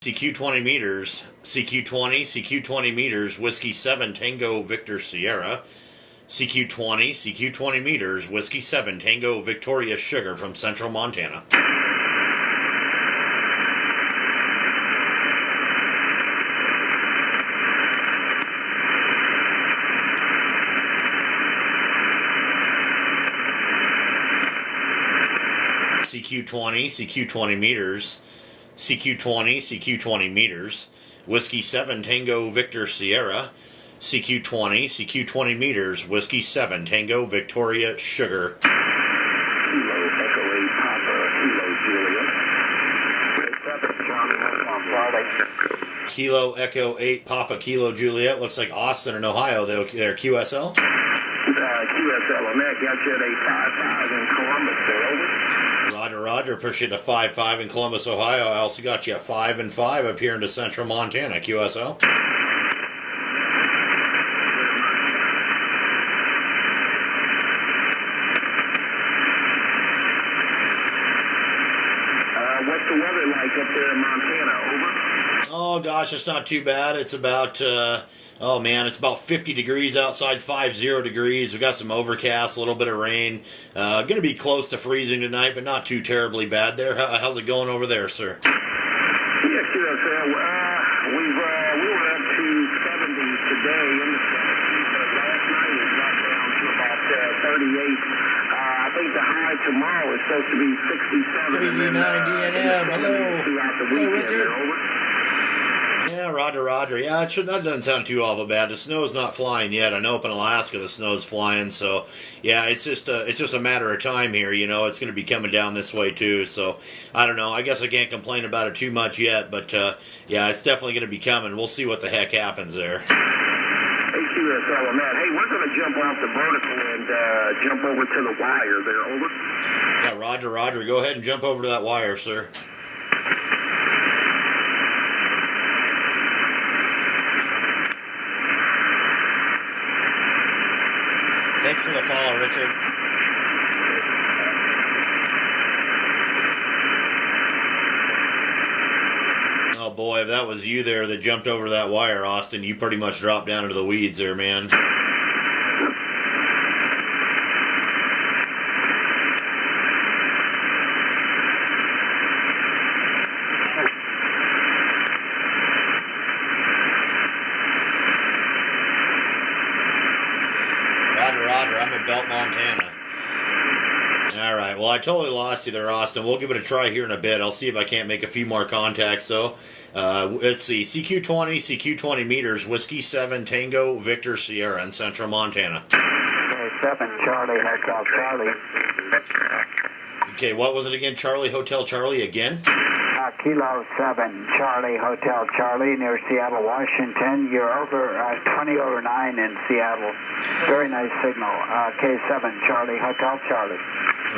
CQ 20 meters, CQ 20 meters, Whiskey 7 Tango Victor Sierra. CQ 20 meters, Whiskey 7 Tango Victoria Sugar from Central Montana. CQ 20 meters, CQ 20 meters, Whiskey 7 Tango Victor Sierra. CQ 20 meters, Whiskey 7 Tango Victoria Sugar. Kilo Echo 8 Papa Kilo Juliet. Looks like Austin and Ohio. They're QSL. QSL on that. Got you at a 5-5 in Columbus. There, over. Roger. Appreciate a 5-5 in Columbus, Ohio. I also got you a 5-5 up here into Central Montana. QSL. What's the weather like up there in Montana? Over. Oh gosh, it's not too bad. It's about it's about 50 degrees outside, 50 degrees. We got some overcast, a little bit of rain. Going to be close to freezing tonight, but not too terribly bad there. How's it going over there, sir? Yeah, QSL. We were up to 70s today in the 70s, but last night it got down to about 38. I think the high tomorrow is supposed to be 67. 89 DNM. Hello, Richard. Over. Yeah, Roger. Yeah, that doesn't sound too awful bad. The snow's not flying yet. I know up in Alaska the snow's flying, so yeah, it's just a matter of time here. You know, it's going to be coming down this way too. So I don't know. I guess I can't complain about it too much yet, but yeah, it's definitely going to be coming. We'll see what the heck happens there. Hey, QSL on that. Hey, we're going to jump off the vertical and jump over to the wire there. Over. Yeah, Roger. Go ahead and jump over to that wire, sir. Thanks for the follow, Richard. Oh boy, if that was you there that jumped over that wire, Austin, you pretty much dropped down into the weeds there, man. Roger. I'm in Belt, Montana. All right. Well, I totally lost you there, Austin. We'll give it a try here in a bit. I'll see if I can't make a few more contacts, though. Let's see. CQ 20 meters, Whiskey 7 Tango Victor Sierra in Central Montana. Okay, 7 Charlie Hotel Charlie. Okay, what was it again? Charlie Hotel Charlie again? Kilo 7 Charlie Hotel Charlie near Seattle, Washington. You're over 20 over 9 in Seattle. Very nice signal. K7 Charlie Hotel Charlie.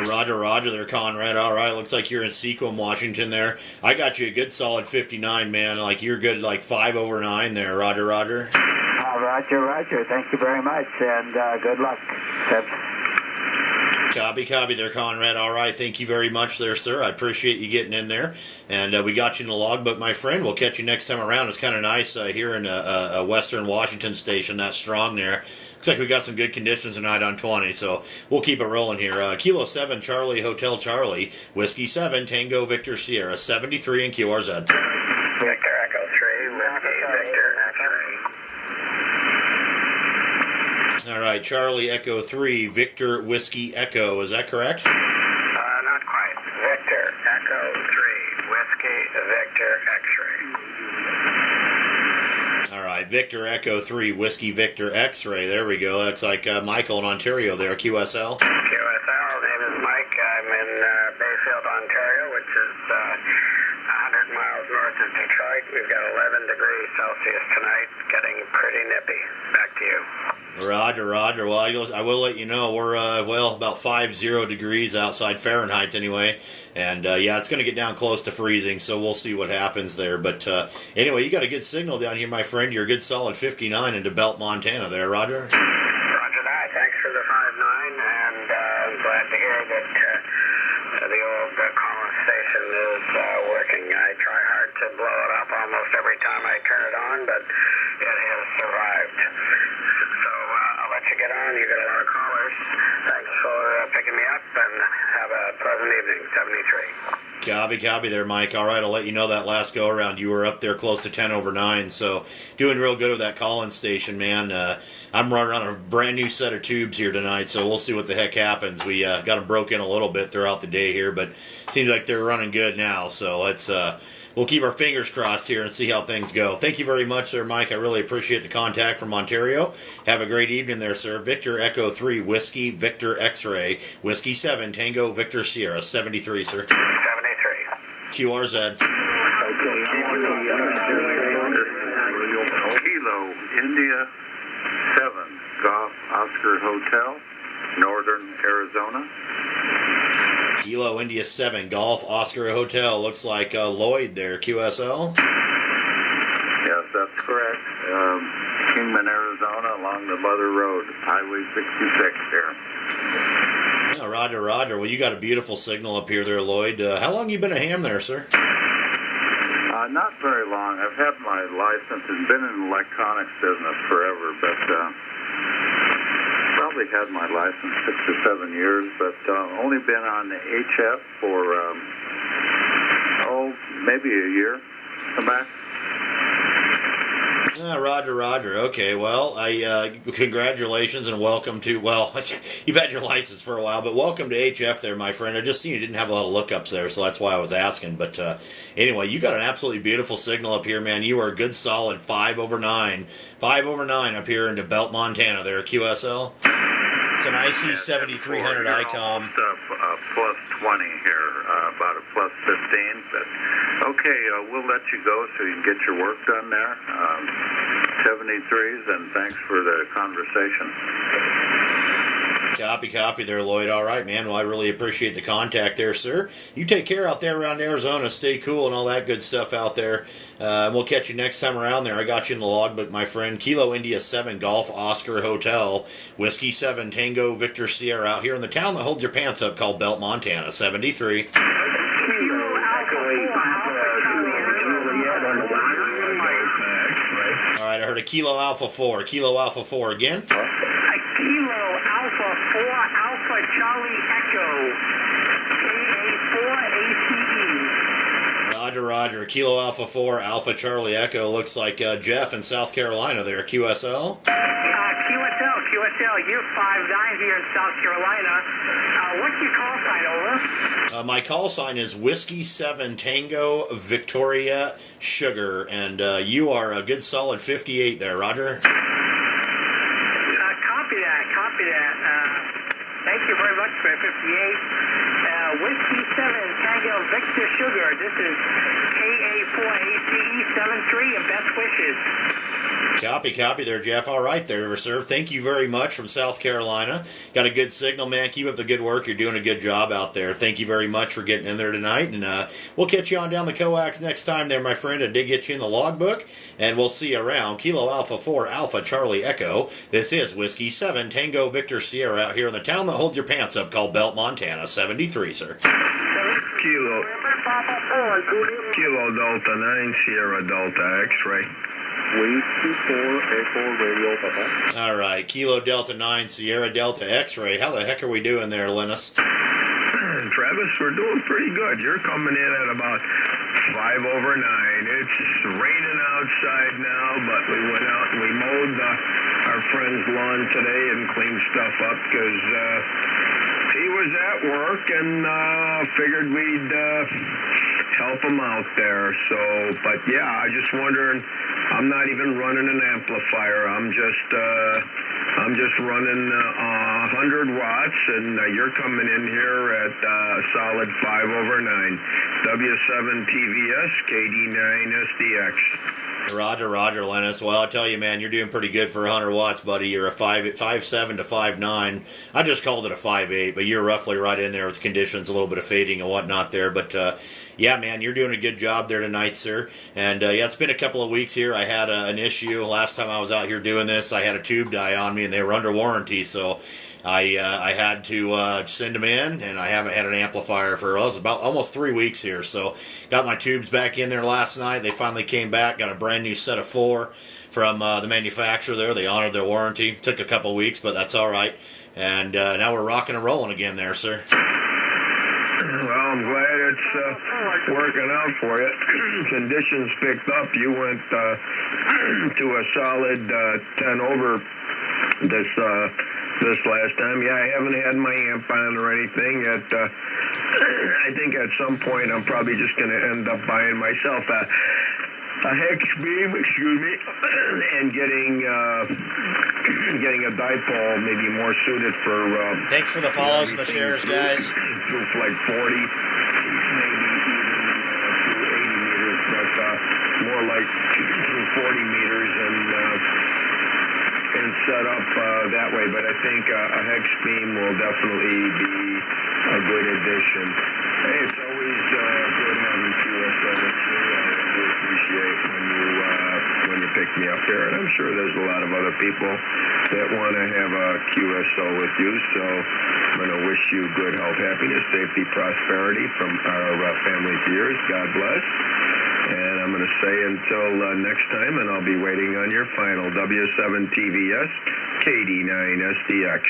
Roger there, Conrad. All right, looks like you're in Sequim, Washington there. I got you a good solid 59, man. Like you're good, like 5 over 9 there. Roger. Roger. Thank you very much, and good luck. Copy there, Conrad. All right, thank you very much there, sir. I appreciate you getting in there. And we got you in the logbook, my friend. We'll catch you next time around. It's kind of nice here in a Western Washington station, that strong there. Looks like we got some good conditions tonight on 20, so we'll keep it rolling here. Kilo 7 Charlie Hotel Charlie, Whiskey 7 Tango Victor Sierra, 73 in QRZ. Victor Echo 3, Whiskey Victor X-ray. All right, Charlie Echo 3, Victor Whiskey Echo. Is that correct? Not quite. Victor Echo 3, Whiskey Victor X-ray. All right, Victor Echo 3, Whiskey Victor X-ray. There we go. That's like Michael in Ontario there, QSL. QSL, name is Mike. I'm in Bayfield, Ontario, which is 100 miles north of Detroit. We've got 11 degrees Celsius tonight, getting pretty nippy. Back to you. Roger. Well, I will let you know we're about 50 degrees outside Fahrenheit anyway, and yeah, it's going to get down close to freezing, so we'll see what happens there. But anyway, you got a good signal down here, my friend. You're a good solid 59 into Belt, Montana there, Roger. Roger that. Thanks for the 5-9, and I'm glad to hear that the old Collins station is working. I try hard to blow it up. off almost every time I turn it on, but it has survived. So I'll let you get on. You got a lot of callers. Thanks for picking me up, and have a pleasant evening. 73. Copy there, Mike. All right, I'll let you know that last go-around. You were up there close to 10 over 9, so doing real good with that call-in station, man. I'm running on a brand new set of tubes here tonight, so we'll see what the heck happens. We got them broke in a little bit throughout the day here, but seems like they're running good now, so let's we'll keep our fingers crossed here and see how things go. Thank you very much there, Mike. I really appreciate the contact from Ontario. Have a great evening there, sir. Victor Echo 3, Whiskey, Victor X-Ray, Whiskey 7, Tango, Victor Sierra, 73, sir. 73. QRZ. Kilo India 7 Golf Oscar Hotel, Northern Arizona. Kilo India 7 Golf Oscar Hotel. Looks like Lloyd there. QSL. Yes, that's correct. Kingman, Arizona, along the Mother Road, Highway 66 here. Yeah, Roger. Well, you got a beautiful signal up here there, Lloyd. How long you been a ham there, sir? Not very long. I've had my license and been in the electronics business forever, but probably had my license 6 or 7 years, but only been on the HF for, maybe a year. Come back. Roger. Okay, well, congratulations and welcome to, well, you've had your license for a while, but welcome to HF there, my friend. I just seen you didn't have a lot of lookups there, so that's why I was asking. But anyway, you got an absolutely beautiful signal up here, man. You are a good solid 5 over 9. 5 over 9 up here into Belt, Montana there, QSL. It's an IC 7300 ICOM. Plus 20 here, about a plus 15. But okay, we'll let you go so you can get your work done there. 73s, and thanks for the conversation. Copy there, Lloyd. All right, man. Well, I really appreciate the contact there, sir. You take care out there around Arizona. Stay cool and all that good stuff out there. We'll catch you next time around there. I got you in the logbook, my friend. Kilo India 7 Golf Oscar Hotel, Whiskey 7 Tango Victor Sierra out here in the town that holds your pants up called Belt, Montana, 73. All right, I heard a Kilo Alpha 4. Kilo Alpha 4 again. Kilo Alpha 4 Alpha Charlie Echo, KA4 ACE. Roger. Kilo Alpha 4 Alpha Charlie Echo. Looks like Jeff in South Carolina there. QSL. QSL. You're 5'9" here in South Carolina. What's your call sign, over? My call sign is Whiskey 7 Tango Victoria Sugar, and you are a good solid 58 there, Roger. Copy that. Thank you very much for 58. Whiskey 7 Tango Victor Sugar. This is KA4ACE73, and best wishes. Copy there, Jeff. All right there, sir. Thank you very much from South Carolina. Got a good signal, man. Keep up the good work. You're doing a good job out there. Thank you very much for getting in there tonight, and we'll catch you on down the coax next time there, my friend. I did get you in the logbook, and we'll see you around. Kilo Alpha 4 Alpha Charlie Echo. This is Whiskey 7 Tango Victor Sierra out here in the town that holds your pants up called Belt, Montana, 73, sir. Kilo Delta 9 Sierra Delta X-ray. All right, Kilo Delta 9 Sierra Delta X-ray. How the heck are we doing there, Linus? Travis, we're doing pretty good. You're coming in at about 5 over 9. It's raining outside now, but we went out and we mowed our friend's lawn today and cleaned stuff up because he was at work and figured we'd help him out there. So, but yeah, I just wondering. I'm not even running an amplifier. I'm just running 100 watts, and you're coming in here at solid 5 over 9. W7 TVS KD9 SDX. Roger, Linus. Well, I'll tell you, man, you're doing pretty good for 100 watts, buddy. You're a 5.7 to 5.9. I just called it a 5.8, but you're roughly right in there with conditions, a little bit of fading and whatnot there. But, yeah, man, you're doing a good job there tonight, sir. And, yeah, it's been a couple of weeks here. I had an issue last time I was out here doing this. I had a tube die on me, and they were under warranty, so I had to send them in, and I haven't had an amplifier for it was about almost 3 weeks here. So got my tubes back in there last night. They finally came back. Got a brand new set of 4 from the manufacturer there. They honored their warranty. Took a couple weeks, but that's all right. And now we're rocking and rolling again there, sir. Well, I'm glad it's working out for you. Conditions picked up. You went to a solid 10 over this last time. Yeah, I haven't had my amp on or anything yet. I think at some point I'm probably just going to end up buying myself a hex beam, excuse me, and getting a dipole maybe more suited for. Thanks for the follows and the shares, guys. Like 40, maybe even 80 meters, but more like 40 meters and set up that way. But I think a hex beam will definitely be a good addition. Hey, it's always good having QSO with you. I really appreciate when you pick me up here, and I'm sure there's a lot of other people that want to have a QSO with you. So I'm going to wish you good health, happiness, safety, prosperity from our family to yours. God bless. And I'm going to say until next time, and I'll be waiting on your final W7TVS KD9SDX.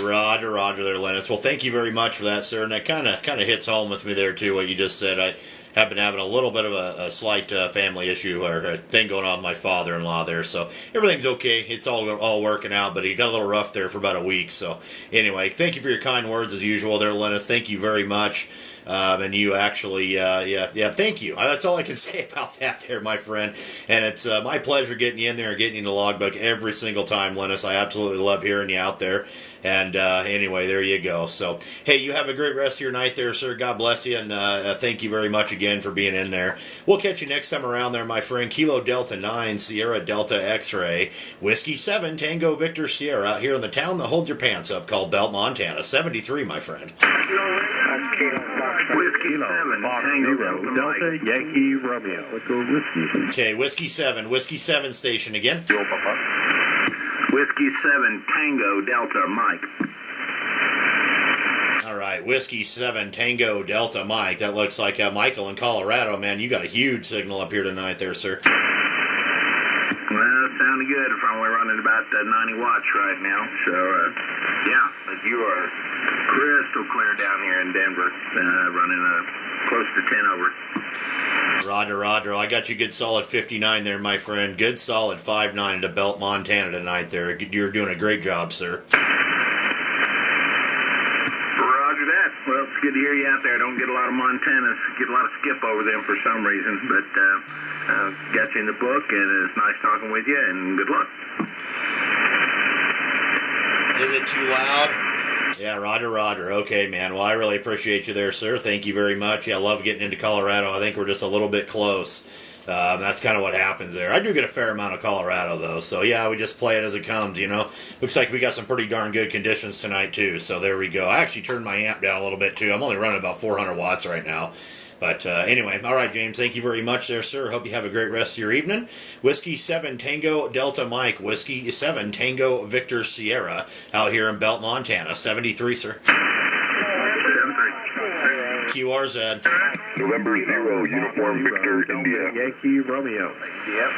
Roger there, Lennis. Well, thank you very much for that, sir. And that kind of hits home with me there, too, what you just said. I have been having a little bit of a slight family issue or a thing going on with my father-in-law there. So everything's okay. It's all working out, but he got a little rough there for about a week. So anyway, thank you for your kind words as usual there, Lennis. Thank you very much. And you actually, thank you. That's all I can say about that there, my friend. And it's my pleasure getting you in there and getting you in the logbook every single time, Lennis. I absolutely love hearing you out there. And anyway, there you go. So, hey, you have a great rest of your night there, sir. God bless you. And thank you very much again for being in there. We'll catch you next time around there, my friend. Kilo Delta 9, Sierra Delta X-Ray, Whiskey 7, Tango Victor Sierra, out here in the town that holds your pants up called Belt, Montana. 73, my friend. Whiskey 7, Tango Delta Yankee Romeo. Let's go Whiskey. Okay, Whiskey 7 station again. Whiskey 7, Tango Delta Mike. All right, Whiskey 7, Tango Delta Mike. That looks like Michael in Colorado, man. You got a huge signal up here tonight there, sir. Well, sounding good. If I'm only running about 90 watts right now. So, yeah, but you are crystal clear down here in Denver, running close to 10 over. Roger. I got you good solid 59 there, my friend. Good solid 5.9 to Belt, Montana tonight there. You're doing a great job, sir. Roger that. Well, it's good to hear you out there. I don't get a lot of Montanas, get a lot of skip over them for some reason, but got you in the book, and it's nice talking with you, and good luck. Is it too loud? Yeah, Roger. Okay, man. Well, I really appreciate you there, sir. Thank you very much. Yeah, I love getting into Colorado. I think we're just a little bit close. That's kind of what happens there. I do get a fair amount of Colorado, though. So, yeah, we just play it as it comes, you know. Looks like we got some pretty darn good conditions tonight, too. So, there we go. I actually turned my amp down a little bit, too. I'm only running about 400 watts right now. But anyway, all right, James, thank you very much there, sir. Hope you have a great rest of your evening. Whiskey 7 Tango Delta Mike, Whiskey 7 Tango Victor Sierra, out here in Belt, Montana. 73, sir. 73. QRZ. November 0, Uniform Victor India. Yankee Romeo. Yep.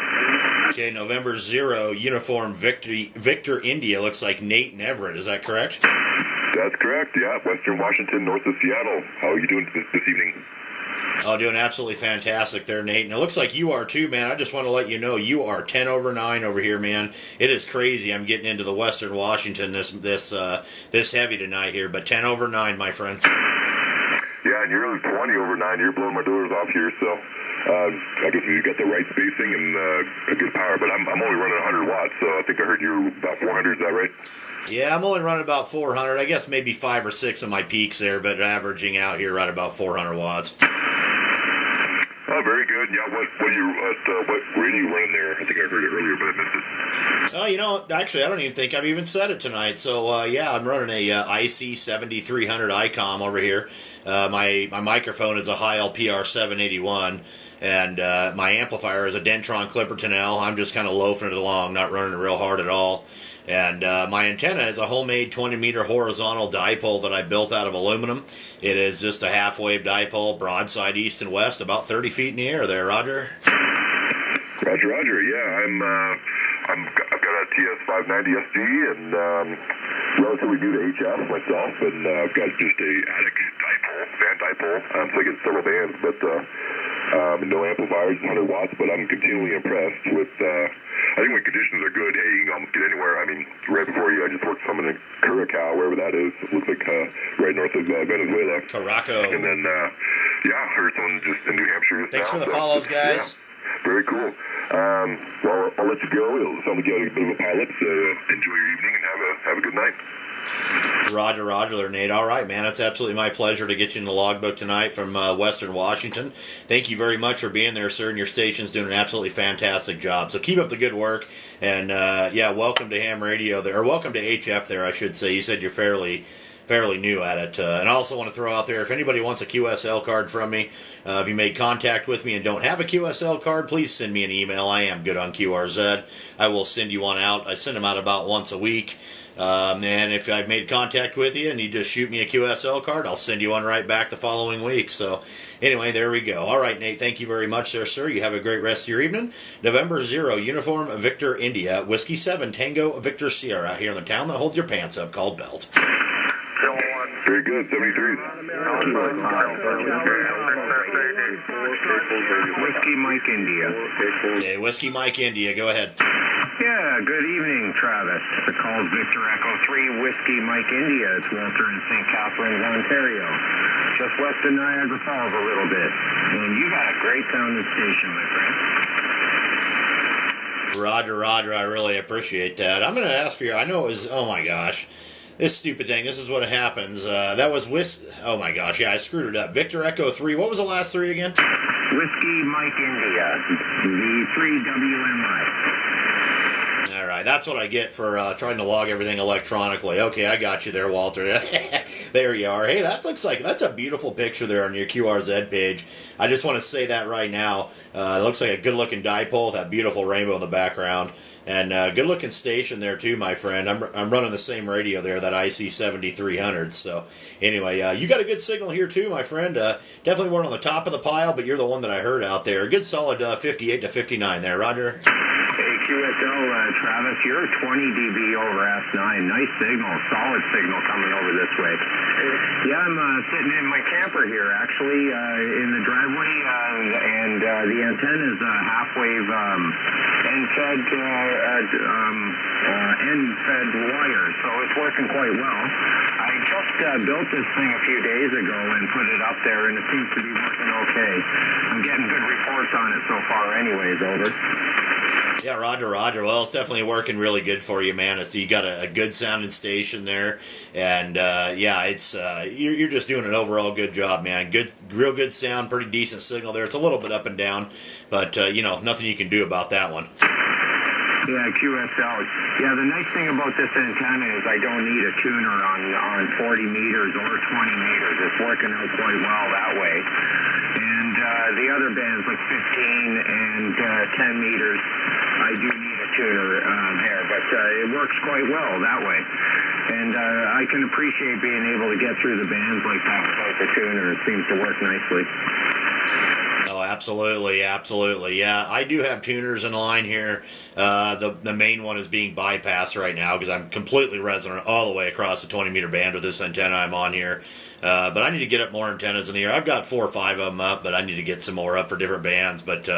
Okay, November 0, Uniform Victor India. Looks like Nate and Everett. Is that correct? That's correct, yeah. Western Washington, north of Seattle. How are you doing this evening? Oh, doing absolutely fantastic there, Nate. And it looks like you are too, man. I just want to let you know you are 10 over 9 over here, man. It is crazy. I'm getting into the Western Washington this heavy tonight here, but 10 over 9, my friend. Yeah, and you're 20 over 9. You're blowing my doors off here, so I guess you got the right spacing and a good power. But I'm only running 100 watts, so I think I heard you're about 400. Is that right? Yeah, I'm only running about 400. I guess maybe 5 or 6 of my peaks there, but averaging out here right about 400 watts. Oh, very good. Yeah, what rating are you running there? I think I heard it earlier, but I missed it. Oh, you know, actually, I don't even think I've even said it tonight. So, yeah, I'm running a IC 7300 ICOM over here. My microphone is a Heil PR781, and my amplifier is a Dentron Clipperton L. I'm just kind of loafing it along, not running it real hard at all. And my antenna is a homemade 20-meter horizontal dipole that I built out of aluminum. It is just a half-wave dipole, broadside east and west, about 30 feet in the air there, Roger. Roger. Yeah, I've got a TS590 SD and relatively new to HF myself, and I've got just a attic dipole, van dipole. So I get several bands, but no amplifiers, 100 watts. But I'm continually impressed with. I think when conditions are good, hey, you can almost get anywhere. I mean, right before you, I just worked some in Curacao, wherever that is. It looks like right north of Venezuela. Caraco. And then, I heard someone just in New Hampshire. Thanks for the follows, guys. Yeah, very cool. Well, I'll let you go. It'll sound like you had a bit of a pilot. Enjoy your evening and have a good night. Roger there, Nate. All right, man. It's absolutely my pleasure to get you in the logbook tonight from Western Washington. Thank you very much for being there, sir, and your station's doing an absolutely fantastic job. So keep up the good work, and welcome to ham radio there, or welcome to HF there, I should say. You said you're fairly new at it. And I also want to throw out there, if anybody wants a QSL card from me, if you made contact with me and don't have a QSL card, please send me an email. I am good on QRZ. I will send you one out. I send them out about once a week. And if I've made contact with you and you just shoot me a QSL card, I'll send you one right back the following week. So anyway, there we go. All right, Nate, thank you very much there, sir. You have a great rest of your evening. November 0, Uniform Victor India, Whiskey 7, Tango Victor Sierra, here in the town that holds your pants up, called Belt. Very good, 73. Whiskey Mike India. Hey, Whiskey Mike India, go ahead. Yeah, good evening, Travis. The call's Victor Echo 3, Whiskey Mike India. It's Walter in St. Catharines, Ontario. Just west of Niagara Falls a little bit. And you got a great sounding station, my friend. Roger, I really appreciate that. I'm going to ask for you, I know it was, oh my gosh, this stupid thing, this is what happens. That was oh my gosh, yeah, I screwed it up. Victor Echo 3, what was the last three again? Whiskey Mike India, the 3WMI. All right, that's what I get for trying to log everything electronically. Okay, I got you there, Walter. There you are. Hey, that's a beautiful picture there on your QRZ page. I just want to say that right now. It looks like a good-looking dipole with that beautiful rainbow in the background. And good-looking station there, too, my friend. I'm running the same radio there, that IC 7300. So, anyway, you got a good signal here, too, my friend. Definitely weren't on the top of the pile, but you're the one that I heard out there. A good solid 58 to 59 there, Roger. Hey, QSL, Travis, you're 20 dB over S9. Nice signal, solid signal coming over this way. Yeah, I'm sitting in my camper here, actually, in the driveway, and the antenna is a half-wave end-fed wire, so it's working quite well. I just built this thing a few days ago and put it up there, and it seems to be working okay. I'm getting good reports on it so far anyways, over. Yeah, Roger. Well, it's definitely working really good for you, man. You got a good sounding station there, and it's you're just doing an overall good job, man. Real good sound, pretty decent signal there. It's a little bit up and down, but nothing you can do about that one. Yeah, QSL. Yeah, the nice thing about this antenna is I don't need a tuner on 40 meters or 20 meters. It's working out quite well that way. And the other bands, like 15 and 10 meters, I do need a tuner there, but it works quite well that way. And I can appreciate being able to get through the bands like that without the tuner. It seems to work nicely. Oh, absolutely. Yeah, I do have tuners in line here. The main one is being bypassed right now because I'm completely resonant all the way across the 20-meter band with this antenna I'm on here. But I need to get up more antennas in the air. I've got 4 or 5 of them up, but I need to get some more up for different bands. But,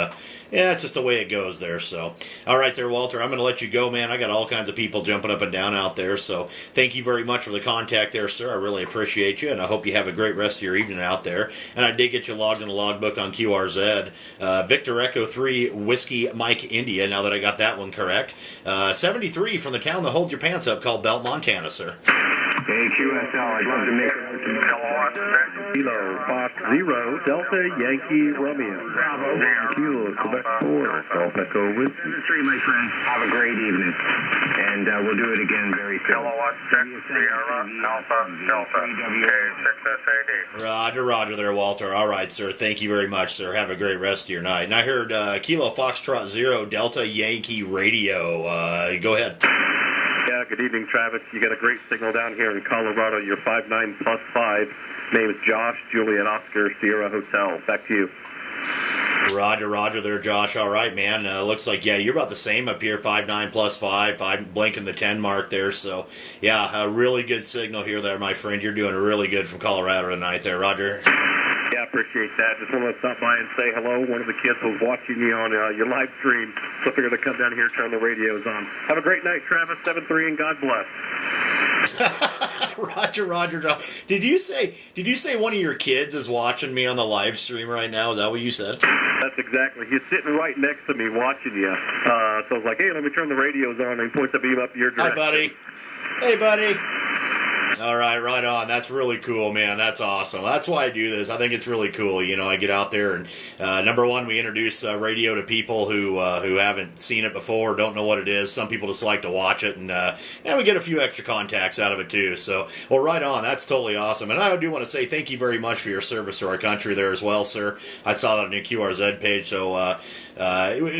it's just the way it goes there. So, all right there, Walter. I'm going to let you go, man. I got all kinds of people jumping up and down out there. So, thank you very much for the contact there, sir. I really appreciate you, and I hope you have a great rest of your evening out there. And I did get you logged in the logbook on QRZ. Victor Echo 3, Whiskey Mike India, now that I got that one correct. 73 from the town that holds your pants up, called Belt, Montana, sir. Hey, QSL, I'd love to make it out to Kilo Fox 0, Delta Yankee Romeo. Kilo Quebec 4, Golf Echo Whiskey. 3, my friend. Have a great evening. And we'll do it again very soon. Kilowatt 6, Sierra, Alpha, Delta, K6SAD. Roger, roger there, Walter. All right, sir. Thank you very much, sir. Have a great rest of your night. And I heard Kilo Foxtrot 0, Delta Yankee Radio. Go ahead. Yeah, good evening, Travis. You got a great signal down here in Colorado. You're 59 plus 5. Name is Josh, Juliet Oscar, Sierra Hotel. Back to you. Roger, roger there, Josh. All right, man. Looks like, yeah, you're about the same up here, 59 plus 5, blinking the 10 mark there. So, yeah, a really good signal here there, my friend. You're doing really good from Colorado tonight there, Roger. Yeah, appreciate that. Just wanted to stop by and say hello. One of the kids was watching you on your live stream, so I figured I'd come down here and turn the radios on. Have a great night, Travis. 7-3, and God bless. Roger, roger. Did you say one of your kids is watching me on the live stream right now? Is that what you said? That's exactly. He's sitting right next to me watching you. So I was like, hey, let me turn the radios on, and he points the beam up your direction. Hi, buddy. Hey, buddy. All right, right on. That's really cool, man. That's awesome. That's why I do this. I think it's really cool. You know, I get out there and number one, we introduce radio to people who haven't seen it before, don't know what it is. Some people just like to watch it, and we get a few extra contacts out of it too. So, well, right on. That's totally awesome. And I do want to say thank you very much for your service to our country there as well, sir. I saw that on your QRZ page. So,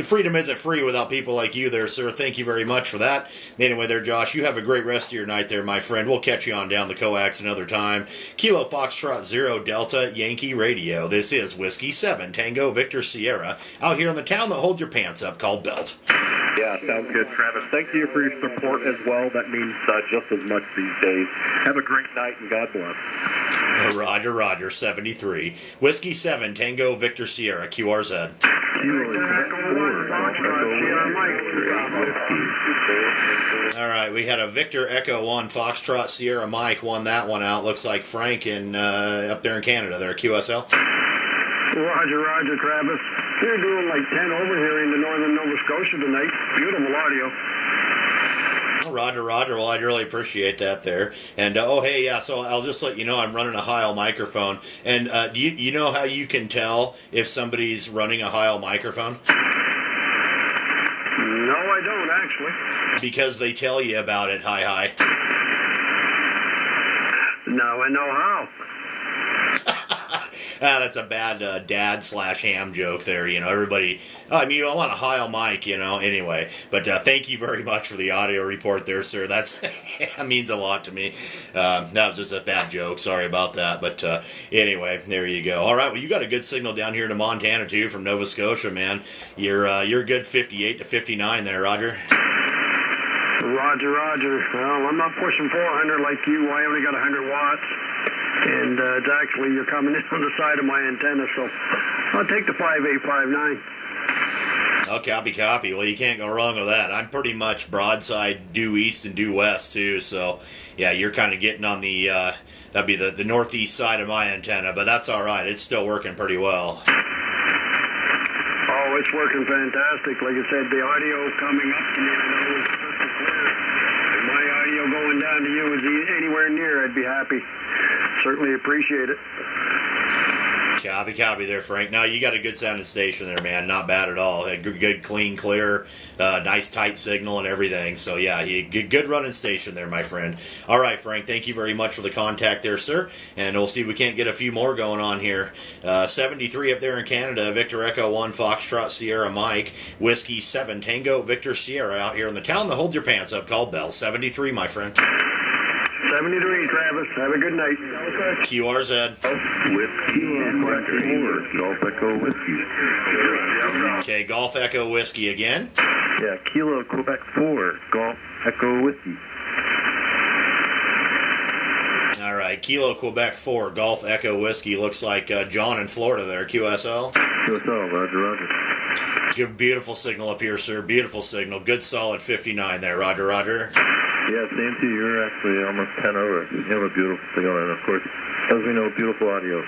freedom isn't free without people like you there, sir. Thank you very much for that. Anyway, there, Josh, you have a great rest of your night there, my friend. We'll catch you on down the coax another time. Kilo Foxtrot 0 Delta Yankee Radio. This is Whiskey 7 Tango Victor Sierra out here in the town that holds your pants up called Belt. Yeah, sounds good, Travis. Thank you for your support as well. That means just as much these days. Have a great night and God bless. Roger, roger, 73. Whiskey 7 Tango Victor Sierra, QRZ. All right, we had a Victor Echo 1 Foxtrot Sierra Mike won that one out. Looks like Frank up there in Canada there, QSL. Roger, roger, Travis. You're doing like 10 over here in the northern Nova Scotia tonight. Beautiful audio. Oh, roger, roger. Well, I'd really appreciate that there. And, hey, yeah, so I'll just let you know I'm running a Heil microphone. And do you know how you can tell if somebody's running a Heil microphone? No, I don't, actually. Because they tell you about it, hi. Now I know how. That's a bad dad/ham joke there, you know. Everybody, I want a Heil mic, you know, anyway. But thank you very much for the audio report there, sir. That means a lot to me. That was just a bad joke. Sorry about that. But anyway, there you go. All right, well, you got a good signal down here to Montana, too, from Nova Scotia, man. You're good 58 to 59 there, Roger. Roger, roger. Well, I'm not pushing 400 like you. I only got 100 watts. And it's actually, you're coming in on the side of my antenna, so I'll take the 5859. Oh, copy. Well, you can't go wrong with that. I'm pretty much broadside due east and due west, too. So, yeah, you're kind of getting on the, that'd be the northeast side of my antenna, but that's all right. It's still working pretty well. Oh, it's working fantastic. Like I said, the audio coming up to me, I know, is crystal clear. If my audio going down to you is anywhere near, I'd be happy. Certainly appreciate it. Copy there, Frank. No, you got a good sounding station there, man. Not bad at all. Good, clean, clear, nice, tight signal and everything. So, yeah, good running station there, my friend. All right, Frank, thank you very much for the contact there, sir. And we'll see if we can't get a few more going on here. 73 up there in Canada, Victor Echo 1 Foxtrot Sierra Mike, Whiskey 7 Tango Victor Sierra out here in the town that holds your pants up called Bell. 73, my friend. 73, Travis. Have a good night. QRZ. Whiskey and Golf Echo Whiskey. Okay, Golf Echo Whiskey again. Yeah, Kilo Quebec 4, Golf Echo Whiskey. All right, Kilo Quebec 4, Golf Echo Whiskey. Looks like John in Florida there, QSL. QSL, roger. Good, beautiful signal up here, sir. Beautiful signal. Good solid 59 there, roger. Yeah, same to you. You're actually almost 10 over. You have a beautiful signal, and of course, as we know, beautiful audio.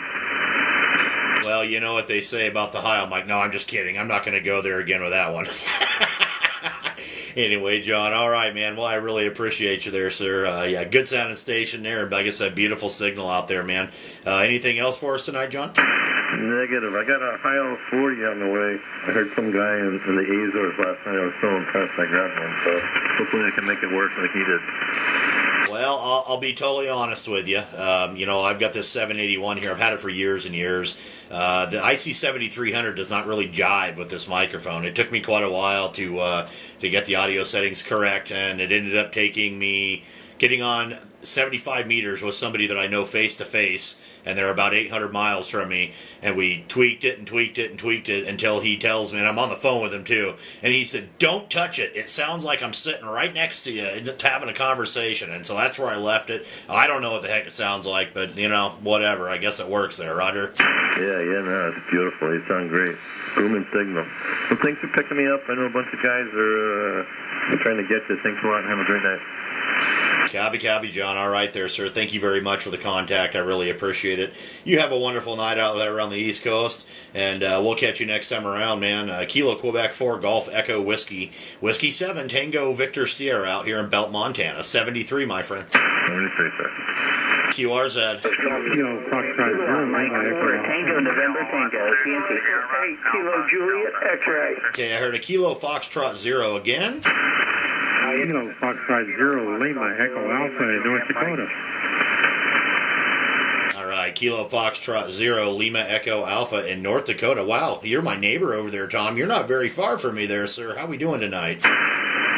Well, you know what they say about the Heil mic. No, I'm just kidding. I'm not going to go there again with that one. Anyway, John, all right, man. Well, I really appreciate you there, sir. Yeah, good sounding station there. Like I said, beautiful signal out there, man. Anything else for us tonight, John? Negative. I got a high 40 on the way. I heard some guy in the Azores last night. I was so impressed. I grabbed one, so hopefully I can make it work like he did. Well, I'll be totally honest with you. I've got this 781 here. I've had it for years and years. The IC7300 does not really jive with this microphone. It took me quite a while to get the audio settings correct, and it ended up taking me getting on 75 meters with somebody that I know face to face, and they're about 800 miles from me, and we tweaked it and tweaked it and tweaked it until he tells me, and I'm on the phone with him too, and he said, don't touch it. It sounds like I'm sitting right next to you and having a conversation, and so that's where I left it. I don't know what the heck it sounds like, but, whatever. I guess it works there, Roger. Yeah, no, it's beautiful. You sound great. Booming signal. Well, thanks for picking me up. I know a bunch of guys are trying to get you. Thanks a lot and have a great night. Copy, John. All right there, sir. Thank you very much for the contact. I really appreciate it. You have a wonderful night out there on the East Coast, and we'll catch you next time around, man. Kilo Quebec 4 Golf Echo Whiskey 7 Tango Victor Sierra out here in Belt, Montana. 73, my friend. 73, sir. QRZ. Kilo Foxtrot 0, Tango November Tango, TNT. Hey, Kilo Juliet X-ray. Okay, I heard a Kilo Foxtrot 0 again. Kilo Foxtrot 0, Lima Echo Alpha in North Dakota. All right, Kilo Foxtrot 0, Lima Echo Alpha in North Dakota. Wow, you're my neighbor over there, Tom. You're not very far from me there, sir. How we doing tonight?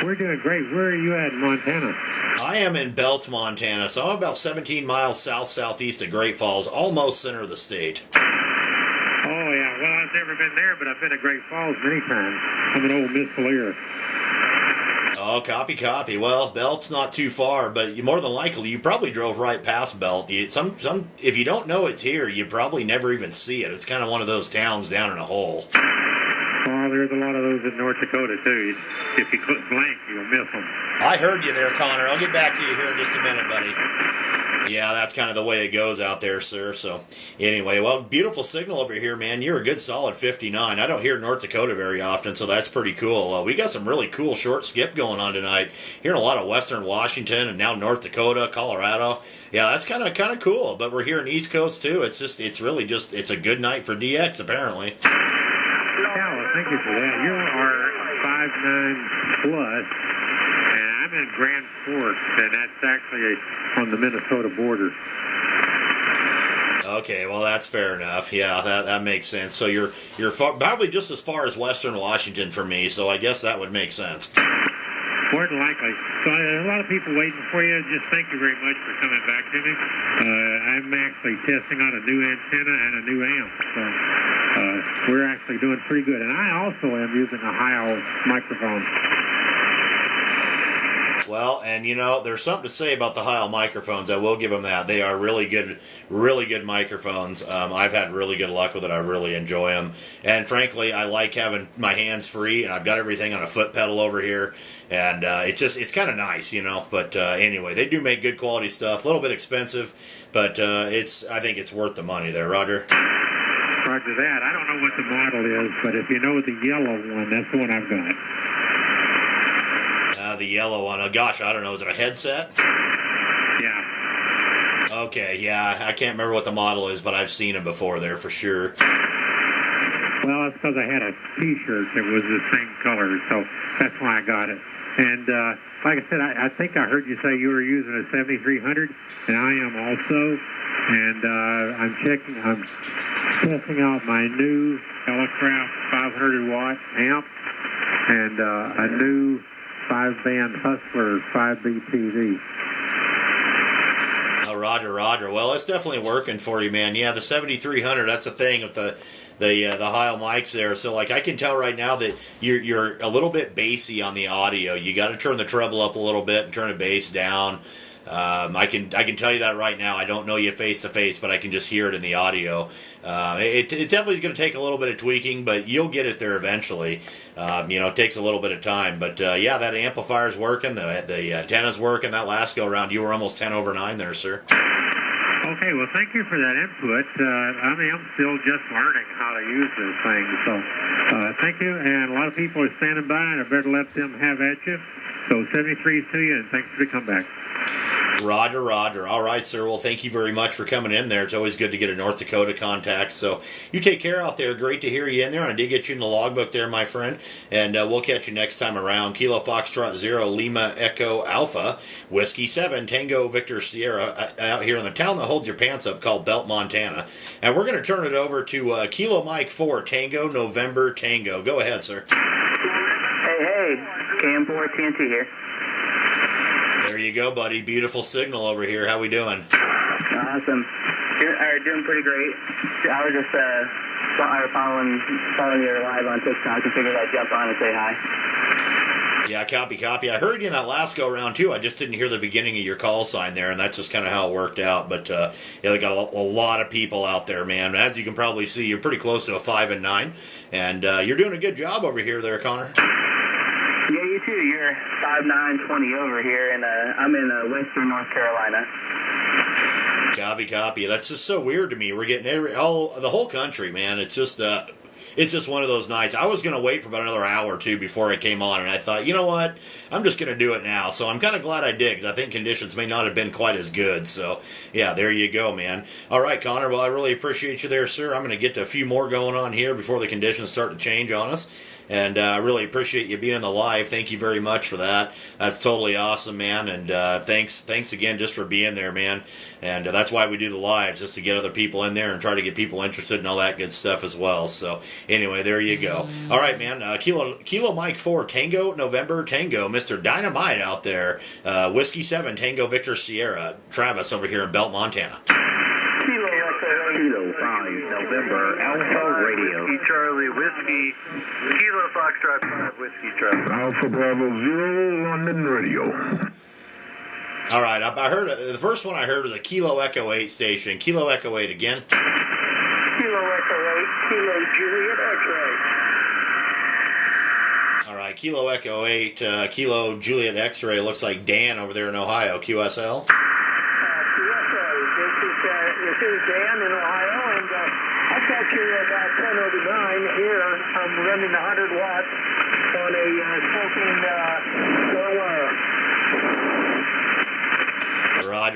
We're doing great. Where are you at in Montana? I am in Belt, Montana, so I'm about 17 miles southeast of Great Falls, almost center of the state. Oh, yeah. Well, I've never been there, but I've been to Great Falls many times. I'm an old Miss Lear. Oh, copy. Well, Belt's not too far, but more than likely, you probably drove right past Belt. If you don't know it's here, you probably never even see it. It's kind of one of those towns down in a hole. Well, there's a lot of those in North Dakota, too. If you click blank, you'll miss them. I heard you there, Connor. I'll get back to you here in just a minute, buddy. Yeah, that's kind of the way it goes out there, sir. So, anyway, well, beautiful signal over here, man. You're a good solid 59. I don't hear North Dakota very often, so that's pretty cool. We got some really cool short skip going on tonight. Hearing a lot of Western Washington and now North Dakota, Colorado. Yeah, that's kind of cool. But we're here in East Coast too. It's a good night for DX apparently. Yeah, well, thank you for that. You are 5'9" plus. I'm in Grand Forks, and that's actually on the Minnesota border. Okay, well that's fair enough. Yeah, that makes sense. So you're probably just as far as Western Washington for me. So I guess that would make sense. More than likely. So a lot of people waiting for you. Just thank you very much for coming back to me. I'm actually testing out a new antenna and a new amp. So we're actually doing pretty good. And I also am using a Heil microphone. Well, and there's something to say about the Heil microphones. I will give them that. They are really good microphones. I've had really good luck with it. I really enjoy them. And frankly, I like having my hands free, and I've got everything on a foot pedal over here. And it's kind of nice, But anyway, they do make good quality stuff. A little bit expensive, but I think it's worth the money there, Roger. Roger that. I don't know what the model is, but if you know the yellow one, that's the one I've got. The yellow one. Oh, gosh, I don't know. Is it a headset? Yeah. Okay, yeah. I can't remember what the model is, but I've seen them before there for sure. Well, it's because I had a T-shirt that was the same color, so that's why I got it. And like I said, I think I heard you say you were using a 7300, and I am also. And I'm testing out my new Elecraft 500-watt amp and a new 5-band Hustler 5B Oh, Roger. Well, it's definitely working for you, man. Yeah, the 7300, that's the thing with the Heil mics there. So, I can tell right now that you're a little bit bassy on the audio. You got to turn the treble up a little bit and turn the bass down. I can tell you that right now. I don't know you face to face, but I can just hear it in the audio. It definitely is going to take a little bit of tweaking, but you'll get it there eventually. It takes a little bit of time, but yeah, that amplifier's working, the antenna's working. That last go around, you were almost 10 over 9 there, sir. Okay, Hey, well, thank you for that input. I mean, I'm still just learning how to use this thing, so thank you. And a lot of people are standing by, and I better let them have at you. So 73 to you, and thanks for the comeback. Roger, Roger. All right, sir. Well, thank you very much for coming in there. It's always good to get a North Dakota contact. So you take care out there. Great to hear you in there. I did get you in the logbook there, my friend. And we'll catch you next time around. Kilo Foxtrot 0, Lima Echo Alpha, Whiskey 7, Tango Victor Sierra, out here in the town that holds your pants up called Belt, Montana. And we're going to turn it over to Kilo Mike 4, Tango November Tango. Go ahead, sir. Hey, Cam 4 TNT here. There you go, buddy. Beautiful signal over here. How we doing? Awesome. Doing pretty great. I was just following you live on TikTok and figured I'd jump on and say hi. Yeah, copy. I heard you in that last go-around, too. I just didn't hear the beginning of your call sign there, and that's just kind of how it worked out. But, yeah, they got a lot of people out there, man. As you can probably see, you're pretty close to a 5 and 9, and you're doing a good job over here there, Connor. Yeah, you too. You're 5'9", 20 over here, and I'm in western North Carolina. Copy. That's just so weird to me. We're getting the whole country, man. It's just one of those nights. I was going to wait for about another hour or two before it came on, and I thought, you know what? I'm just going to do it now. So I'm kind of glad I did, because I think conditions may not have been quite as good. So, yeah, there you go, man. All right, Connor. Well, I really appreciate you there, sir. I'm going to get to a few more going on here before the conditions start to change on us. And I really appreciate you being on the live. Thank you very much for that. That's totally awesome, man. And thanks again just for being there, man. And that's why we do the lives, just to get other people in there and try to get people interested in all that good stuff as well. So anyway, there you go. All right, man. Kilo Mike 4, Tango November Tango, Mr. Dynamite out there. Whiskey 7, Tango Victor Sierra. Travis over here in Belt, Montana. Kilo 5, November Alpha Radio. Charlie Whiskey, Kilo Foxtrot 5, Whiskey Charlie. Alpha Bravo 0, London Radio. All right, I heard the first one I heard was a Kilo Echo 8 station. Kilo Echo 8 again. Kilo Echo 8, Kilo Juliet X-ray. All right, Kilo Echo 8, Kilo Juliet X-ray. Looks like Dan over there in Ohio. QSL. This is Dan in Ohio, and I've got you about 10:09 here. I'm running 100 watts on a smoking low wire.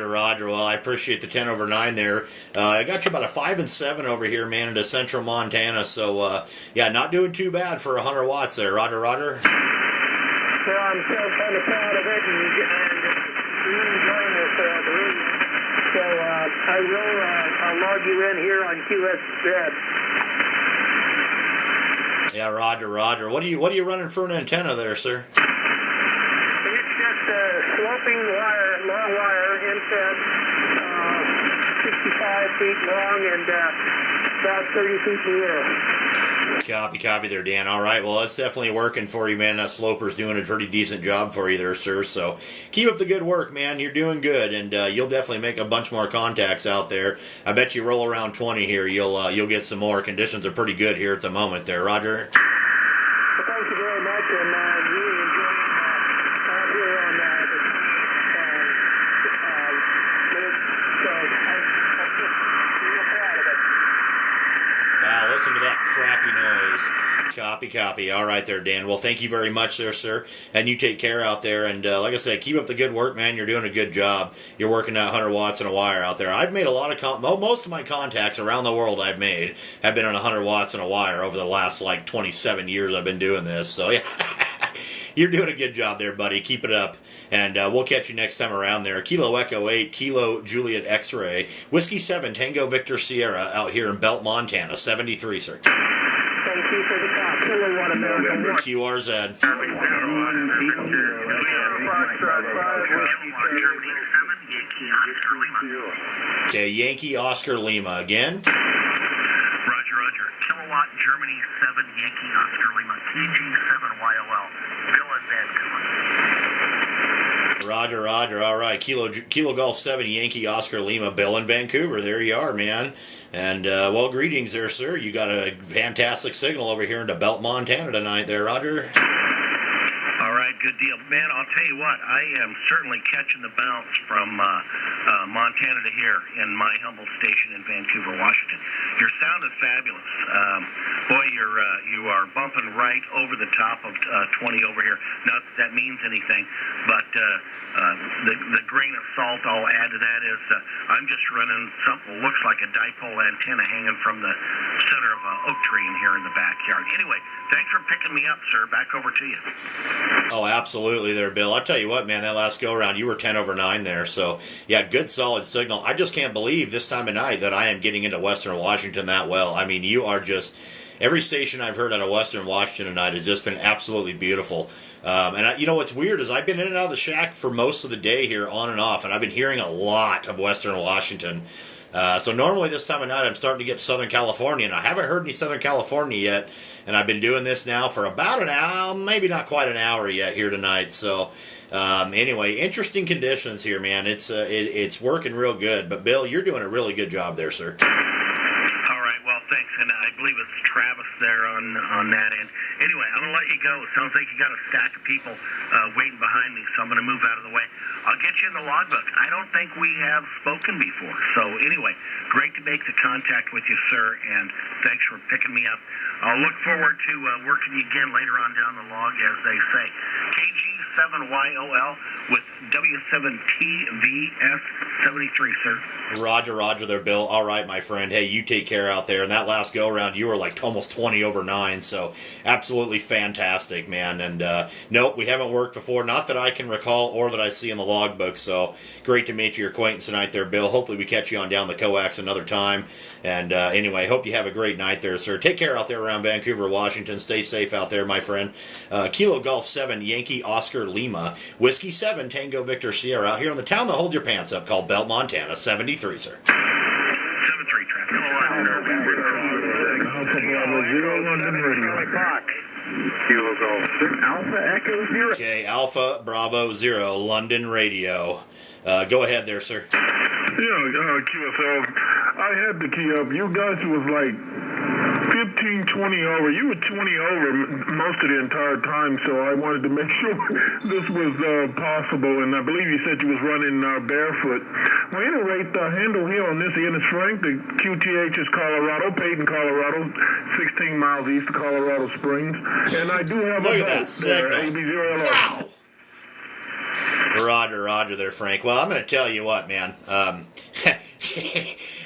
Roger. Well, I appreciate the 10/9 there. I got you about a 5 and 7 over here, man, into central Montana. So, yeah, not doing too bad for 100 watts there. Roger. Well, I'm so kind of proud of it, and really enjoying this believe. So I will I'll log you in here on QSZ. Yeah, Roger. What are you running for an antenna there, sir? It's just a sloping wire, long wire, inset, 65 feet long and about 30 feet in the air. Copy there, Dan. All right, well, that's definitely working for you, man. That sloper's doing a pretty decent job for you there, sir. So keep up the good work, man. You're doing good, and you'll definitely make a bunch more contacts out there. I bet you roll around 20 here, you'll get some more. Conditions are pretty good here at the moment there, Roger. Well, thank you very much, and really enjoying out here on so I'm just real proud of it. Wow, listen to that crappy noise. Copy. All right there, Dan. Well, thank you very much there, sir. And you take care out there. And like I said, keep up the good work, man. You're doing a good job. You're working that 100 watts in a wire out there. I've made a lot of most of my contacts around the world have been on 100 watts in a wire over the last, 27 years I've been doing this. So, yeah. You're doing a good job there, buddy. Keep it up. And we'll catch you next time around there. Kilo Echo 8, Kilo Juliet X-ray, Whiskey 7, Tango Victor Sierra out here in Belt, Montana. 73, sir. Thank you for the call. Kilo 1 American 1. QRZ. Okay, Yankee Oscar Lima again. Roger. Kilowatt Germany 7 Yankee Oscar Lima KG7 YOL. Bill in Vancouver. Roger. All right, Kilo Golf 7 Yankee Oscar Lima. Bill in Vancouver. There you are, man. And well, greetings there, sir. You got a fantastic signal over here into Belt, Montana tonight, there, Roger. All right, good deal. Man, I'll tell you what, I am certainly catching the bounce from Montana to here in my humble station in Vancouver, Washington. Your sound is fabulous. Boy, you are bumping right over the top of 20 over here. Not that that means anything, but the grain of salt I'll add to that is I'm just running something that looks like a dipole antenna hanging from the center of an oak tree in here in the backyard. Anyway, thanks for picking me up, sir. Back over to you. Oh, absolutely there, Bill. I'll tell you what, man, that last go-around, you were 10 over 9 there. So, yeah, good, solid signal. I just can't believe this time of night that I am getting into Western Washington that well. I mean, you are just... Every station I've heard out of Western Washington tonight has just been absolutely beautiful. You know what's weird is I've been in and out of the shack for most of the day here, on and off, and I've been hearing a lot of Western Washington. So normally this time of night I'm starting to get to Southern California, and I haven't heard any Southern California yet, and I've been doing this now for about an hour, maybe not quite an hour yet here tonight. So anyway, interesting conditions here, man. It's working real good. But Bill, you're doing a really good job there, sir. Thanks, and I believe it's Travis there on that end. Anyway, I'm going to let you go. It sounds like you got a stack of people waiting behind me, so I'm going to move out of the way. I'll get you in the logbook. I don't think we have spoken before. So anyway, great to make the contact with you, sir, and thanks for picking me up. I'll look forward to working you again later on down the log, as they say. KG7YOL with W7TVS73, sir. Roger there, Bill. All right, my friend. Hey, you take care out there. And that last go-around, you were like almost 20 over 9, so absolutely fantastic, man. And nope, we haven't worked before, not that I can recall or that I see in the logbook, so great to meet your acquaintance tonight there, Bill. Hopefully we catch you on down the coax another time. And anyway, hope you have a great night there, sir. Take care out there around Vancouver, Washington. Stay safe out there, my friend. Kilo Golf 7, Yankee Oscar Lima, Whiskey 7, Tango Victor Sierra, out here in the town that holds your pants up called Belt, Montana. 73, sir. 73, traffic. Alpha Echo 0. Okay, Alpha Bravo 0, London Radio. Go ahead there, sir. Yeah, QSL. I had to key up. You guys was like 15, 20 over. You were 20 over most of the entire time, so I wanted to make sure this was possible, and I believe you said you was running barefoot. Well, at any rate, handle here on this end is Frank. The QTH is Colorado, Peyton, Colorado, 16 miles east of Colorado Springs. And I do have Look a at that signal. AB0LR. Wow. Roger there, Frank. Well, I'm going to tell you what, man.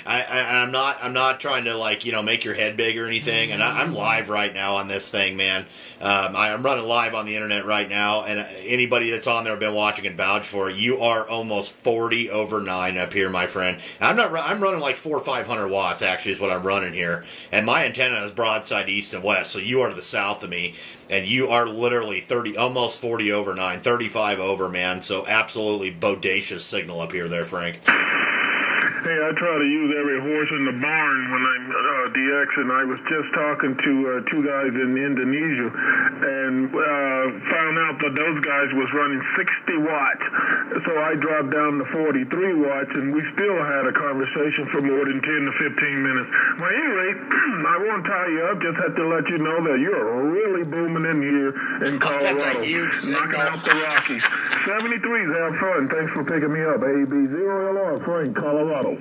I'm not trying to make your head big or anything, and I'm live right now on this thing, man. I'm running live on the internet right now, and anybody that's on there been watching and vouch for it. You are almost 40 over 9 up here, my friend. I'm running like 400 or 500 watts actually is what I'm running here, and my antenna is broadside east and west, so you are to the south of me, and you are literally almost 40 over 9, 35 over, man. So absolutely bodacious signal up here there, Frank. Hey, I try to use every horse in the barn when I'm DX, and I was just talking to two guys in Indonesia and found out that those guys was running 60 watts. So I dropped down to 43 watts, and we still had a conversation for more than 10 to 15 minutes. Well, at any rate, I won't tie you up. Just have to let you know that you're really booming in here in Colorado. That's a huge signal. Knocking out the Rockies. 73s, have fun. Thanks for picking me up. AB0LR, Frank, Colorado.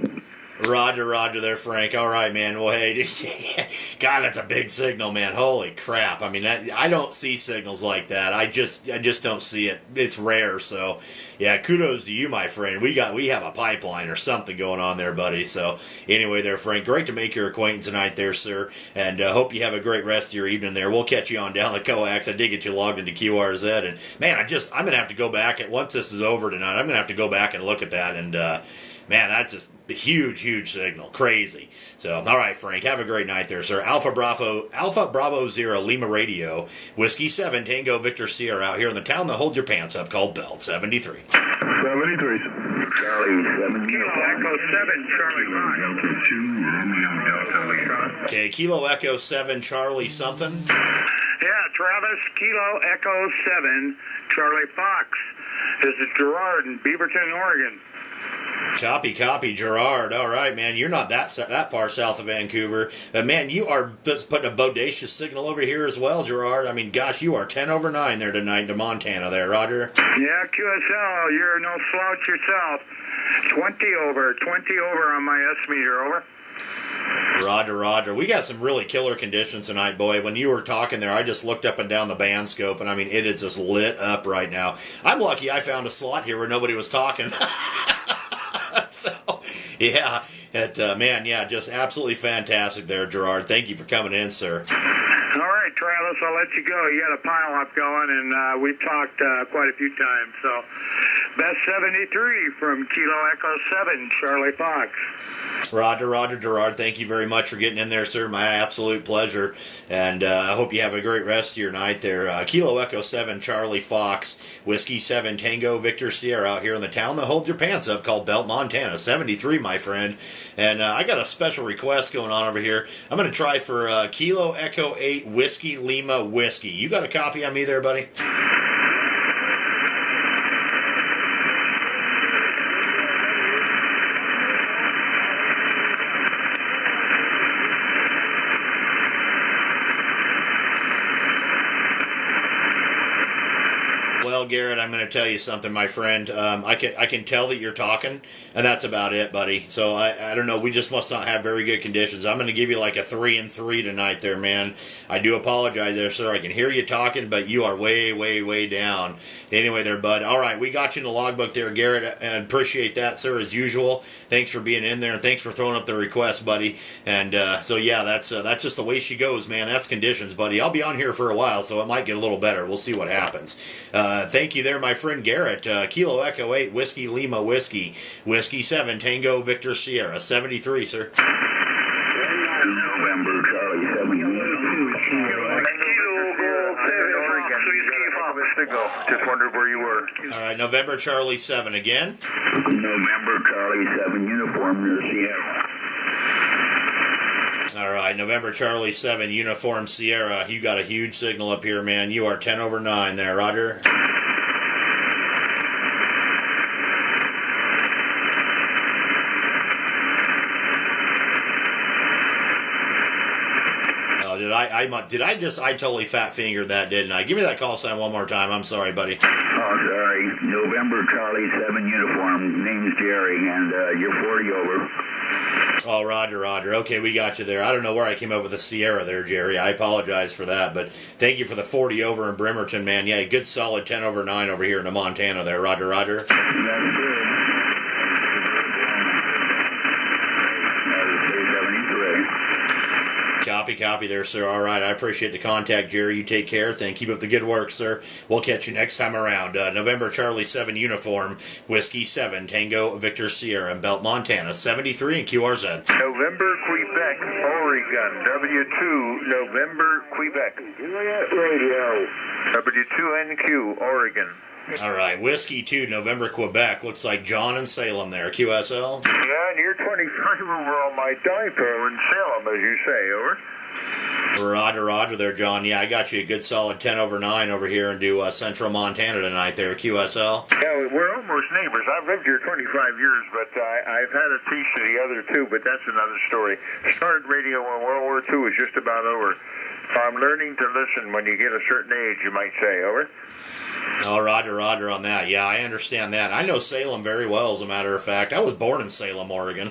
Roger there, Frank. All right, man. Well, hey, God, that's a big signal, man. Holy crap. I mean, I don't see signals like that. I just don't see it. It's rare. So, yeah, kudos to you, my friend. We have a pipeline or something going on there, buddy. So, anyway there, Frank, great to make your acquaintance tonight there, sir. And hope you have a great rest of your evening there. We'll catch you on down the coax. I did get you logged into QRZ. And, man, I'm going to have to go back. Once this is over tonight, I'm going to have to go back and look at that. And, man, that's just a huge signal. Crazy. So, all right, Frank, have a great night there, sir. Alpha Bravo 0, Lima Radio, Whiskey 7, Tango Victor Sierra, out here in the town that holds your pants up called Belt, 73. 73. Charlie 7. Kilo Echo 7, Charlie 5. Okay, Kilo Echo 7, Charlie something. Yeah, Travis, Kilo Echo 7, Charlie Fox. This is Gerard in Beaverton, Oregon. Copy, Gerard. All right, man. You're not that far south of Vancouver. Man, you are just putting a bodacious signal over here as well, Gerard. I mean, gosh, you are 10 over 9 there tonight to Montana there, Roger. Yeah, QSL, you're no slouch yourself. 20 over on my S-meter, over. Roger. We got some really killer conditions tonight, boy. When you were talking there, I just looked up and down the band scope, and I mean, it is just lit up right now. I'm lucky I found a slot here where nobody was talking. So, yeah, man, yeah, just absolutely fantastic there, Gerard. Thank you for coming in, sir. All right, Travis, I'll let you go. You got a pile-up going, and we've talked quite a few times. So, best 73 from Kilo Echo 7, Charlie Fox. Roger, Gerard. Thank you very much for getting in there, sir. My absolute pleasure. And I hope you have a great rest of your night there. Kilo Echo 7, Charlie Fox, Whiskey 7, Tango, Victor Sierra out here in the town that holds your pants up called Belt, Montana. 73, my friend. And I got a special request going on over here. I'm going to try for Kilo Echo 8, Whiskey Lima Whiskey. You got a copy on me there, buddy? Well, Garrett, I'm going to tell you something, my friend. I can tell that you're talking, and that's about it, buddy. So I don't know. We just must not have very good conditions. I'm going to give you like a 3 and 3 tonight, there, man. I do apologize, there, sir. I can hear you talking, but you are way down. Anyway, there, bud. All right, we got you in the logbook there, Garrett. I appreciate that, sir, as usual. Thanks for being in there, and thanks for throwing up the request, buddy. And so yeah, that's just the way she goes, man. That's conditions, buddy. I'll be on here for a while, so it might get a little better. We'll see what happens. Thank you there, my friend Garrett. Kilo Echo 8, Whiskey Lima Whiskey. Whiskey 7, Tango Victor Sierra. 73, sir. November, Charlie 7. Just wondered where you were. All right, November Charlie 7 again. November, Charlie 7, uniform near Sierra. All right, November Charlie 7, Uniform Sierra. You got a huge signal up here, man. You are 10 over 9 there, Roger. I totally fat fingered that, didn't I? Give me that call sign one more time. I'm sorry, buddy. Oh, sorry. November Charlie 7 uniform. Name's Jerry, and you're 40 over. Oh, Roger. Okay, we got you there. I don't know where I came up with the Sierra there, Jerry. I apologize for that, but thank you for the 40 over in Bremerton, man. Yeah, good solid 10 over 9 over here in Montana there. Roger. That's good. Copy there, sir. All right, I appreciate the contact, Jerry. You take care. Keep up the good work, sir. We'll catch you next time around. November Charlie 7 uniform, Whiskey 7, Tango Victor Sierra in Belt, Montana. 73 and QRZ. November, Quebec, Oregon. W2, November, Quebec. Radio. W2NQ, Oregon. All right, Whiskey 2, November, Quebec. Looks like John in Salem there. QSL? Yeah, and you're 25 over on my dipole in Salem, as you say, over. Roger there, John. Yeah, I got you a good solid 10 over 9 over here into Central Montana tonight there, QSL. Yeah, we're almost neighbors. I've lived here 25 years, but I've had a piece of the other two, but that's another story. Started radio when World War II was just about over. I'm learning to listen when you get a certain age, you might say, over. Oh, Roger on that. Yeah, I understand that. I know Salem very well, as a matter of fact. I was born in Salem, Oregon.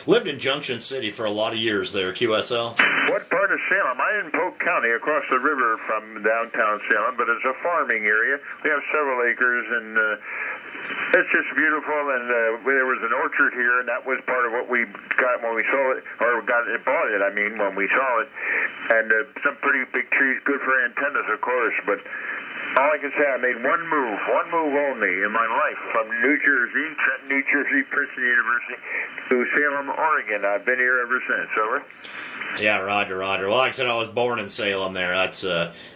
Lived in Junction City for a lot of years there, QSL. What part of Salem? I'm in Polk County, across the river from downtown Salem, but it's a farming area. We have several acres, and it's just beautiful, and there was an orchard here, and that was part of what we got when we saw it, or bought it, when we saw it. And some pretty big trees, good for antennas, of course, but all I can say, I made one move only in my life, from New Jersey, Trenton, New Jersey, Princeton University, to Salem, Oregon. I've been here ever since, over. Yeah, Roger. Well, like I said, I was born in Salem there. That's,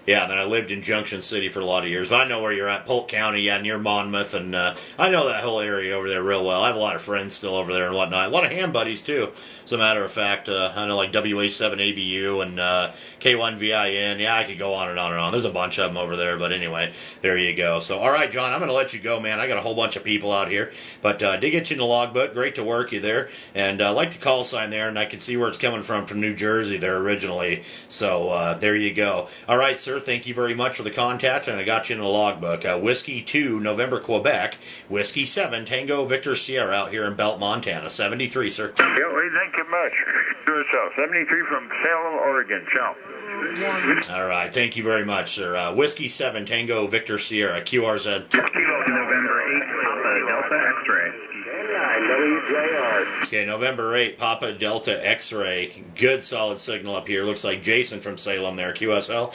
yeah, then I lived in Junction City for a lot of years. But I know where you're at, Polk County, yeah, near Monmouth, and I know that whole area over there real well. I have a lot of friends still over there and whatnot. A lot of ham buddies, too. As a matter of fact, I know like WA7ABU and K1VIN. Yeah, I could go on and on and on. There's a bunch of them over there, but anyway, there you go. So, all right, John, I'm going to let you go, man. I got a whole bunch of people out here, but did get you in the logbook. Great to work you there, and I like the call sign there, and I can see where it's coming from New Jersey there originally. So there you go. All right, sir. Thank you very much for the contact, and I got you in the logbook. Whiskey 2, November, Quebec. Whiskey 7, Tango, Victor, Sierra out here in Belt, Montana. 73, sir. Yeah, well, thank you much. Do yourself. 73 from Salem, Oregon. Ciao. All right. Thank you very much, sir. Whiskey 7, Tango, Victor, Sierra. QRZ. November 8, Papa Delta X-ray. Okay, November 8, Papa Delta X-ray. Good solid signal up here. Looks like Jason from Salem there. QSL.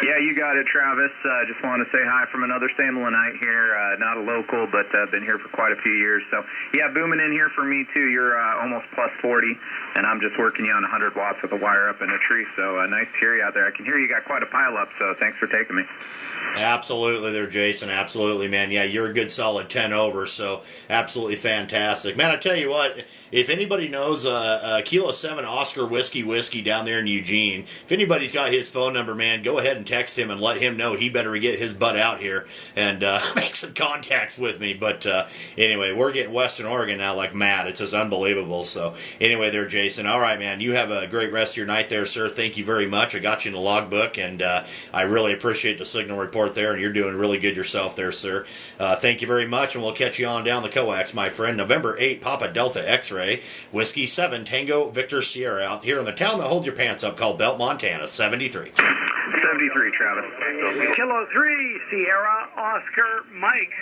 Yeah, you got it, Travis. Just want to say hi from another Salemite here. Not a local, but been here for quite a few years. So, yeah, booming in here for me, too. You're almost plus 40, and I'm just working you on 100 watts with a wire up in a tree. So, nice to hear you out there. I can hear you got quite a pile up, so thanks for taking me. Absolutely there, Jason. Absolutely, man. Yeah, you're a good solid 10 over, so absolutely fantastic. Man, I tell you what, if anybody knows Kilo 7 Oscar Whiskey down there in Eugene, if anybody's got his phone number, man, go ahead and text him and let him know he better get his butt out here and make some contacts with me. But anyway, we're getting Western Oregon now like mad. It's just unbelievable. So anyway there, Jason. All right, man. You have a great rest of your night there, sir. Thank you very much. I got you in the logbook, and I really appreciate the signal report there, and you're doing really good yourself there, sir. Thank you very much, and we'll catch you on down the coax, my friend. November 8, Papa Delta X-ray, Whiskey 7, Tango, Victor, Sierra, out here in the town that holds your pants up called Belt, Montana. 73. 73, Travis. Kilo 3, Sierra, Oscar, Mike.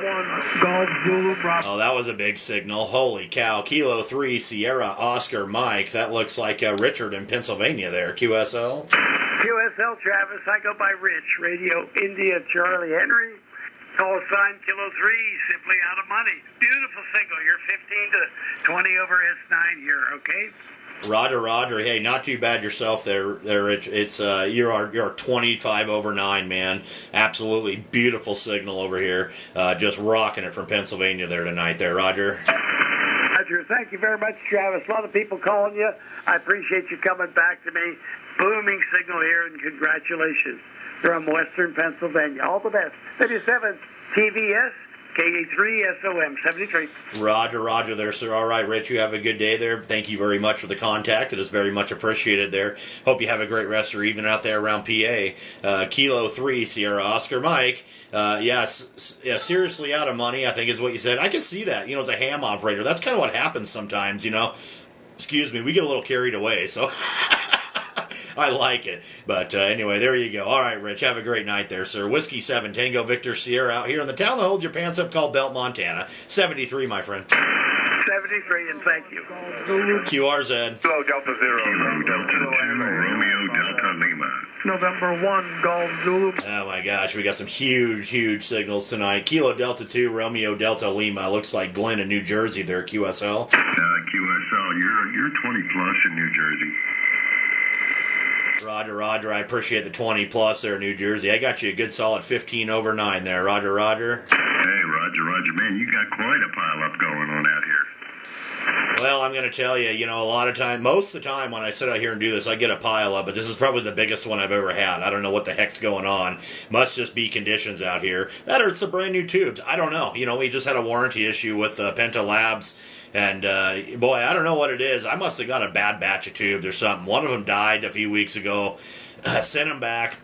1, Golf, Zulu, Bravo. Oh, that was a big signal. Holy cow. Kilo 3, Sierra, Oscar, Mike. That looks like Richard in Pennsylvania there. QSL. QSL, Travis. I go by Rich. Radio India, Charlie Henry. Call sign Kilo 3, simply out of money. Beautiful signal. You're 15 to 20 over S9 here, okay? Roger. Hey, not too bad yourself there, Rich. It's you're 25 over 9, man. Absolutely beautiful signal over here. Just rocking it from Pennsylvania there tonight there, Roger. Roger, thank you very much, Travis. A lot of people calling you. I appreciate you coming back to me. Booming signal here, and congratulations from Western Pennsylvania. All the best. 37 TVS. KA3 SOM 73. Roger there, sir. All right, Rich, you have a good day there. Thank you very much for the contact. It is very much appreciated there. Hope you have a great rest of your evening out there around PA. Kilo 3, Sierra Oscar Mike. Seriously out of money, I think is what you said. I can see that, as a ham operator. That's kind of what happens sometimes, Excuse me, we get a little carried away, so... I like it. But anyway, there you go. All right, Rich, have a great night there, sir. Whiskey 7, Tango, Victor, Sierra out here in the town that holds your pants up called Belt, Montana. 73, my friend. 73, and thank you. QRZ. Kilo Delta 0. Kilo Delta 2, Romeo Delta Lima. November 1, Golf Zulu. Oh my gosh, we got some huge signals tonight. Kilo Delta 2, Romeo Delta Lima. Looks like Glenn in New Jersey there, QSL. QSL, you're 20 plus in New Jersey. Roger. I appreciate the 20 plus there in New Jersey. I got you a good solid 15 over 9 there. Roger. Hey, Roger. Man, you got quite a pile up going on out here. Well, I'm going to tell you, a lot of time, most of the time when I sit out here and do this, I get a pile up, but this is probably the biggest one I've ever had. I don't know what the heck's going on. Must just be conditions out here. That or it's the brand new tubes. I don't know. We just had a warranty issue with Penta Labs. And, boy, I don't know what it is. I must have got a bad batch of tubes or something. One of them died a few weeks ago. Sent them back.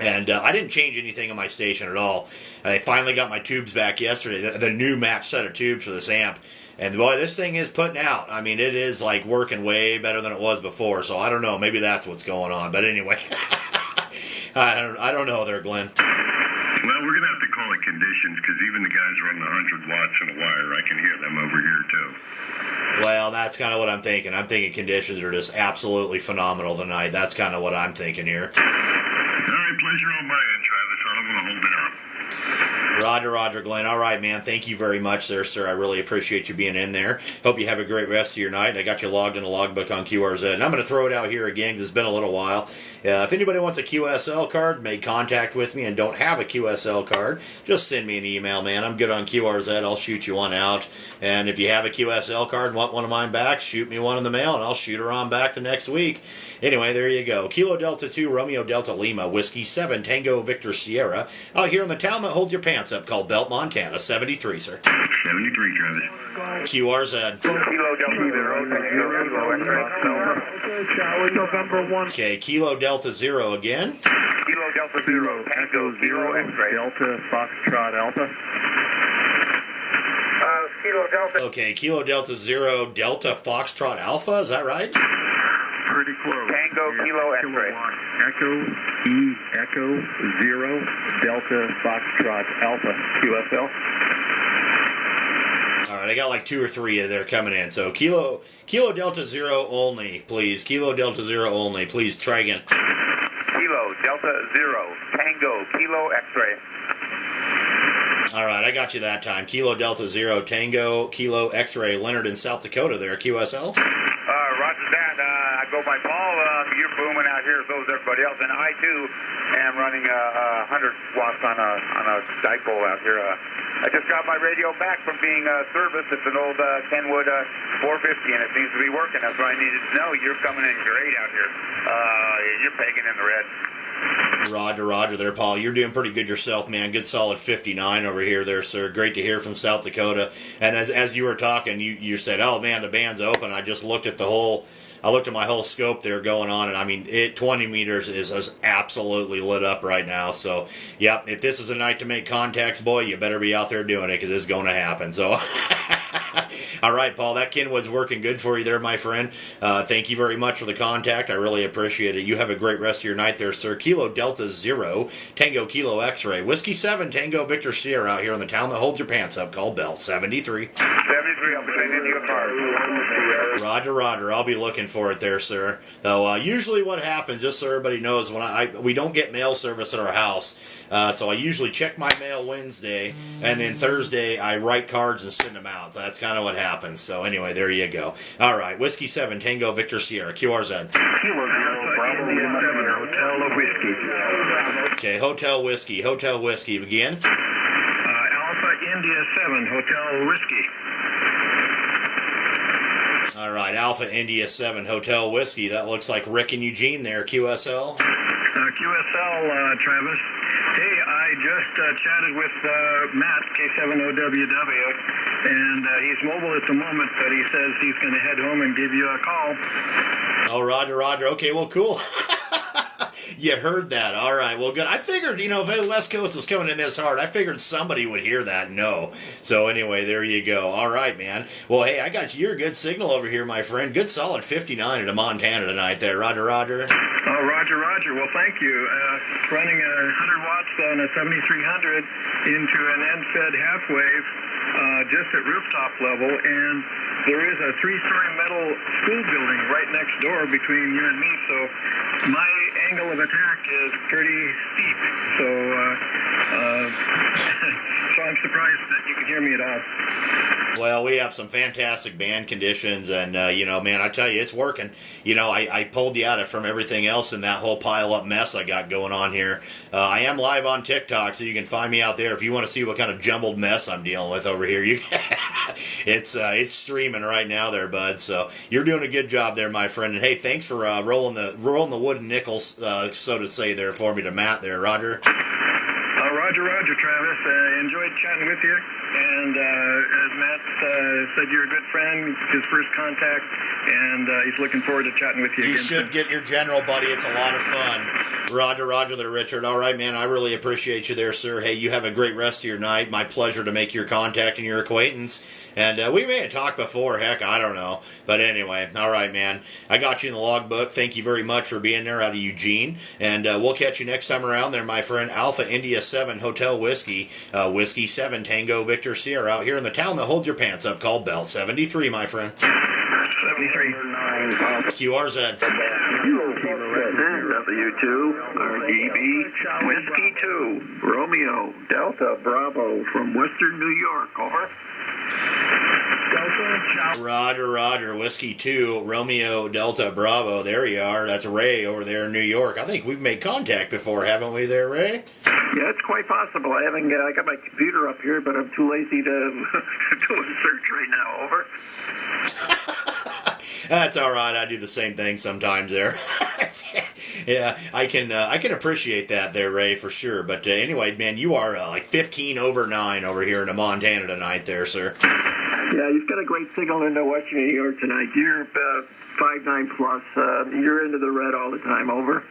And I didn't change anything on my station at all. I finally got my tubes back yesterday, the new match set of tubes for this amp. And, boy, this thing is putting out. I mean, it is, working way better than it was before. So I don't know. Maybe that's what's going on. But anyway, I don't know there, Glenn. Well, we're going to have to call it conditions, because even the guys running 100 watts in a wire, I can hear them over here, too. Well, that's kind of what I'm thinking. I'm thinking conditions are just absolutely phenomenal tonight. That's kind of what I'm thinking here. All right, pleasure on my end, Travis. I don't want to hold it up. Roger, Glenn. All right, man. Thank you very much there, sir. I really appreciate you being in there. Hope you have a great rest of your night. I got you logged in the logbook on QRZ. And I'm going to throw it out here again because it's been a little while. If anybody wants a QSL card, make contact with me and don't have a QSL card, just send me an email, man. I'm good on QRZ. I'll shoot you one out. And if you have a QSL card and want one of mine back, shoot me one in the mail and I'll shoot her on back the next week. Anyway, there you go. Kilo Delta 2, Romeo Delta Lima, Whiskey 7, Tango Victor Sierra, out here in the town that holds your pants up called Belt, Montana. 73, sir. 73, Travis. QRZ. Kilo Delta 0, November 1. Okay, Kilo Delta 0 again. Kilo Delta 0, Tango 0, X-ray. Delta Foxtrot Alpha. Kilo Delta. Okay, Kilo Delta 0, Delta Foxtrot Alpha, is that right? Pretty close. Tango Kilo X-ray. Echo E Echo 0 Delta Foxtrot Alpha QSL. All right, I got like 2 or 3 of there coming in. So Kilo Delta 0 only, please. Kilo Delta 0 only, please. Try again. Kilo Delta 0, Tango Kilo X-ray. All right, I got you that time. Kilo Delta 0, Tango Kilo X-ray. Leonard in South Dakota there, QSL. Roger that. I go by Paul. You're booming out here, so is everybody else. And I, too, am running 100 watts on a dipole out here. I just got my radio back from being serviced. It's an old Kenwood 450, and it seems to be working. That's what I needed to know. You're coming in great out here. You're pegging in the red. Roger there, Paul. You're doing pretty good yourself, man. Good solid 59 over here there, sir. Great to hear from South Dakota. And as you were talking, you said, oh, man, the band's open. I just looked at my whole scope there going on, and I mean, 20 meters is absolutely lit up right now. So, yep, if this is a night to make contacts, boy, you better be out there doing it because it's going to happen. So, all right, Paul, that Kenwood's working good for you there, my friend. Thank you very much for the contact. I really appreciate it. You have a great rest of your night there, sir. Kilo Delta 0, Tango Kilo X-ray, Whiskey 7, Tango Victor Sierra out here in the town that holds your pants up called Bell. 73. 73, I'll be sending you a card. Roger. I'll be looking for it there, sir. So usually what happens, just so everybody knows, when we don't get mail service at our house, so I usually check my mail Wednesday, and then Thursday I write cards and send them out. That's kind of what happens. So anyway, there you go. All right, Whiskey 7, Tango Victor Sierra, QRZ. Kilo 0, Bravo Lima 7, Hotel Whiskey. Okay, Hotel Whiskey. Again. Alpha India 7, Hotel Whiskey. All right, Alpha India 7, Hotel Whiskey. That looks like Rick and Eugene there, QSL. QSL, Travis. Hey, I just chatted with Matt, K7OWW, and he's mobile at the moment, but he says he's going to head home and give you a call. Oh, Roger. Okay, well, cool. You heard that. All right. Well, good. I figured, if the West Coast was coming in this hard, I figured somebody would hear that and know. So anyway, there you go. All right, man. Well, hey, I got your good signal over here, my friend. Good solid 59 into Montana tonight there. Roger. Oh, Roger. Well, thank you. Running 100 watts on a 7300 into an end-fed half wave just at rooftop level, and there is a 3-story metal school building right next door between you and me, so my angle of attack is pretty steep. So, so I'm surprised that you can hear me at all. Well, we have some fantastic band conditions, and, man, I tell you, it's working. I pulled you out from everything else in that whole pile-up mess I got going on here. I am live on TikTok, so you can find me out there if you want to see what kind of jumbled mess I'm dealing with over here. It's streaming right now there, bud, so you're doing a good job there, my friend. And, hey, thanks for rolling the wooden nickels, so to say, there for me to Matt there, Roger. Roger, Travis. Enjoyed chatting with you. And as Matt said, you're a good friend, his first contact, and he's looking forward to chatting with you again. You should get your general, buddy. It's a lot of fun. Roger there, Richard. All right, man. I really appreciate you there, sir. Hey, you have a great rest of your night. My pleasure to make your contact and your acquaintance. And we may have talked before. Heck, I don't know. But anyway, all right, man. I got you in the logbook. Thank you very much for being there out of Eugene. And we'll catch you next time around there, my friend. Alpha India 7 Hotel Whiskey. Whiskey 7 Tango Victor Sierra out here in the town that holds your pants up called Bell. 73, my friend. 73. QRZ. W2 RDB Whiskey 2 Romeo Delta Bravo from Western New York. Over. Roger. Whiskey 2, Romeo, Delta, Bravo. There you are. That's Ray over there in New York. I think we've made contact before, haven't we there, Ray? Yeah, it's quite possible. I got my computer up here, but I'm too lazy to do a search right now. Over. That's all right. I do the same thing sometimes there. Yeah, I can appreciate that there, Ray, for sure. But anyway, man, you are like 15 over 9 over here in Montana tonight there, sir. Yeah, you've got a great signal into Western New York tonight. You're 5-9 plus. You're into the red all the time. Over.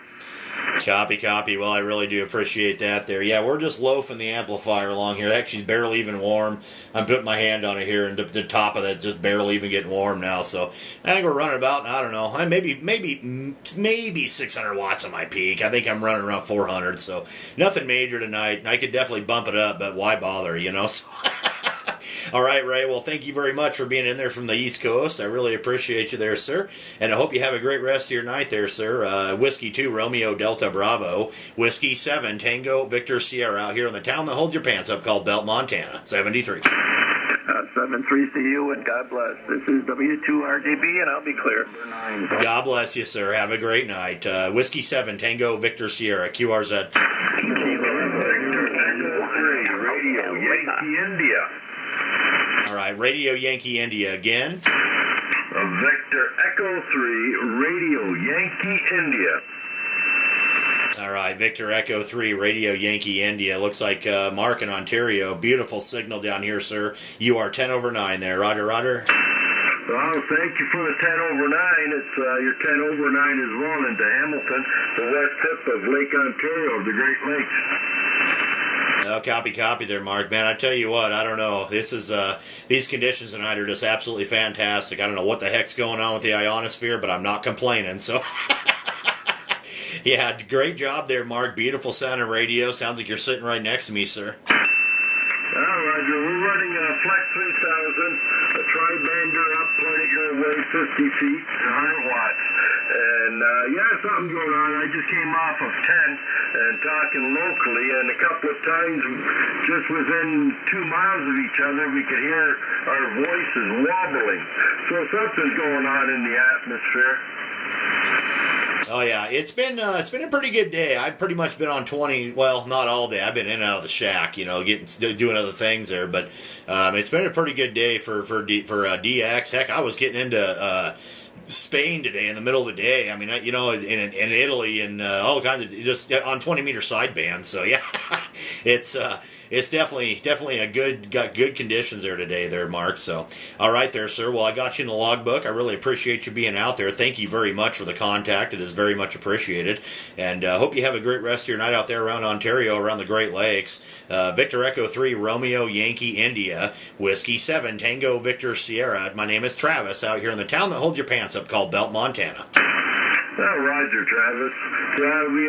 Copy. Well, I really do appreciate that there. Yeah, we're just loafing the amplifier along here. Actually, it's barely even warm. I'm putting my hand on it here, and the top of it just barely even getting warm now. So I think we're running about, I don't know, maybe 600 watts on my peak. I think I'm running around 400, so nothing major tonight. I could definitely bump it up, but why bother, you know? So all right, Ray. Well, thank you very much for being in there from the East Coast. I really appreciate you there, sir. And I hope you have a great rest of your night there, sir. Whiskey 2, Romeo, Delta, Bravo. Whiskey 7, Tango, Victor, Sierra, out here in the town that holds your pants up called Belt, Montana. 73. 7-3 to you, and God bless. This is W2RDB, and I'll be clear. God bless you, sir. Have a great night. Whiskey 7, Tango, Victor, Sierra, QRZ. Radio Yankee India. All right, Radio Yankee India again. Victor Echo 3, Radio Yankee India. All right, Victor Echo 3, Radio Yankee India. Looks like Mark in Ontario. Beautiful signal down here, sir. You are 10 over 9 there. Roger. Well, thank you for the 10 over 9. It's your 10 over 9 is well into Hamilton, the west tip of Lake Ontario, the Great Lakes. Oh, copy there, Mark. Man, I tell you what, I don't know. This is these conditions tonight are just absolutely fantastic. I don't know what the heck's going on with the ionosphere, but I'm not complaining. So, yeah, great job there, Mark. Beautiful sounding radio. Sounds like you're sitting right next to me, sir. Roger. We're running a Flex 3000, a tri-bander up, point it your way, 50 feet, 100 watts. And, something going on. I just came off of 10 and talking locally, and a couple of times, just within 2 miles of each other, we could hear our voices wobbling. So something's going on in the atmosphere. Oh yeah, it's been a pretty good day. I've pretty much been on 20. Well, not all day. I've been in and out of the shack, doing other things there. But it's been a pretty good day for DX. Heck, I was getting into Spain today in the middle of the day. I mean, in Italy and all kinds of just on 20-meter sidebands. So yeah, it's definitely got good conditions there today there, Mark. So all right there, sir. Well, I got you in the logbook. I really appreciate you being out there. Thank you very much for the contact. It is very much appreciated. And hope you have a great rest of your night out there around Ontario, around the Great Lakes. Victor Echo 3, Romeo, Yankee, India. Whiskey 7, Tango, Victor, Sierra. My name is Travis out here in the town that holds your pants up called Belt, Montana. Roger, Travis. Yeah, we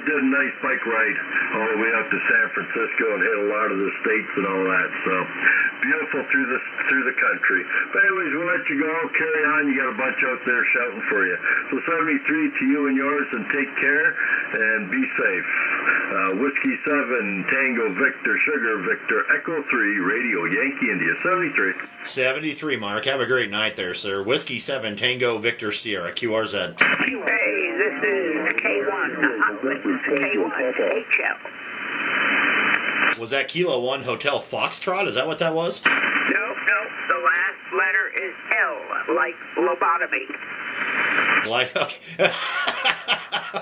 did a nice bike ride all the way up to San Francisco and hit a lot of the states and all that. So beautiful through the country. But anyways, we'll let you go. Carry on. You got a bunch out there shouting for you. So 73 to you and yours, and take care and be safe. Whiskey 7, Tango, Victor, Sugar, Victor, Echo 3, Radio Yankee India. 73. 73, Mark. Have a great night there, sir. Whiskey 7, Tango, Victor, Sierra, QRZ. Hey, this is K1 HL. Was that Kilo 1 Hotel Foxtrot? Is that what that was? No. The last letter is L, like lobotomy.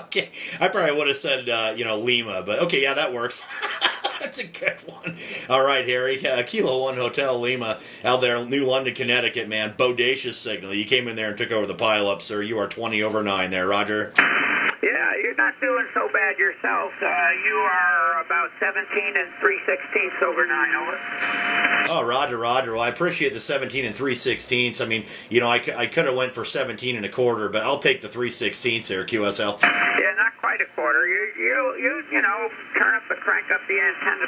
Okay. I probably would have said, Lima, but okay, yeah, that works. That's a good one. All right, Harry. Kilo 1 Hotel Lima out there, New London, Connecticut, man. Bodacious signal. You came in there and took over the pileup, sir. You are 20 over 9 there, Roger. Yeah, you're not doing so bad yourself. You are about 17 and 3/16 over 9, over. Oh, Roger. Well, I appreciate the 17 and 3/16. I mean, I could have went for 17 and a quarter, but I'll take the 3/16 there, QSL. Yeah, not quite a quarter. You turn up the crank up the antenna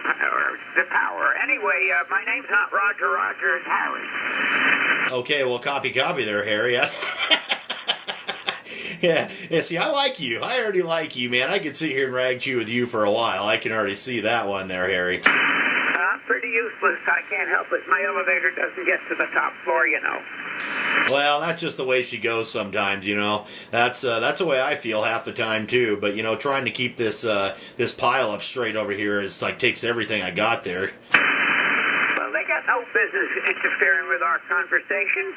power. Anyway, my name's not Roger, it's Harry. Okay, well, copy there, Harry. Yeah, see, I like you. I already like you, man. I could sit here and rag chew with you for a while. I can already see that one there, Harry. I'm pretty useless. I can't help it. My elevator doesn't get to the top floor, you know. Well, that's just the way she goes sometimes, you know. That's the way I feel half the time too. But you know, trying to keep this this pile up straight over here is like takes everything I got there. Well, they got no business interfering with our conversation.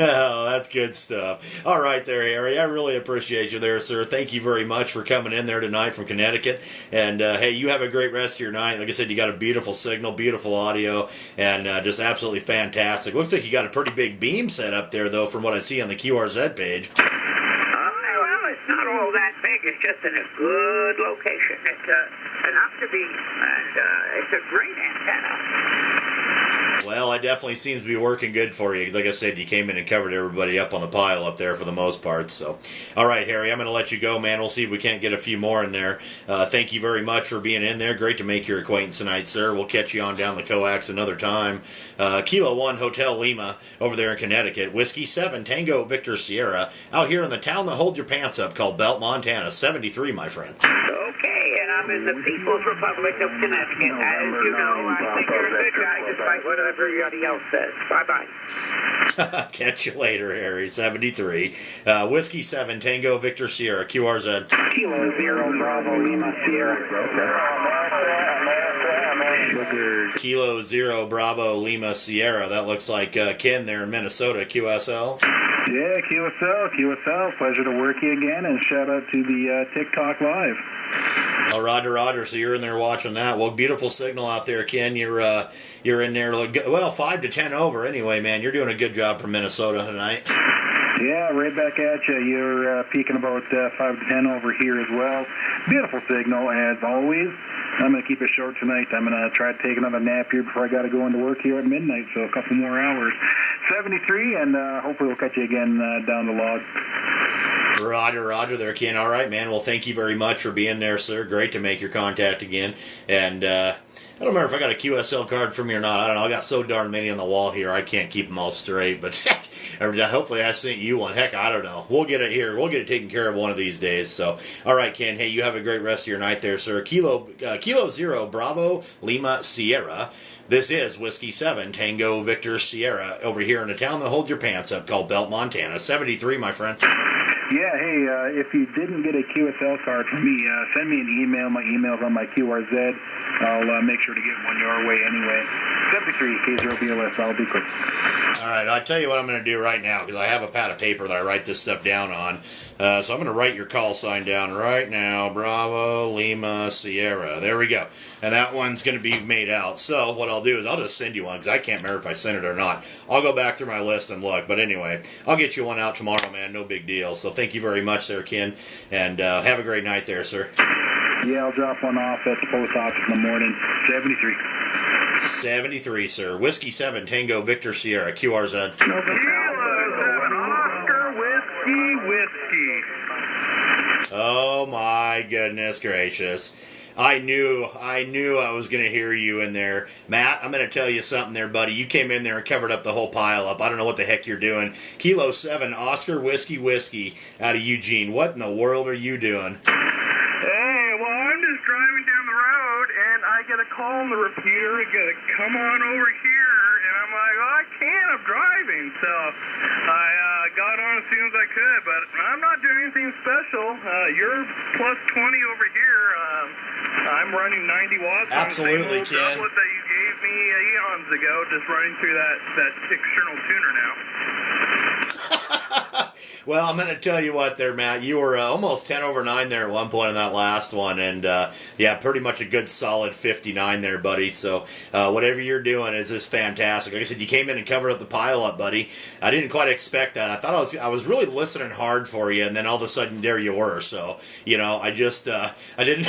Oh, that's good stuff. All right there, Harry. I really appreciate you there, sir. Thank you very much for coming in there tonight from Connecticut. And, hey, you have a great rest of your night. Like I said, you got a beautiful signal, beautiful audio, and just absolutely fantastic. Looks like you got a pretty big beam set up there, though, from what I see on the QRZ page. Well, it's not all that big. It's just in a good location. It's enough to be, and it's a great antenna. Well, it definitely seems to be working good for you. Like I said, you came in and covered everybody up on the pile up there for the most part. So, all right, Harry, I'm going to let you go, man. We'll see if we can't get a few more in there. Thank you very much for being in there. Great to make your acquaintance tonight, sir. We'll catch you on down the coax another time. Kilo 1 Hotel Lima over there in Connecticut. Whiskey 7 Tango Victor Sierra out here in the town that holds your pants up called Belt, Montana. 73, my friend. Okay, and I'm in the People's Republic of Connecticut. As you know, I think you're a good guy despite what everybody else says. Bye-bye. Catch you later, Harry. 73. Whiskey 7 Tango Victor Sierra. QRZ. Kilo 0 Bravo Lima Sierra. Kilo 0 Bravo Lima Sierra. That looks like Ken there in Minnesota. QSL. Yeah, QSL. Pleasure to work you again, and shout out to the TikTok Live. Oh, Roger. So you're in there watching that. Well, beautiful signal out there, Ken. You're in there. Well, 5 to 10 over. Anyway, man, you're doing a good job from Minnesota tonight. Yeah, right back at you. You're peaking about 5 to 10 over here as well. Beautiful signal, as always. I'm going to keep it short tonight. I'm going to try to take another nap here before I got to go into work here at midnight, so a couple more hours. 73, and hopefully we'll catch you again down the log. Roger there, Ken. All right, man. Well, thank you very much for being there, sir. Great to make your contact again. And I don't remember if I got a QSL card from you or not. I don't know. I got so darn many on the wall here, I can't keep them all straight. But hopefully I sent you one. Heck, I don't know. We'll get it here. We'll get it taken care of one of these days. So, all right, Ken. Hey, you have a great rest of your night there, sir. Kilo 0 Bravo Lima Sierra. This is Whiskey 7 Tango Victor Sierra over here in a town that holds your pants up called Belt, Montana. 73, my friend. Yeah, hey, if you didn't get a QSL card from me, send me an email. My email's on my QRZ. I'll make sure to get one your way anyway. 73 K0BLS. I'll be quick. All right, I'll tell you what I'm going to do right now because I have a pad of paper that I write this stuff down on. So I'm going to write your call sign down right now. Bravo Lima Sierra. There we go. And that one's going to be made out. So what I'll do is I'll just send you one because I can't remember if I sent it or not. I'll go back through my list and look. But anyway, I'll get you one out tomorrow, man. No big deal. So thank you very much there, Ken. And have a great night there, sir. Yeah, I'll drop one off at the post office in the morning. 73. 73, sir. Whiskey 7 Tango Victor Sierra. QRZ. Kilo 7 Oscar Whiskey. Oh my goodness gracious. I knew I was going to hear you in there. Matt, I'm going to tell you something there, buddy. You came in there and covered up the whole pile up. I don't know what the heck you're doing. Kilo 7 Oscar Whiskey out of Eugene. What in the world are you doing? Hey, well, I'm just driving down the road, and I get a call on the repeater. I got to come on over here, and I'm like, oh, I can't. I'm driving. So I got on as soon as I could, but I'm not doing anything special. You're plus 20 over here. I'm running 90 watts. Absolutely, on the same old doublet that you gave me eons ago, just running through that external tuner now. Well, I'm going to tell you what there, Matt. You were almost 10 over 9 there at one point in that last one. And, yeah, pretty much a good solid 59 there, buddy. So whatever you're doing is just fantastic. Like I said, you came in and covered up the pile up, buddy. I didn't quite expect that. I thought I was really listening hard for you, and then all of a sudden there you were. So, you know, I didn't...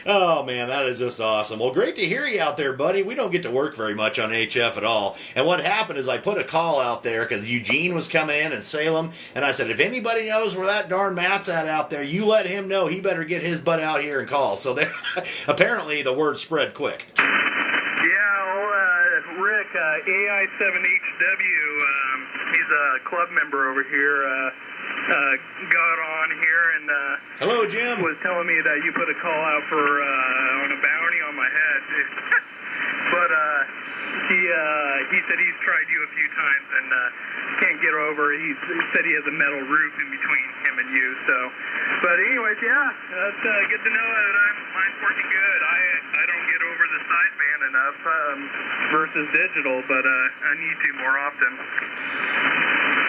Oh, man, that is just awesome. Well, great to hear you out there, buddy. We don't get to work very much on HF at all. And what happened is I put a call out there because Eugene was coming in Salem, and I said, if anybody knows where that darn Matt's at out there, you let him know. He better get his butt out here and call. So there, apparently the word spread quick. Yeah, well, Rick AI7HW, he's a club member over here, got on here and hello, Jim. Was telling me that you put a call out for on a bounty on my head. But he said he's tried you a few times and can't get over. He said he has a metal roof in between him and you. So, but anyways, yeah, that's good to know that mine's working good. I don't get over the sideband enough versus digital, but I need to more often.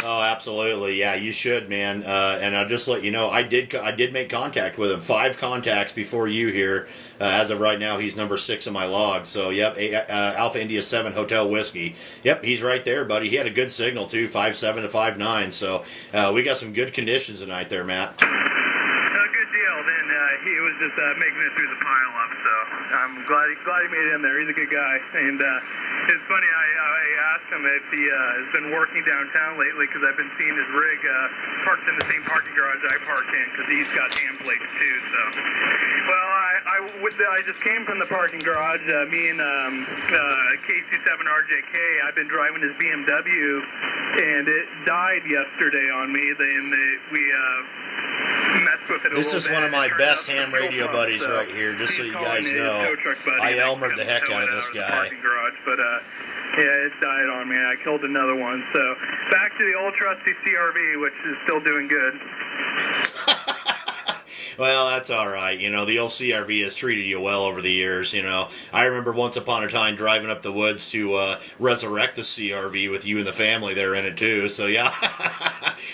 Oh, absolutely. Yeah, you should, man. And I'll just let you know, I did make contact with him. 5 contacts before you here. As of right now, he's number 6 in my log. So, yep, Alpha India 7 Hotel Whiskey. Yep, he's right there, buddy. He had a good signal, too, 5.7 to 5.9. So, we got some good conditions tonight there, Matt. Good deal. Then he was just making it through the pileup, so I'm glad he made it in there. He's a good guy. And it's funny, I asked him if he has been working downtown lately because I've been seeing his rig parked in the same parking garage I park in because he's got ham plates too. So, well, I just came from the parking garage. Me and K27RJK, I've been driving his BMW, and it died yesterday on me. We messed with it a little bit. This is one of my best ham radio buddies right here, just so you guys know. I Elmered the heck out of this guy. But yeah, it died on me. I killed another one. So back to the old trusty CRV, which is still doing good. Well, that's all right. You know, the old CRV has treated you well over the years, you know. I remember once upon a time driving up the woods to resurrect the CRV with you and the family there in it, too. So, yeah,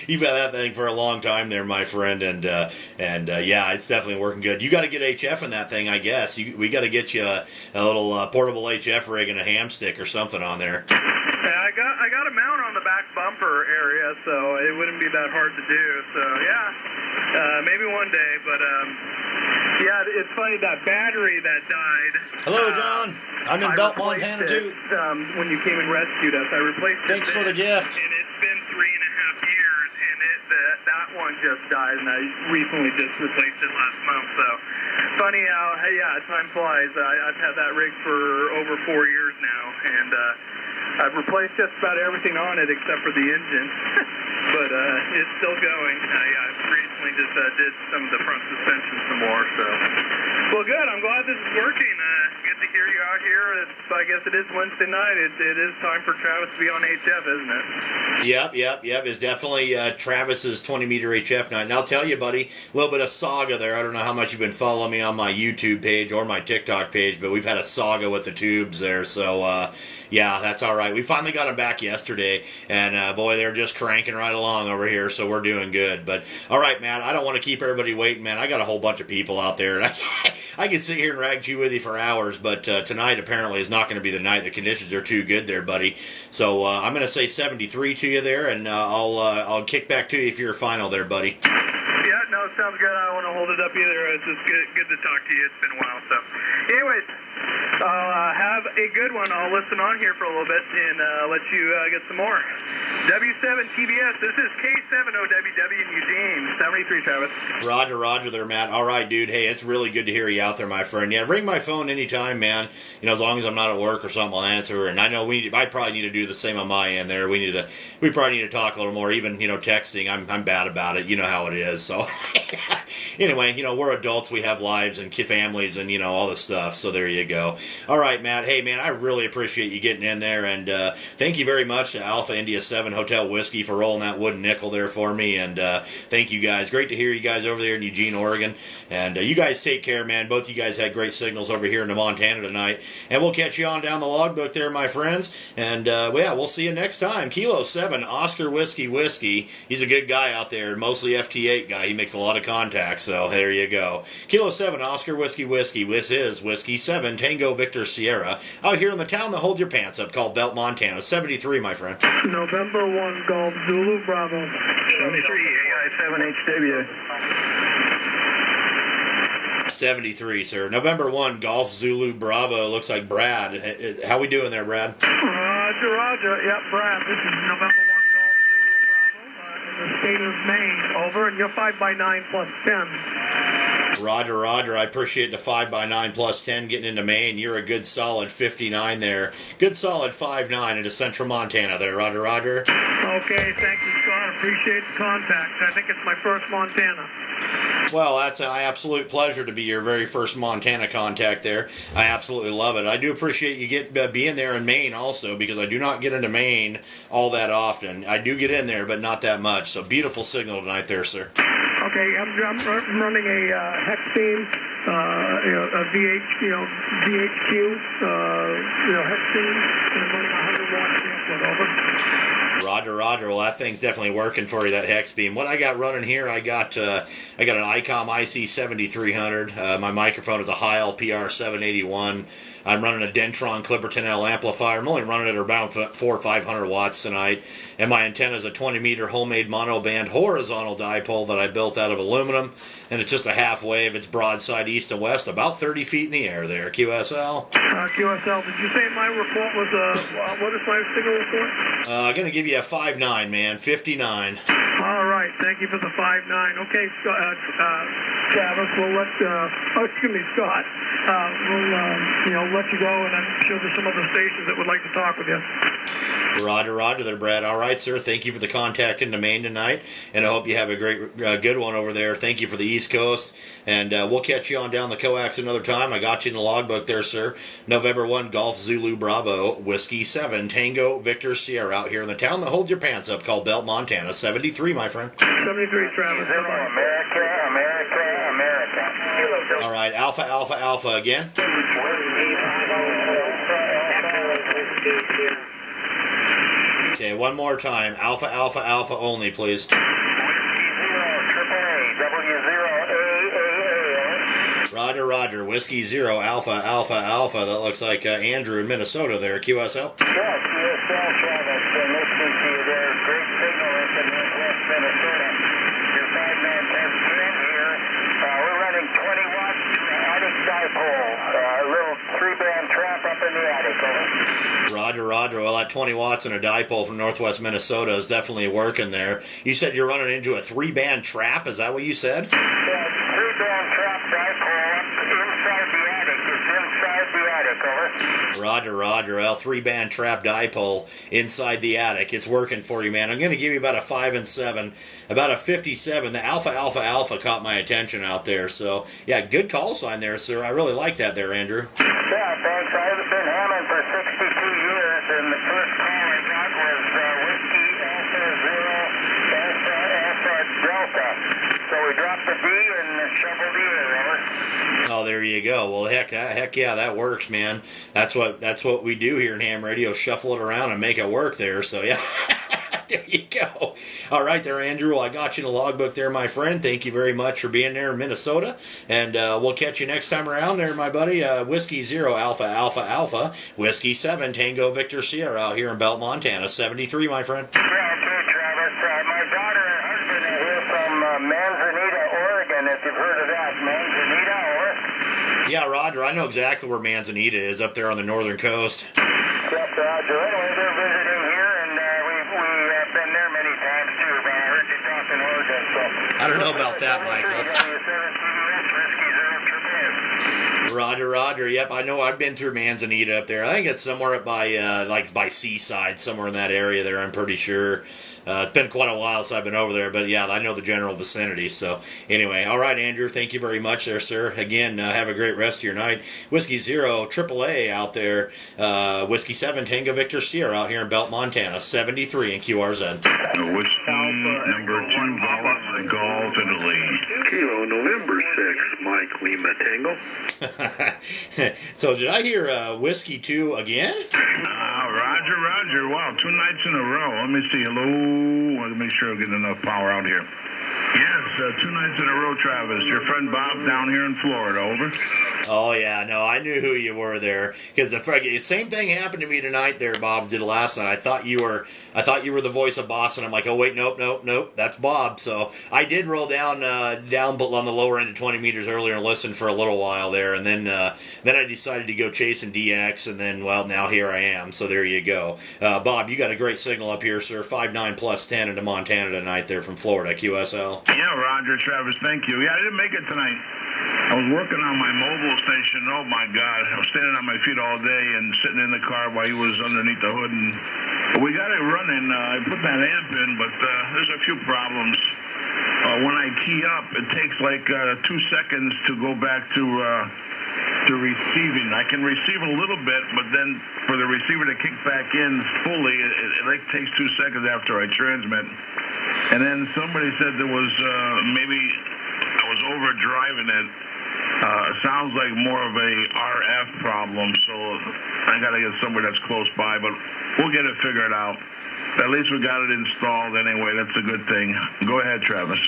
you've had that thing for a long time there, my friend. And yeah, it's definitely working good. You got to get HF in that thing, I guess. We got to get you a little portable HF rig and a ham stick or something on there. Yeah, I got a mount on the back bumper area, so it wouldn't be that hard to do. So, yeah, maybe one day. But, yeah, it's funny, that battery that died. Hello, John. I'm in Belt, Montana, too. When you came and rescued us, I replaced it. Thanks for the gift. And it's been 3.5 years, and that one just died, and I recently just replaced it last month. So, funny how, yeah, time flies. I've had that rig for over 4 years now, and I've replaced just about everything on it except for the engine. But it's still going. I recently just did some of the front suspension some more. So, well, good. I'm glad this is working. Good to hear you out here. I guess it is Wednesday night. It is time for Travis to be on HF, isn't it? Yep. It's definitely Travis's 20-meter HF night. And I'll tell you, buddy, a little bit of saga there. I don't know how much you've been following me on my YouTube page or my TikTok page, but we've had a saga with the tubes there. So, yeah, that's all right. We finally got them back yesterday, and boy, they're just cranking right along over here, so we're doing good. But, all right, man, I don't want to keep everybody waiting, man. I got a whole bunch of people out there, and I could sit here and rag you with you for hours, but tonight apparently is not going to be the night. The conditions are too good there, buddy. So I'm going to say 73 to you there, and I'll kick back to you if you're a final there, buddy. Yeah, no, sounds good. I don't want to hold it up either. It's just good to talk to you. It's been a while. So, anyways, have a good one. I'll listen on here for a little bit and let you get some more. W7 TBS, this is K7OWW in Eugene, 73, Travis. Roger there, Matt. All right, dude. Hey, it's really good to hear you out there, my friend. Yeah, ring my phone anytime, man. You know, as long as I'm not at work or something, I'll answer. And I know I probably need to do the same on my end there. We probably need to talk a little more. Even, you know, texting, I'm bad about it. You know how it is. So, anyway, you know, we're adults. We have lives and families and, you know, all this stuff. So there you go. All right, Matt. Hey, man, I really appreciate you getting in there. And thank you very much to Alpha India 7 Hotel Whiskey for rolling that wooden nickel there for me. And thank you guys. Great to hear you guys over there in Eugene, Oregon. And you guys take care, man. Both you guys had great signals over here in Montana tonight. And we'll catch you on down the logbook there, my friends. And, yeah, we'll see you next time. Kilo 7, Oscar Whiskey. He's a good guy out there, mostly FT8 guy. He makes a lot of contacts, so there you go. Kilo 7, Oscar Whiskey. This is Whiskey 7, Tango Victor Sierra, out here in the town that holds your pants up called Belt, Montana. 73, my friend. November 1, Golf Zulu Bravo. 73, AI7HW. 73, sir. November 1, Golf Zulu Bravo. Looks like Brad. How we doing there, Brad? Roger. Yep, Brad. This is November 1, Golf Zulu Bravo in the state of Maine. Over, and you're 5x9 plus 10. Roger, Roger. I appreciate the 5x9 plus 10 getting into Maine. You're a good solid 59 there. Good solid 5.9 into central Montana there. Roger, Roger. Okay, thank you, Scott. Appreciate the contact. I think it's my first Montana. Well, that's an absolute pleasure to be your very first Montana contact there. I absolutely love it. I do appreciate you being there in Maine also, because I do not get into Maine all that often. I do get in there, but not that much. So beautiful signal tonight there, sir. Okay, I'm running a hex beam, a VHQ, hex beam, and I'm running a 100-watt sampler. Over. Roger, Roger. Well, that thing's definitely working for you, that hex beam. What I got running here, I got an ICOM IC7300. My microphone is a Heil PR781. I'm running a Dentron Clipperton L amplifier. I'm only running it around 400 or 500 watts tonight. And my antenna is a 20-meter homemade monoband horizontal dipole that I built out of aluminum. And it's just a half wave. It's broadside east and west, about 30 feet in the air there. QSL. QSL, did you say my report was, what is my signal report? I'm going to give you a 5.9, man. 59. All right. Thank you for the 5.9. Okay, Travis, we'll let, Scott. We'll, let you go, and I'm sure there's some other stations that would like to talk with you. Roger, Roger there, Brad. All right, sir. Thank you for the contact into Maine tonight, and I hope you have a great, good one over there. Thank you for the East Coast, and we'll catch you on down the coax another time. I got you in the logbook there, sir. November 1, Golf Zulu Bravo, Whiskey 7, Tango Victor Sierra out here in the town that holds your pants up called Belt, Montana. 73, my friend. 73, Travis. America, America, America. All right, Alpha, Alpha, Alpha again. Okay, one more time. Alpha, Alpha, Alpha only, please. Roger, Roger. Whiskey 0, Alpha, Alpha, Alpha. That looks like Andrew in Minnesota there. QSL? Yeah, QSL, Travis. Listening to you there. Great signal into Northwest Minnesota. Your 5.9 here. We're running 20 watts attic dipole. A little 3-band trap up in the attic. Over. Roger, Roger. Well, that 20 watts and a dipole from Northwest Minnesota is definitely working there. You said you're running into a 3-band trap? Is that what you said? Yeah, 3-band trap dipole inside the attic. It's inside the attic. Over. Roger, Roger. Well, 3-band trap dipole inside the attic. It's working for you, man. I'm going to give you about a 5 and 7, about a 57. The Alpha, Alpha, Alpha caught my attention out there. So, yeah, good call sign there, sir. I really like that there, Andrew. Yeah, thanks. I've been hammering for 62 years, and the first call I got was Whiskey Alpha Zero Alpha Delta. So we dropped the D and shoveled the air, over. Oh, there you go. Well, heck yeah, that works, man. That's what we do here in ham radio, shuffle it around and make it work there. So, yeah. There you go. All right there, Andrew. I got you in the logbook there, my friend. Thank you very much for being there in Minnesota. And we'll catch you next time around there, my buddy. Whiskey 0, Alpha, Alpha, Alpha. Whiskey 7, Tango Victor Sierra out here in Belt, Montana. 73, my friend. Yeah, okay, Travis. My daughter and husband are here from Manzanita, Oregon, if you've heard of that. Manzanita, or? Yeah, Roger. I know exactly where Manzanita is, up there on the northern coast. Yep, Roger. Anyway, they're visiting here, and we've been there many times, too, but I heard you talking Oregon, so... I don't know about that, Michael. Roger, Roger. Yep, I know. I've been through Manzanita up there. I think it's somewhere up by Seaside, somewhere in that area there, I'm pretty sure. It's been quite a while since I've been over there, but yeah, I know the general vicinity. So anyway, all right, Andrew, thank you very much there, sir. Again, have a great rest of your night. Whiskey 0, AAA out there. Whiskey 7, Tango Victor Sierra out here in Belt, Montana. 73 in QRZ. Whiskey number 2, Golf, Italy. Kilo, November 6th, Mike Lima Tango. So did I hear Whiskey 2 again? Roger. Wow, 2 nights in a row. Let me see. Hello. Let me make sure I get enough power out here. Yes, 2 nights in a row, Travis. Your friend Bob down here in Florida, over. Oh, yeah, no, I knew who you were there. Because the same thing happened to me tonight there, Bob, did last night. I thought you were the voice of Boston. I'm like, oh, wait, nope, that's Bob. So I did roll down on the lower end of 20 meters earlier and listen for a little while there. And then I decided to go chasing DX, and then, well, now here I am. So there you go. Bob, you got a great signal up here, sir. 5.9 plus 10 into Montana tonight there from Florida, QSL. signal. Yeah, Roger, Travis, thank you. Yeah, I didn't make it tonight. I was working on my mobile station. Oh, my God. I was standing on my feet all day and sitting in the car while he was underneath the hood. And we got it running. I put that amp in, but there's a few problems. When I key up, it takes like 2 seconds to go back to receiving. I can receive a little bit, but then for the receiver to kick back in fully, it like takes 2 seconds after I transmit. And then somebody said there was maybe I was overdriving it. Sounds like more of a RF problem, so I got to get somebody that's close by, but we'll get it figured out. At least we got it installed anyway. That's a good thing. Go ahead, Travis.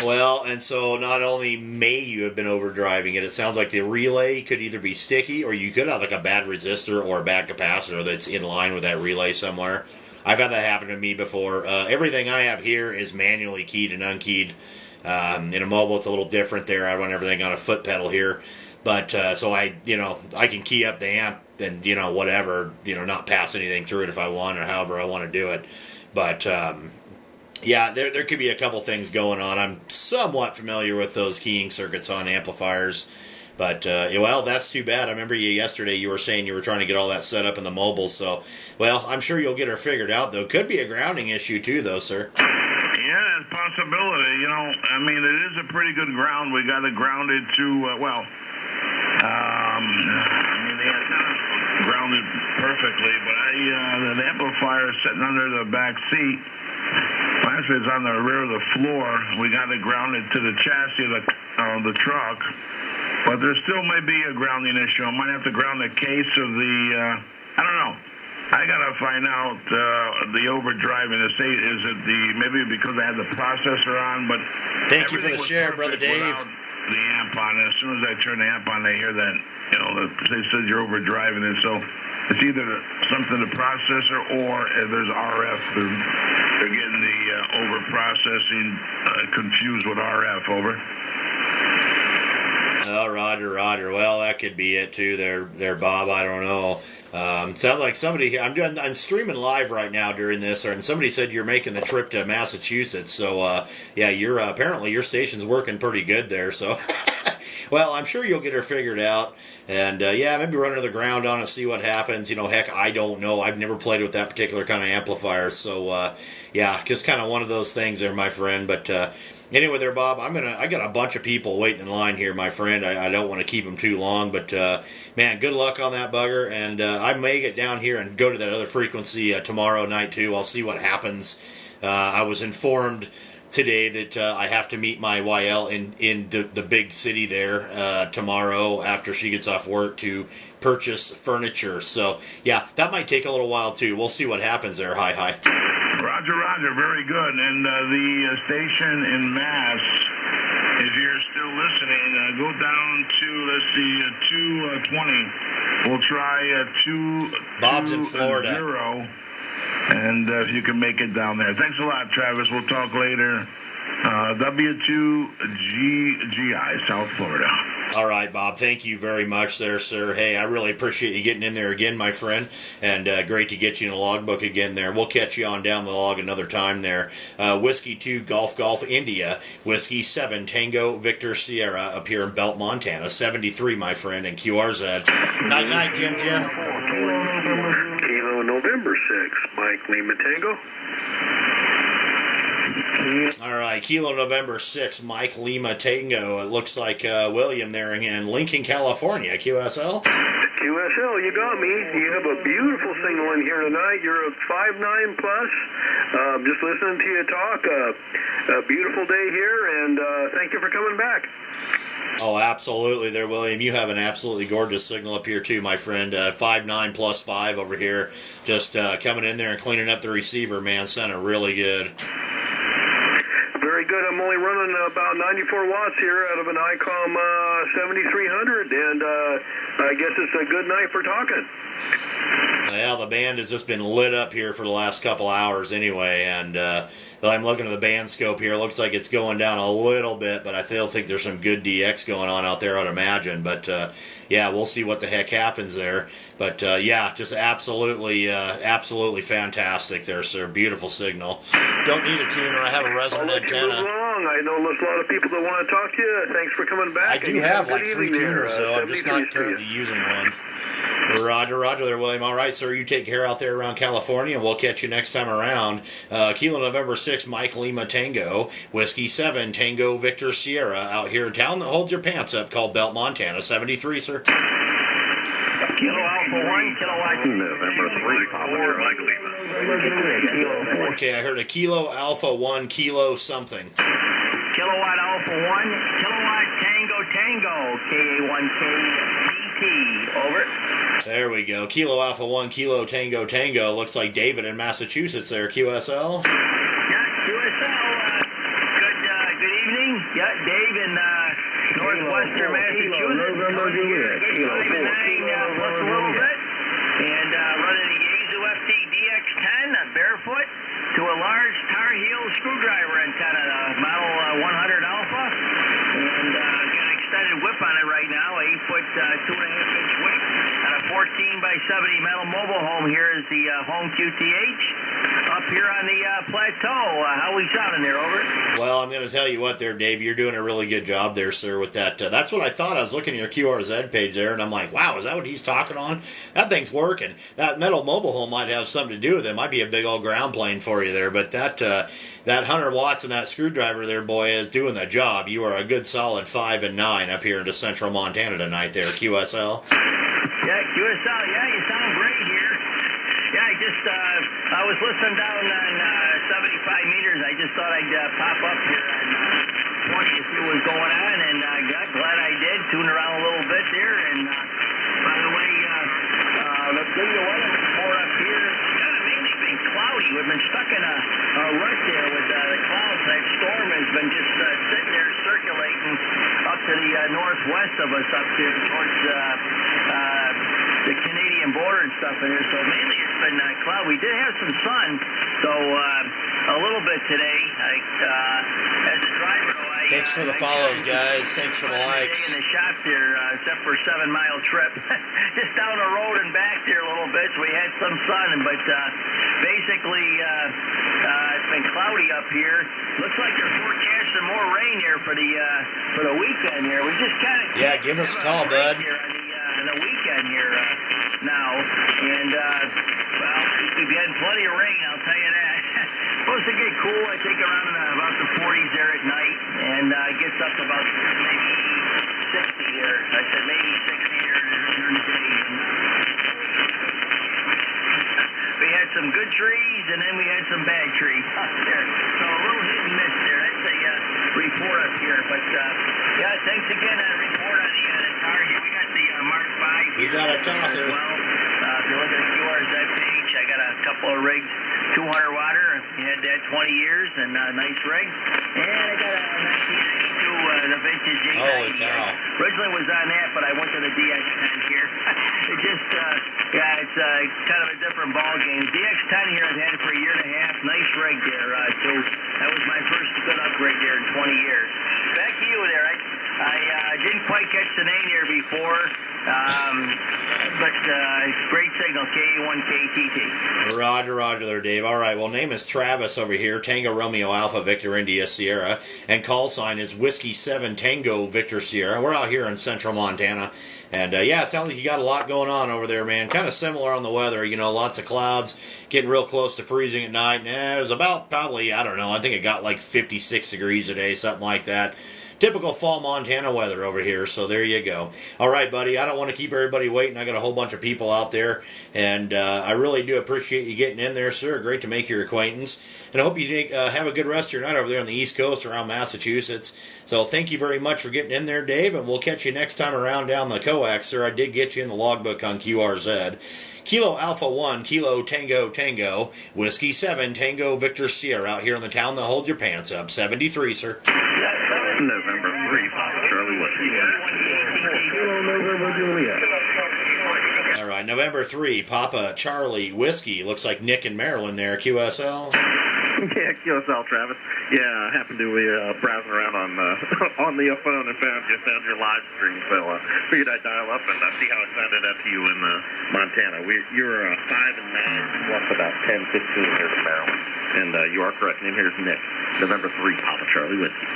Well, and so not only may you have been overdriving it, it sounds like the relay could either be sticky or you could have like a bad resistor or a bad capacitor that's in line with that relay somewhere. I've had that happen to me before. Everything I have here is manually keyed and unkeyed. In a mobile, it's a little different there. I run everything on a foot pedal here. But so I can key up the amp and, whatever, not pass anything through it if I want or however I want to do it. But, yeah, there could be a couple things going on. I'm somewhat familiar with those keying circuits on amplifiers. But, well, that's too bad. I remember yesterday you were saying you were trying to get all that set up in the mobile. So, well, I'm sure you'll get her figured out, though. Could be a grounding issue, too, though, sir. Yeah, it's a possibility. I mean, it is a pretty good ground. We got it grounded to, the antenna grounded perfectly, but the amplifier is sitting under the back seat. Actually, it's on the rear of the floor. We got it grounded to the chassis of the truck, but there still might be a grounding issue. I might have to ground the case of the, I don't know. I gotta find out the overdriving. Is it maybe because I had the processor on? But thank you for the share, brother Dave. The amp on. As soon as I turn the amp on, they hear that they said you're overdriving it. So it's either something the processor or there's RF. They're getting the overprocessing confused with RF. Over. Oh, Roger. Well, that could be it too. There, Bob. I don't know. Sounds like somebody here. I'm streaming live right now during this, and somebody said you're making the trip to Massachusetts. So, yeah, you're apparently your station's working pretty good there. So, well, I'm sure you'll get her figured out. And yeah, maybe run to the ground on it, see what happens. Heck, I don't know. I've never played with that particular kind of amplifier. So, yeah, just kind of one of those things there, my friend. But anyway, there, Bob, I got a bunch of people waiting in line here, my friend. I don't want to keep them too long, but man, good luck on that bugger. And I may get down here and go to that other frequency tomorrow night too. I'll see what happens. I was informed today that I have to meet my YL in the big city there tomorrow after she gets off work to purchase furniture. So yeah, that might take a little while too. We'll see what happens there. Hi. Roger, very good. And the station in Mass, if you're still listening, go down to, let's see, 220. We'll try 2 Bob's in Florida. 0. And if you can make it down there. Thanks a lot, Travis. We'll talk later. W2GGI, South Florida. All right, Bob. Thank you very much there, sir. Hey, I really appreciate you getting in there again, my friend, and great to get you in the logbook again there. We'll catch you on down the log another time there. Whiskey 2 Golf India, Whiskey 7 Tango Victor Sierra up here in Belt, Montana. 73, my friend, and QRZ. Night, Jim. Kilo November 6, Mike Lima Tango. All right, Kilo November 6, Mike Lima Tango. It looks like William there in Lincoln, California. QSL? QSL, you got me. You have a beautiful signal in here tonight. You're a 5.9 plus. Just listening to you talk. A beautiful day here, and thank you for coming back. Oh, absolutely there, William. You have an absolutely gorgeous signal up here, too, my friend. 5.9 plus 5 over here. Just coming in there and cleaning up the receiver, man. Sounded really good. Very good. I'm only running about 94 watts here out of an ICOM 7300, and I guess it's a good night for talking. Well, the band has just been lit up here for the last couple hours anyway, and I'm looking at the band scope here. It looks like it's going down a little bit, but I still think there's some good DX going on out there, I'd imagine. But, yeah, we'll see what the heck happens there. But, yeah, just absolutely fantastic there, sir. Beautiful signal. Don't need a tuner. I have a resonant antenna. long. I know there's a lot of people that want to talk to you. Thanks for coming back. I do have like 3 tuners, though. I'm just not currently using one. Roger there, William. All right, sir, you take care out there around California, and we'll catch you next time around. Kilo November 6, Mike Lima Tango, Whiskey 7, Tango Victor Sierra, out here in town that holds your pants up, called Belt, Montana. 73, sir. Kilo Alpha 1, Kilowatt November 3, Papa Mike Lima. Okay, I heard a Kilo Alpha 1, Kilo something. Kilowatt Alpha 1, Kilowatt Tango Tango, KA1KTT, over. There we go. Kilo Alpha 1, Kilo Tango Tango. Looks like David in Massachusetts there, QSL. Yeah, QSL. Good evening. Yeah, Dave in northwestern Massachusetts. Coming here, 5'9", plus a little bit. And running a Yaesu FT DX10 barefoot to a large Tar Heel screwdriver antenna, model 100 Alpha. And got an extended whip on it right now, 8-foot, 2.5-inch whip. And a 14 by 70 metal mobile home here is the home QTH up here on the plateau. How we sounding there, over? Well, I'm going to tell you what there, Dave. You're doing a really good job there, sir, with that. That's what I thought. I was looking at your QRZ page there, and I'm like, wow, is that what he's talking on? That thing's working. That metal mobile home might have something to do with it. Might be a big old ground plane for you there, but that 100 watts and that screwdriver there, boy, is doing the job. You are a good solid 5 and 9 up here into central Montana tonight there, QSL. Yeah, QSL, yeah, you sound great here. Yeah, I was listening down on 75 meters. I just thought I'd pop up here on 20 to see what was going on, and glad I did. Tune around a little bit there, and by the way, let's give you the weather report up here. Mainly been cloudy. We've been stuck in a rut there with the clouds. That storm has been just sitting there circulating up to the northwest of us up here towards the Canadian border and stuff in here. So mainly it's been cloudy. We did have some sun, so a little bit today. As a driver, thanks for the follows, guys. Thanks for the likes. In the shop there, except for a 7-mile trip, just down the road and back there a little bit. So we had some sun, but basically it's been cloudy up here. Looks like they're forecasting more rain here for the weekend here. We just kind of give us a call, bud. On the weekend here now, and well, we've had plenty of rain, I'll tell you that. Supposed to get cool, I think around about the 40s there at night, and gets up to about maybe 60 there. I said maybe 60 here during the day. We had some good trees, and then we had some bad trees up there. So a little hit and miss there. That's a report up here. But, yeah, thanks again on the report on the target. We got the Mark 5 here. We got a talker. Well, if you look at the QRZ page, I got a couple of rigs, 200 water. We had that 20 years, and nice rig. And I got a 1992 the vintage 890. Holy cow. Originally was on that, but I went to the DX10 here. It just, yeah, it's kind of a different ball game. DX10 here, I've had it for a year and a half. Nice rig there, too. That was my first good upgrade there in 20 years. Back to you there. I didn't quite catch the name here before, but great signal, KA1KTT. Roger there, Dave. All right, well, name is Travis over here, Tango Romeo Alpha Victor India Sierra, and call sign is Whiskey 7 Tango Victor Sierra. We're out here in central Montana, and yeah, it sounds like you got a lot going on over there, man. Kind of similar on the weather, you know, lots of clouds, getting real close to freezing at night. It was about probably, I don't know, I think it got like 56 degrees a day, something like that. Typical fall Montana weather over here, so there you go. All right, buddy, I don't want to keep everybody waiting. I got a whole bunch of people out there, and I really do appreciate you getting in there, sir. Great to make your acquaintance, and I hope you have a good rest of your night over there on the East Coast around Massachusetts. So thank you very much for getting in there, Dave, and we'll catch you next time around down the coax, sir. I did get you in the logbook on QRZ. Kilo Alpha 1, Kilo Tango Tango, Whiskey 7, Tango Victor Sierra, out here in the town that holds your pants up. 73, sir. November 3, Charlie Whiskey. All right, November 3, Papa Charlie Whiskey. Looks like Nick and Marilyn there, QSL. Yeah, QSL, Travis. Yeah, I happened to be browsing around on on the phone and found your live stream, so figured I'd dial up and see how it sounded up to you in Montana. You're 5 and 9, plus about 10, 15 here to Maryland, and you are correct. Name here is Nick, November 3, Papa Charlie Whiskey.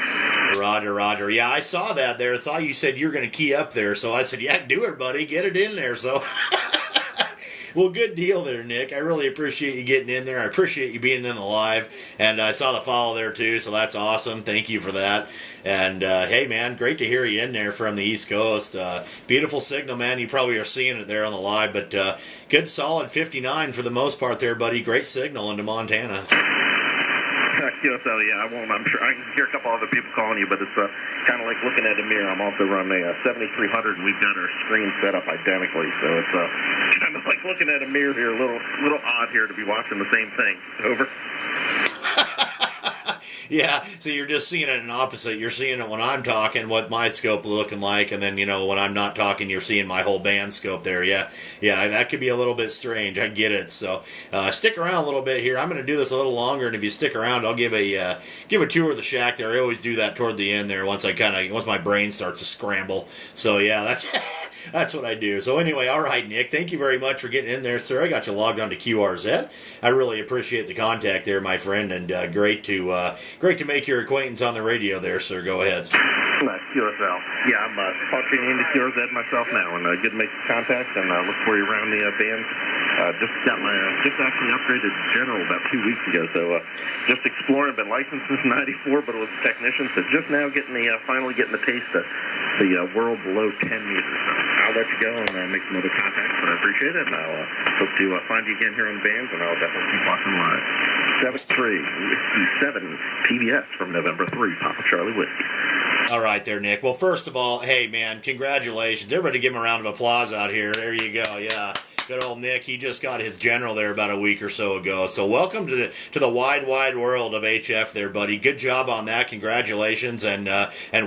Roger, Roger. Yeah, I saw that there. I thought you said you were going to key up there, so I said, yeah, do it, buddy. Get it in there. So, well, good deal there, Nick. I really appreciate you getting in there. I appreciate you being in the live, and I saw the follow there, too, so that's awesome. Thank you for that. And, hey, man, great to hear you in there from the East Coast. Beautiful signal, man. You probably are seeing it there on the live, but good, solid 59 for the most part there, buddy. Great signal into Montana. QSL, yeah, I won't. I'm sure I can hear a couple other people calling you, but it's kind of like looking at a mirror. I'm also running a 7300, and we've got our screen set up identically, so it's kind of like looking at a mirror here. A little odd here to be watching the same thing. Over. Yeah, so you're just seeing it in opposite. You're seeing it when I'm talking, what my scope is looking like, and then, when I'm not talking, you're seeing my whole band scope there. Yeah, that could be a little bit strange. I get it. So stick around a little bit here. I'm going to do this a little longer, and if you stick around, I'll give a tour of the shack there. I always do that toward the end there once my brain starts to scramble. So, yeah, that's what I do. So anyway, all right, Nick, thank you very much for getting in there, sir. I got you logged on to QRZ. I really appreciate the contact there, my friend, and great to make your acquaintance on the radio there, sir. Go ahead. QSL. Yeah, I'm talking into QRZ myself now, and good to make contact, and look for you around the band. Just actually upgraded general about 2 weeks ago, so just exploring. Been licensed since '94, but it was a technician, so just now finally getting the taste of the world below 10 meters. So I'll let you go and make some other contacts, but I appreciate it, and I'll hope to find you again here on the bands, and I'll definitely keep watching live. 7 PBS from November 3, Papa Charlie Whiskey. All right there, Nick. Well, first of all, hey, man, congratulations. Everybody give him a round of applause out here. There you go, yeah. Good old Nick. He just got his general there about a week or so ago. So welcome to the wide, wide world of HF there, buddy. Good job on that. Congratulations and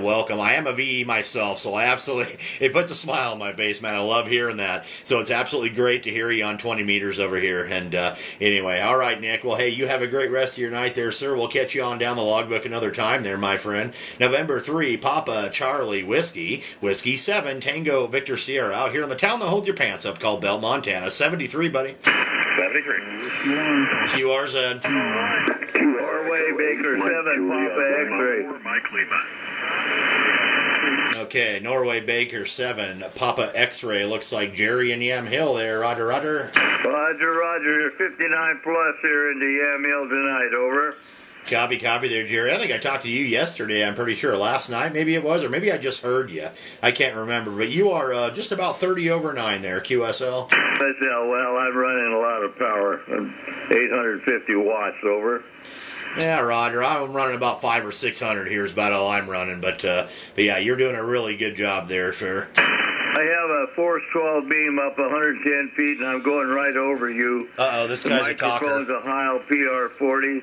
welcome. I am a VE myself, so I absolutely, it puts a smile on my face, man. I love hearing that. So it's absolutely great to hear you on 20 meters over here. And anyway, all right, Nick. Well, hey, you have a great rest of your night there, sir. We'll catch you on down the logbook another time there, my friend. November 3, Papa Charlie Whiskey 7, Tango Victor Sierra, out here in the town that holds your pants up called Belt, Montana. 73, buddy. 73. QRZ. Norway Baker 7, Papa X-ray. Mike Lima. Okay, Norway Baker 7, Papa X-ray. Looks like Jerry and Yam Hill there. Roger, Roger. Roger. 59 plus here into Yam Hill tonight. Over. Copy there, Jerry. I think I talked to you yesterday, I'm pretty sure. Last night, maybe it was, or maybe I just heard you. I can't remember. But you are just about 30 over 9 there, QSL. Well, I'm running a lot of power. 850 watts, over. Yeah, Roger. I'm running about 500 or 600 here is about all I'm running. But yeah, you're doing a really good job there, sir. I have a Force 12 beam up 110 feet, and I'm going right over you. Uh-oh, this guy's a talker. The microphone's a Heil PR40.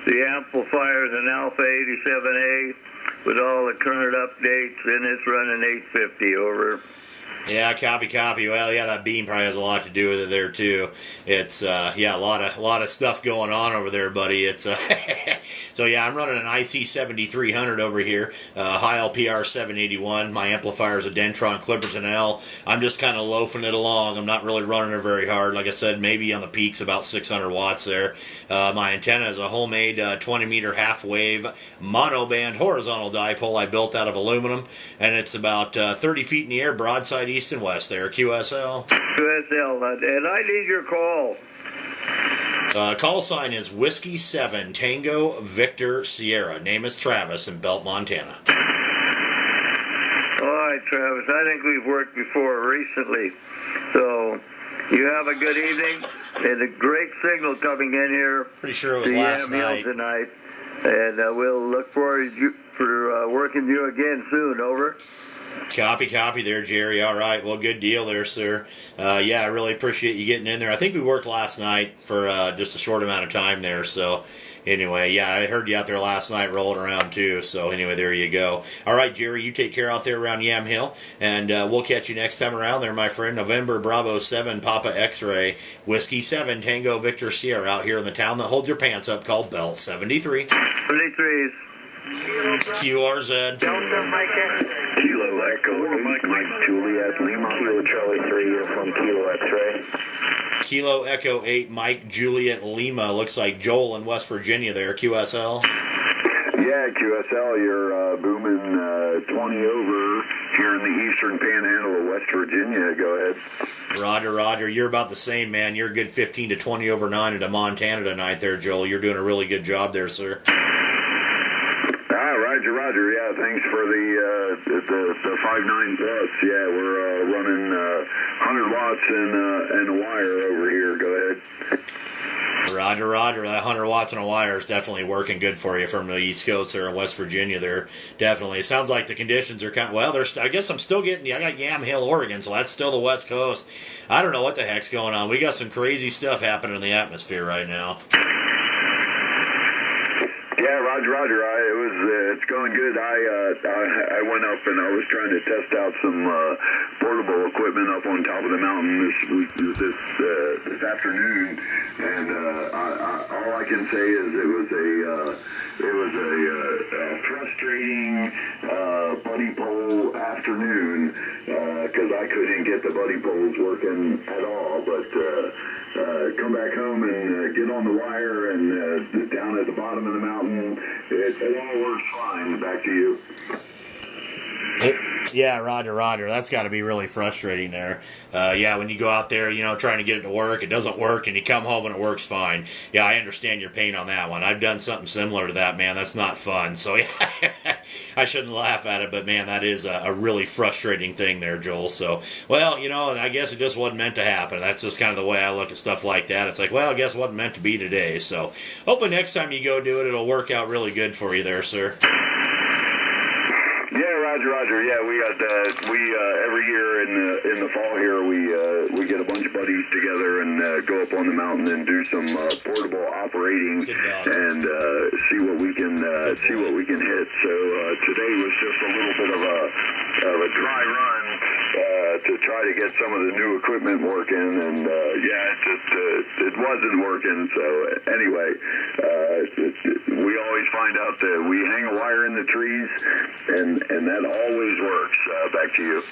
The amplifier is an Alpha 87A with all the current updates, and it's running 850, over. Yeah, copy. Well, yeah, that beam probably has a lot to do with it there too. It's a lot of stuff going on over there, buddy. It's so yeah, I'm running an IC 7300 over here, Heil PR 781. My amplifier is a Dentron Clipperton L. I'm just kind of loafing it along. I'm not really running it very hard. Like I said, maybe on the peaks about 600 watts there. My antenna is a homemade 20 meter half wave monoband horizontal dipole I built out of aluminum, and it's about 30 feet in the air, broadside east and west there, QSL. QSL, and I need your call. Call sign is Whiskey 7, Tango Victor Sierra. Name is Travis in Belt, Montana. All right, Travis, I think we've worked before recently. So you have a good evening. There's a great signal coming in here. Pretty sure it was last night. Tonight. And we'll look forward for working with you again soon, over. Copy there, Jerry. All right. Well, good deal there, sir. Yeah, I really appreciate you getting in there. I think we worked last night for just a short amount of time there. So, anyway, yeah, I heard you out there last night rolling around too. So anyway, there you go. All right, Jerry, you take care out there around Yam Hill, and we'll catch you next time around there, my friend. November Bravo 7 Papa X-Ray Whiskey 7 Tango Victor Sierra out here in the town that holds your pants up, called Belt 73. 73s. QRZ. Kilo Echo, Mike Juliet Lima, Kilo Charlie 3 here from Kilo X-Ray. Kilo Echo 8 Mike Juliet Lima. Looks like Joel in West Virginia there, QSL. Yeah, QSL, you're booming 20 over here in the eastern panhandle of West Virginia. Go ahead. Roger, Roger. You're about the same, man. You're a good 15 to 20 over 9 into Montana tonight there, Joel. You're doing a really good job there, sir. Roger, Roger. Yeah, thanks for the 5.9 plus. Yeah, we're running 100 watts and a wire over here. Go ahead. Roger, Roger. That 100 watts and a wire is definitely working good for you from the East Coast there in West Virginia there. Definitely. It sounds like the conditions are kind of, well, I guess I'm still getting, I got Yam Hill, Oregon, so that's still the West Coast. I don't know what the heck's going on. We got some crazy stuff happening in the atmosphere right now. Yeah, Roger. It's going good. I went up and I was trying to test out some portable equipment up on top of the mountain this afternoon, and all I can say is it was a frustrating buddy pole afternoon because I couldn't get the buddy poles working at all. But come back home and get on the wire and down at the bottom of the mountain, it all works fine. Back to you. Yeah, Roger. That's got to be really frustrating there. Yeah, when you go out there, trying to get it to work, it doesn't work, and you come home and it works fine. Yeah, I understand your pain on that one. I've done something similar to that, man. That's not fun. So, yeah, I shouldn't laugh at it, but, man, that is a really frustrating thing there, Joel. So, well, I guess it just wasn't meant to happen. That's just kind of the way I look at stuff like that. It's like, well, I guess it wasn't meant to be today. So, hopefully next time you go do it, it'll work out really good for you there, sir. Roger. Yeah, we got every year in the fall here we get a bunch of buddies together and go up on the mountain and do some portable operating and see what we can hit. So today was just a little bit of a dry run to try to get some of the new equipment working, and it wasn't working. So anyway, we always find out that we hang a wire in the trees, and that always works. Back to you.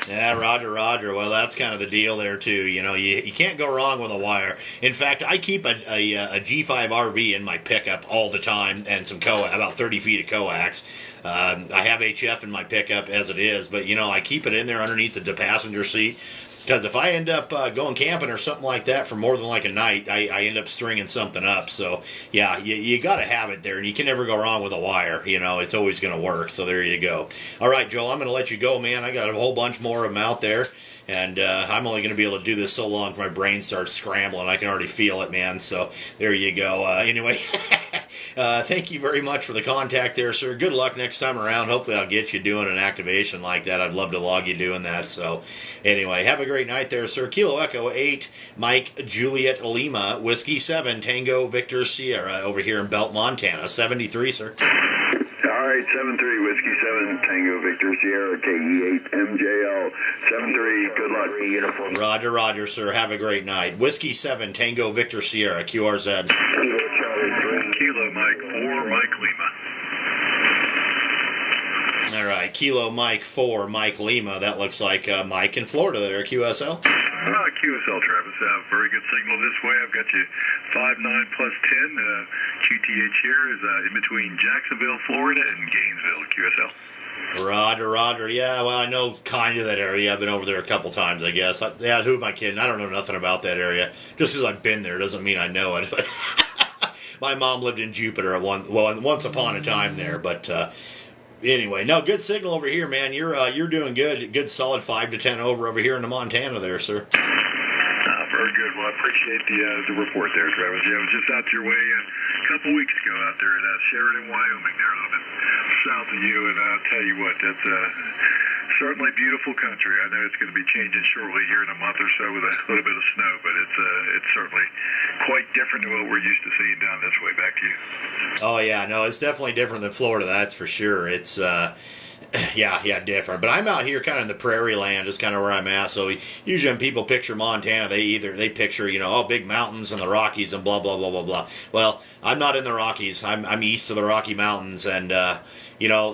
Yeah, Roger. Well, that's kind of the deal there too. You can't go wrong with a wire. In fact, I keep a G5 RV in my pickup all the time, and some about 30 feet of coax. I have HF in my pickup as it is, but I keep it in there underneath the passenger seat. Because if I end up going camping or something like that for more than like a night, I end up stringing something up. So, yeah, you got to have it there, and you can never go wrong with a wire. It's always going to work. So there you go. All right, Joel, I'm going to let you go, man. I got a whole bunch more of them out there, and I'm only going to be able to do this so long if my brain starts scrambling. I can already feel it, man. So there you go. Anyway, thank you very much for the contact there, sir. Good luck next time around. Hopefully I'll get you doing an activation like that. I'd love to log you doing that. So anyway, have a great night there, sir. Kilo Echo 8, Mike Juliet Lima, Whiskey 7, Tango Victor Sierra over here in Belt, Montana. 73, sir. All right, 7-3, Whiskey 7, Tango Victor Sierra, KE8, MJL. 7-3, good luck. Uniform. Roger, sir. Have a great night. Whiskey 7, Tango Victor Sierra, QRZ. Kilo Charlie 3. Kilo Mike 4, Mike Lima. All right, Kilo Mike 4, Mike Lima. That looks like Mike in Florida there, QSL. QSL, Travis. Very good signal this way. I've got you 5.9 plus 10. QTH here is in between Jacksonville, Florida, and Gainesville, QSL. Roger. Yeah, well, I know kind of that area. I've been over there a couple times, I guess. Who am I kidding? I don't know nothing about that area. Just because I've been there doesn't mean I know it. But my mom lived in Jupiter once upon a time there, but... Anyway, no, good signal over here, man. You're doing good. Good solid 5 to 10 over here in the Montana there, sir. Very good. Well, I appreciate the report there, Travis. Yeah, I was just out your way a couple weeks ago out there at Sheridan, Wyoming, there a little bit south of you, and I'll tell you what, that's certainly beautiful country. I know it's going to be changing shortly here in a month or so with a little bit of snow, but it's certainly quite different to what we're used to seeing down this way. Back to you. Oh yeah, no, it's definitely different than Florida. That's for sure. It's yeah, different. But I'm out here kind of in the prairie land is kind of where I'm at. So usually when people picture Montana, they picture, big mountains and the Rockies and blah, blah, blah, blah, blah. Well, I'm not in the Rockies. I'm east of the Rocky Mountains. And,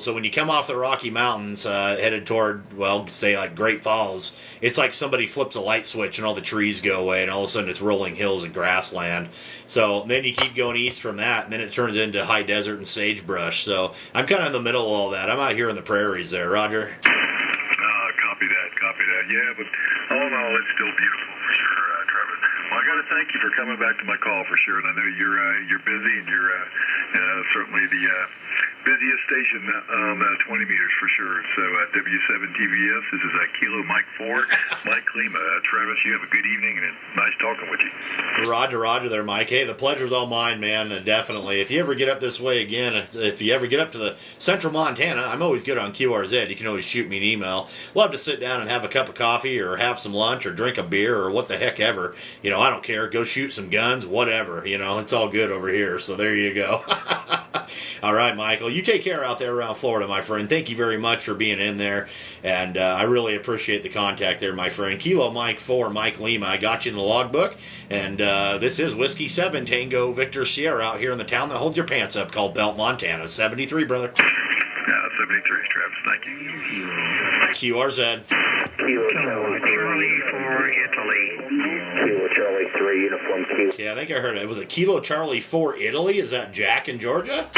so when you come off the Rocky Mountains, headed toward, say like Great Falls, it's like somebody flips a light switch and all the trees go away and all of a sudden it's rolling hills and grassland. So then you keep going east from that and then it turns into high desert and sagebrush. So I'm kind of in the middle of all that. I'm out here in the prairies there, Roger. Copy that. Yeah, but all in all, it's still beautiful for sure, Travis. Well, I got to thank you for coming back to my call for sure. And I know you're busy and you're certainly the busiest station on 20 meters for sure. So W7TVS, this is Kilo Mike 4, Mike Lima. Travis, you have a good evening and it's nice talking with you. Roger there, Mike. Hey, the pleasure's all mine, man. Definitely. If you ever get up this way again, if you ever get up to the central Montana, I'm always good on QRZ. You can always shoot me an email. Love to sit down and have a cup of coffee or have some lunch or drink a beer or what the heck ever. I don't care. Go shoot some guns, whatever. It's all good over here. So there you go. All right, Michael. You take care out there around Florida, my friend. Thank you very much for being in there. And I really appreciate the contact there, my friend. Kilo Mike 4, Mike Lima. I got you in the logbook. And this is Whiskey 7, Tango Victor Sierra out here in the town that holds your pants up called Belt, Montana. 73, brother. 73, Travis. Thank you. QRZ. Charlie for Italy. Kilo Charlie 3, Uniform Q. Yeah, I think I heard it. Was it Kilo Charlie 4 Italy? Is that Jack in Georgia?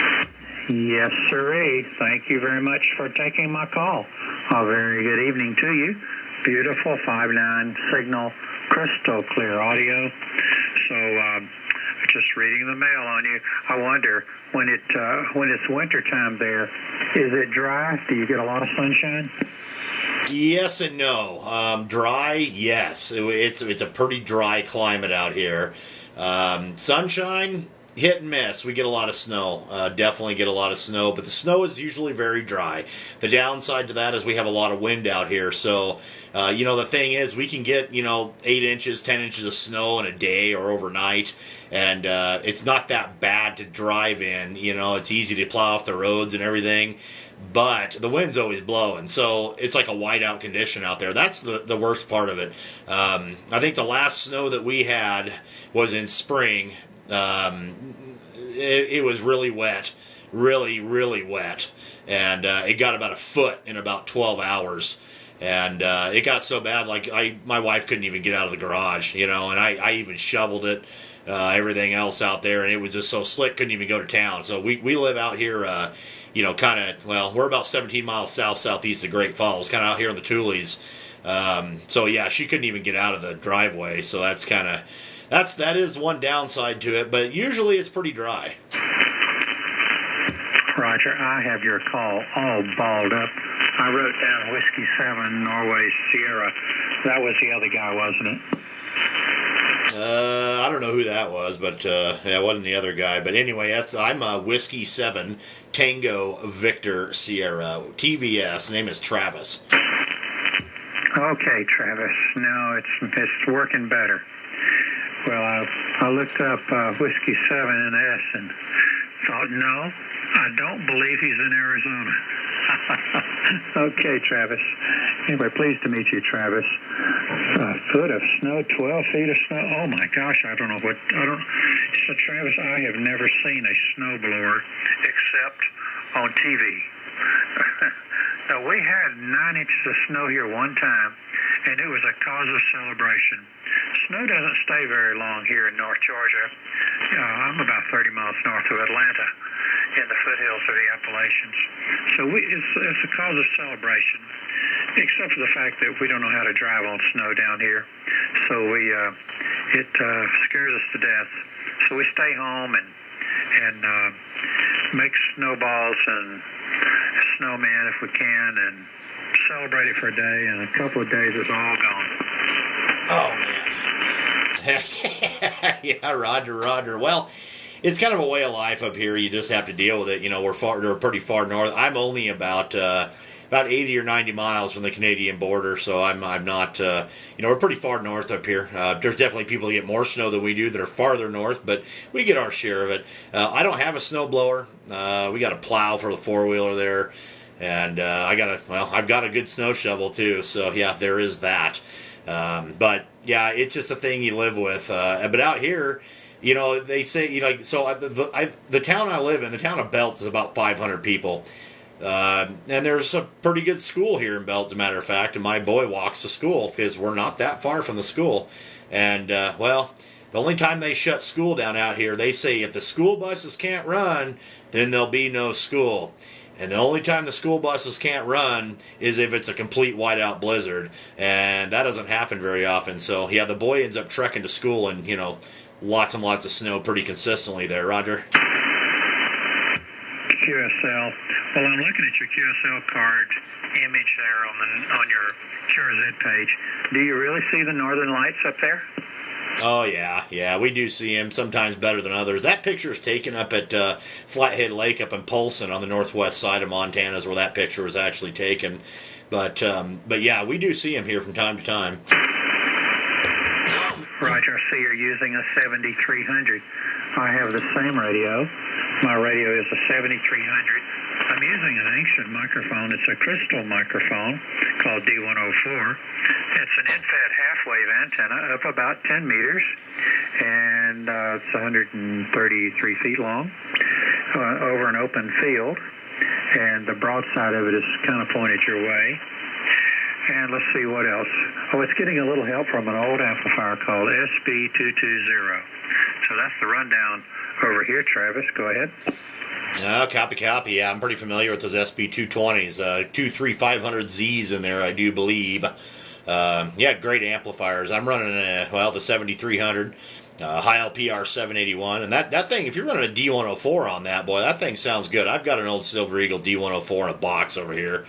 Yes, sirree. Thank you very much for taking my call. A very good evening to you. Beautiful 5.9 signal, crystal clear audio. So, just reading the mail on you. I wonder when it's winter time there, is it dry? Do you get a lot of sunshine? Yes and no. Dry, yes. It's a pretty dry climate out here. Sunshine, hit and miss. We get a lot of snow. Definitely get a lot of snow, but the snow is usually very dry. The downside to that is we have a lot of wind out here. So, the thing is we can get, 8 inches, 10 inches of snow in a day or overnight. And it's not that bad to drive in. It's easy to plow off the roads and everything. But the wind's always blowing, so it's like a whiteout condition out there. That's the worst part of it. I think the last snow that we had was in spring. It was really wet, really, really wet. And it got about a foot in about 12 hours. And it got so bad, my wife couldn't even get out of the garage, and I even shoveled it. Everything else out there, and it was just so slick, couldn't even go to town. So we live out here, we're about 17 miles southeast of Great Falls, kind of out here in the Tules. So yeah, she couldn't even get out of the driveway. So that is one downside to it, but usually it's pretty dry. Roger, I have your call all balled up. I wrote down Whiskey 7, Norway Sierra. That was the other guy, wasn't it? I don't know who that was, but it wasn't the other guy. But anyway, I'm Whiskey 7, Tango Victor Sierra. TVS, name is Travis. Okay, Travis. No, it's working better. Well, I looked up Whiskey 7NS and thought, no, I don't believe he's in Arizona. Okay, Travis. Anyway, pleased to meet you, Travis. A foot of snow, 12 feet of snow. Oh my gosh, I don't know. So, Travis, I have never seen a snowblower except on TV. Now, we had 9 inches of snow here one time, and it was a cause of celebration. Snow doesn't stay very long here in North Georgia. I'm about 30 miles north of Atlanta in the foothills of the Appalachians. So it's a cause of celebration, except for the fact that we don't know how to drive on snow down here. So it scares us to death. So we stay home and make snowballs and snowman if we can and celebrate it for a day, and a couple of days it's all gone. Oh, man. Yeah, Roger. Well, it's kind of a way of life up here. You just have to deal with it. We're pretty far north. I'm only about about 80 or 90 miles from the Canadian border, so I'm not, we're pretty far north up here. There's definitely people that get more snow than we do that are farther north, but we get our share of it. I don't have a snow blower. We got a plow for the four-wheeler there, and I've got a good snow shovel too, so yeah, there is that. But yeah, it's just a thing you live with. But out here, they say, the town I live in, the town of Belt, is about 500 people. And there's a pretty good school here in Belt, as a matter of fact, and my boy walks to school because we're not that far from the school. And, the only time they shut school down out here, they say if the school buses can't run, then there'll be no school. And the only time the school buses can't run is if it's a complete whiteout blizzard. And that doesn't happen very often. So, yeah, the boy ends up trekking to school and, lots and lots of snow pretty consistently there. Roger? QSL. Well, I'm looking at your QSL card image there on your QRZ page. Do you really see the northern lights up there? Oh, yeah, we do see them, sometimes better than others. That picture is taken up at Flathead Lake up in Polson on the northwest side of Montana is where that picture was actually taken. But yeah, we do see them here from time to time. Roger, I see you're using a 7300. I have the same radio. My radio is a 7300. I'm using an ancient microphone. It's a crystal microphone called D104. It's an in-fed half-wave antenna up about 10 meters, and it's 133 feet long over an open field, and the broadside of it is kind of pointed your way. And let's see what else. Oh, it's getting a little help from an old amplifier called SB220. So that's the rundown over here, Travis. Go ahead. Copy. Yeah, I'm pretty familiar with those SB220s. 23500Zs in there, I do believe. Yeah, great amplifiers. I'm running the 7300, high LPR 781, and that thing, if you're running a D104 on that, boy, that thing sounds good. I've got an old Silver Eagle D104 in a box over here.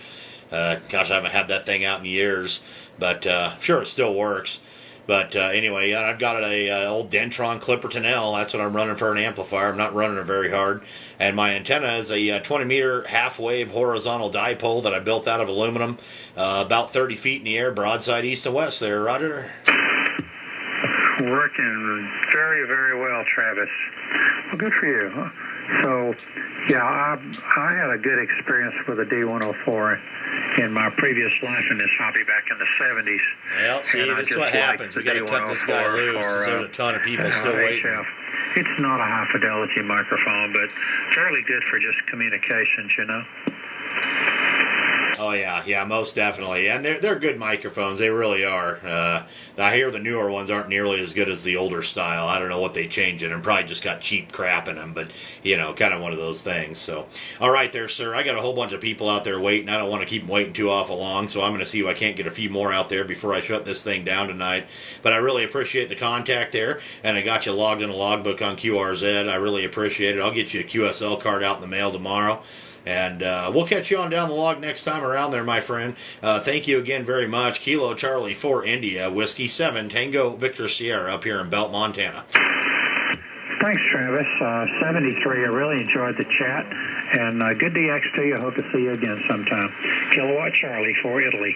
Gosh, I haven't had that thing out in years, but sure, it still works. But anyway, yeah, I've got a old Dentron Clipperton L. That's what I'm running for an amplifier. I'm not running it very hard. And my antenna is a 20-meter half-wave horizontal dipole that I built out of aluminum, about 30 feet in the air, broadside east and west there, Roger. Working very, very well, Travis. Well, good for you. Huh? So, yeah, I had a good experience with a D104 in my previous life in this hobby back in the 70s. Well, see, this is what happens. We got to cut this guy loose because there's a ton of people still waiting. It's not a high-fidelity microphone, but fairly good for just communications, Oh, yeah, most definitely. And they're good microphones. They really are. I hear the newer ones aren't nearly as good as the older style. I don't know what they changed in them. Probably just got cheap crap in them, but, kind of one of those things. So, all right there, sir. I got a whole bunch of people out there waiting. I don't want to keep them waiting too awful long, so I'm going to see if I can't get a few more out there before I shut this thing down tonight. But I really appreciate the contact there, and I got you logged in a logbook on QRZ. I really appreciate it. I'll get you a QSL card out in the mail tomorrow. And we'll catch you on down the log next time around there, my friend. Thank you again very much. Kilo Charlie 4 India, Whiskey 7 Tango Victor Sierra up here in Belt, Montana. Thanks, Travis. 73, I really enjoyed the chat. And good DX to you. Hope to see you again sometime. Kilowatt Charlie 4 Italy.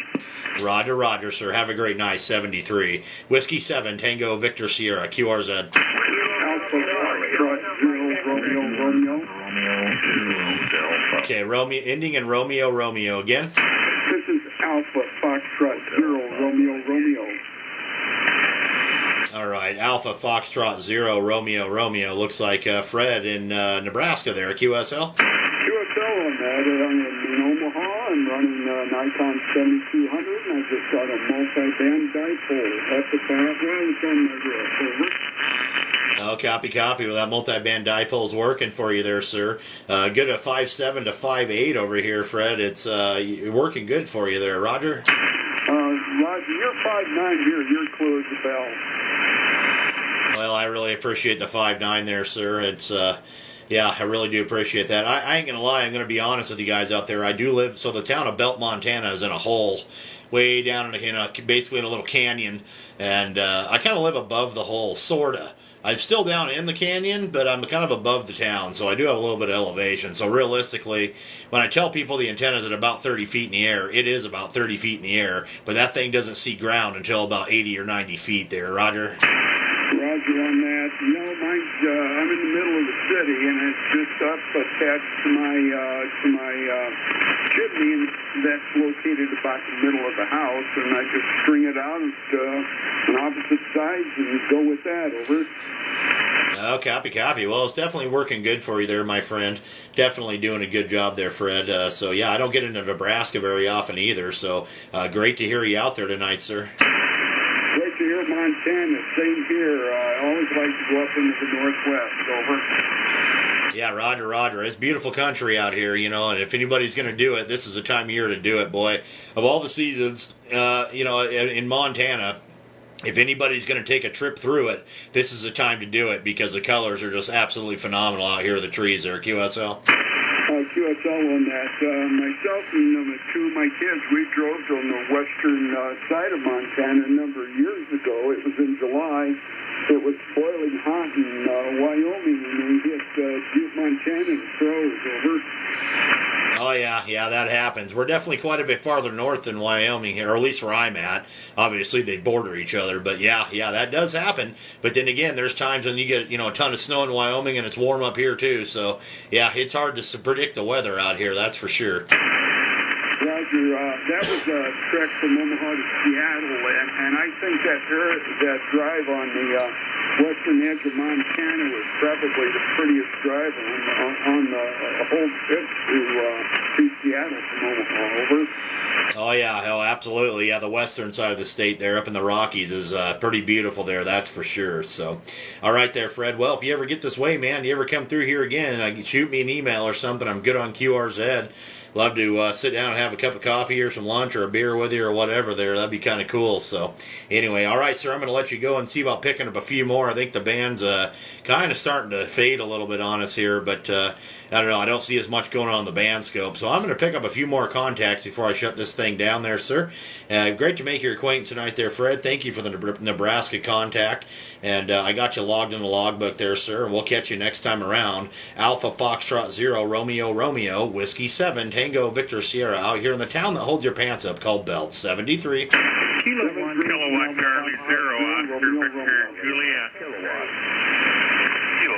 Roger, sir. Have a great night, 73. Whiskey 7 Tango Victor Sierra, QRZ. Okay, Romeo, ending in Romeo again. This is Alpha Foxtrot 0 Romeo. All right, Alpha Foxtrot 0 Romeo. Looks like Fred in Nebraska there, QSL. QSL on that. I'm in Omaha. I'm running Nikon 7200, and I just got a multi-band dipole at the top range on my wrist. Oh, copy. Well, that multi-band dipole's working for you there, sir. Good at 5.7 to 5.8 over here, Fred. It's working good for you there, Roger. Roger, you're 5'9" here. You're close to bell. Well, I really appreciate the 5.9 there, sir. It's yeah, I really do appreciate that. I ain't gonna lie. I'm gonna be honest with you guys out there. I do live. So the town of Belt, Montana, is in a hole way down basically in a little canyon, and I kind of live above the hole, sorta. I'm still down in the canyon, but I'm kind of above the town, so I do have a little bit of elevation. So realistically, when I tell people the antenna is at about 30 feet in the air, it is about 30 feet in the air, but that thing doesn't see ground until about 80 or 90 feet there. Roger? Roger on that. No, mine's, I'm in the middle of the city, and it's just up attached to my chimney, and that's located about the middle of the house, and I just string it out on opposite sides and go with that. Over. Oh, copy. Well, it's definitely working good for you there, my friend. Definitely doing a good job there, Fred. So, yeah, I don't get into Nebraska very often either, so great to hear you out there tonight, sir. Great to hear Montana. Same here. I always like to go up into the northwest. Over. Yeah, Roger. It's beautiful country out here, and if anybody's going to do it, this is the time of year to do it, boy. Of all the seasons, in Montana, if anybody's going to take a trip through it, this is the time to do it because the colors are just absolutely phenomenal out here, the trees there. QSL? QSL on that. Myself and two of my kids, we drove on the western side of Montana a number of years ago. It was in July. It was boiling hot in Wyoming, and we hit Butte, Montana in throws. Over. Oh, yeah, that happens. We're definitely quite a bit farther north than Wyoming here, or at least where I'm at. Obviously, they border each other, but yeah, that does happen. But then again, there's times when you get, a ton of snow in Wyoming, and it's warm up here, too. So, yeah, it's hard to predict the weather out here, that's for sure. Roger, that was a trek from Omaha to Seattle, and I think that drive on the western edge of Montana was probably the prettiest drive on the whole trip to Seattle from Omaha. Over. Oh, yeah, absolutely. Yeah, the western side of the state there up in the Rockies is pretty beautiful there, that's for sure. So, all right there, Fred. Well, if you ever get this way, man, you ever come through here again, shoot me an email or something. I'm good on QRZ. Love to sit down and have a cup of coffee or some lunch or a beer with you or whatever there. That'd be kind of cool. So anyway, all right, sir, I'm going to let you go and see about picking up a few more. I think the band's kind of starting to fade a little bit on us here, but I don't know. I don't see as much going on the band scope. So I'm going to pick up a few more contacts before I shut this thing down there, sir. Great to make your acquaintance tonight there, Fred. Thank you for the Nebraska contact. And I got you logged in the logbook there, sir. And we'll catch you next time around. Alpha Foxtrot 0, Romeo, Whiskey 7, Tango Victor Sierra, out here in the town that holds your pants up, called Belt 73. Kilo 1, kilowatt Charlie 0, Oscar Victor Juliet. Kilo 7, Kilo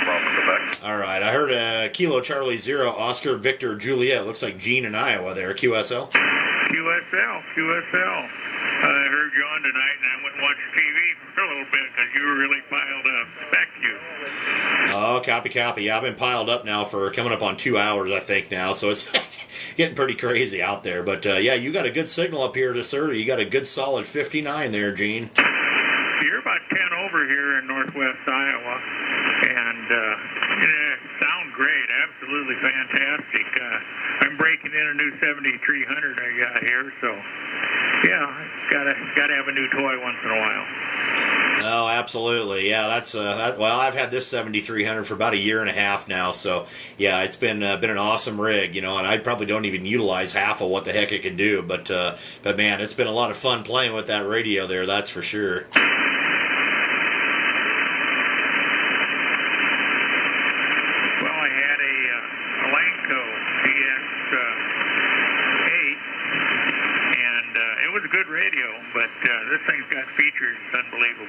Bravo Quebec. All right, I heard Kilo Charlie 0, Oscar Victor Juliet. Looks like Gene in Iowa there. QSL? QSL. I heard you on tonight, and I went and watched TV for a little bit because you were really piled up. Respect you. Oh, copy. Yeah, I've been piled up now for coming up on 2 hours, I think, now. So it's getting pretty crazy out there. But, yeah, you got a good signal up here, sir. You got a good solid 59 there, Gene. You're about 10 over here in northwest Iowa. And sound great. Absolutely fantastic. I'm breaking in a new 7300 I got here, so yeah, gotta have a new toy once in a while. Oh, absolutely. Yeah, that's well, I've had this 7300 for about a year and a half now, so yeah, it's been an awesome rig, and I probably don't even utilize half of what the heck it can do, but man, it's been a lot of fun playing with that radio there, that's for sure. Good radio, but this thing's got features unbelievable.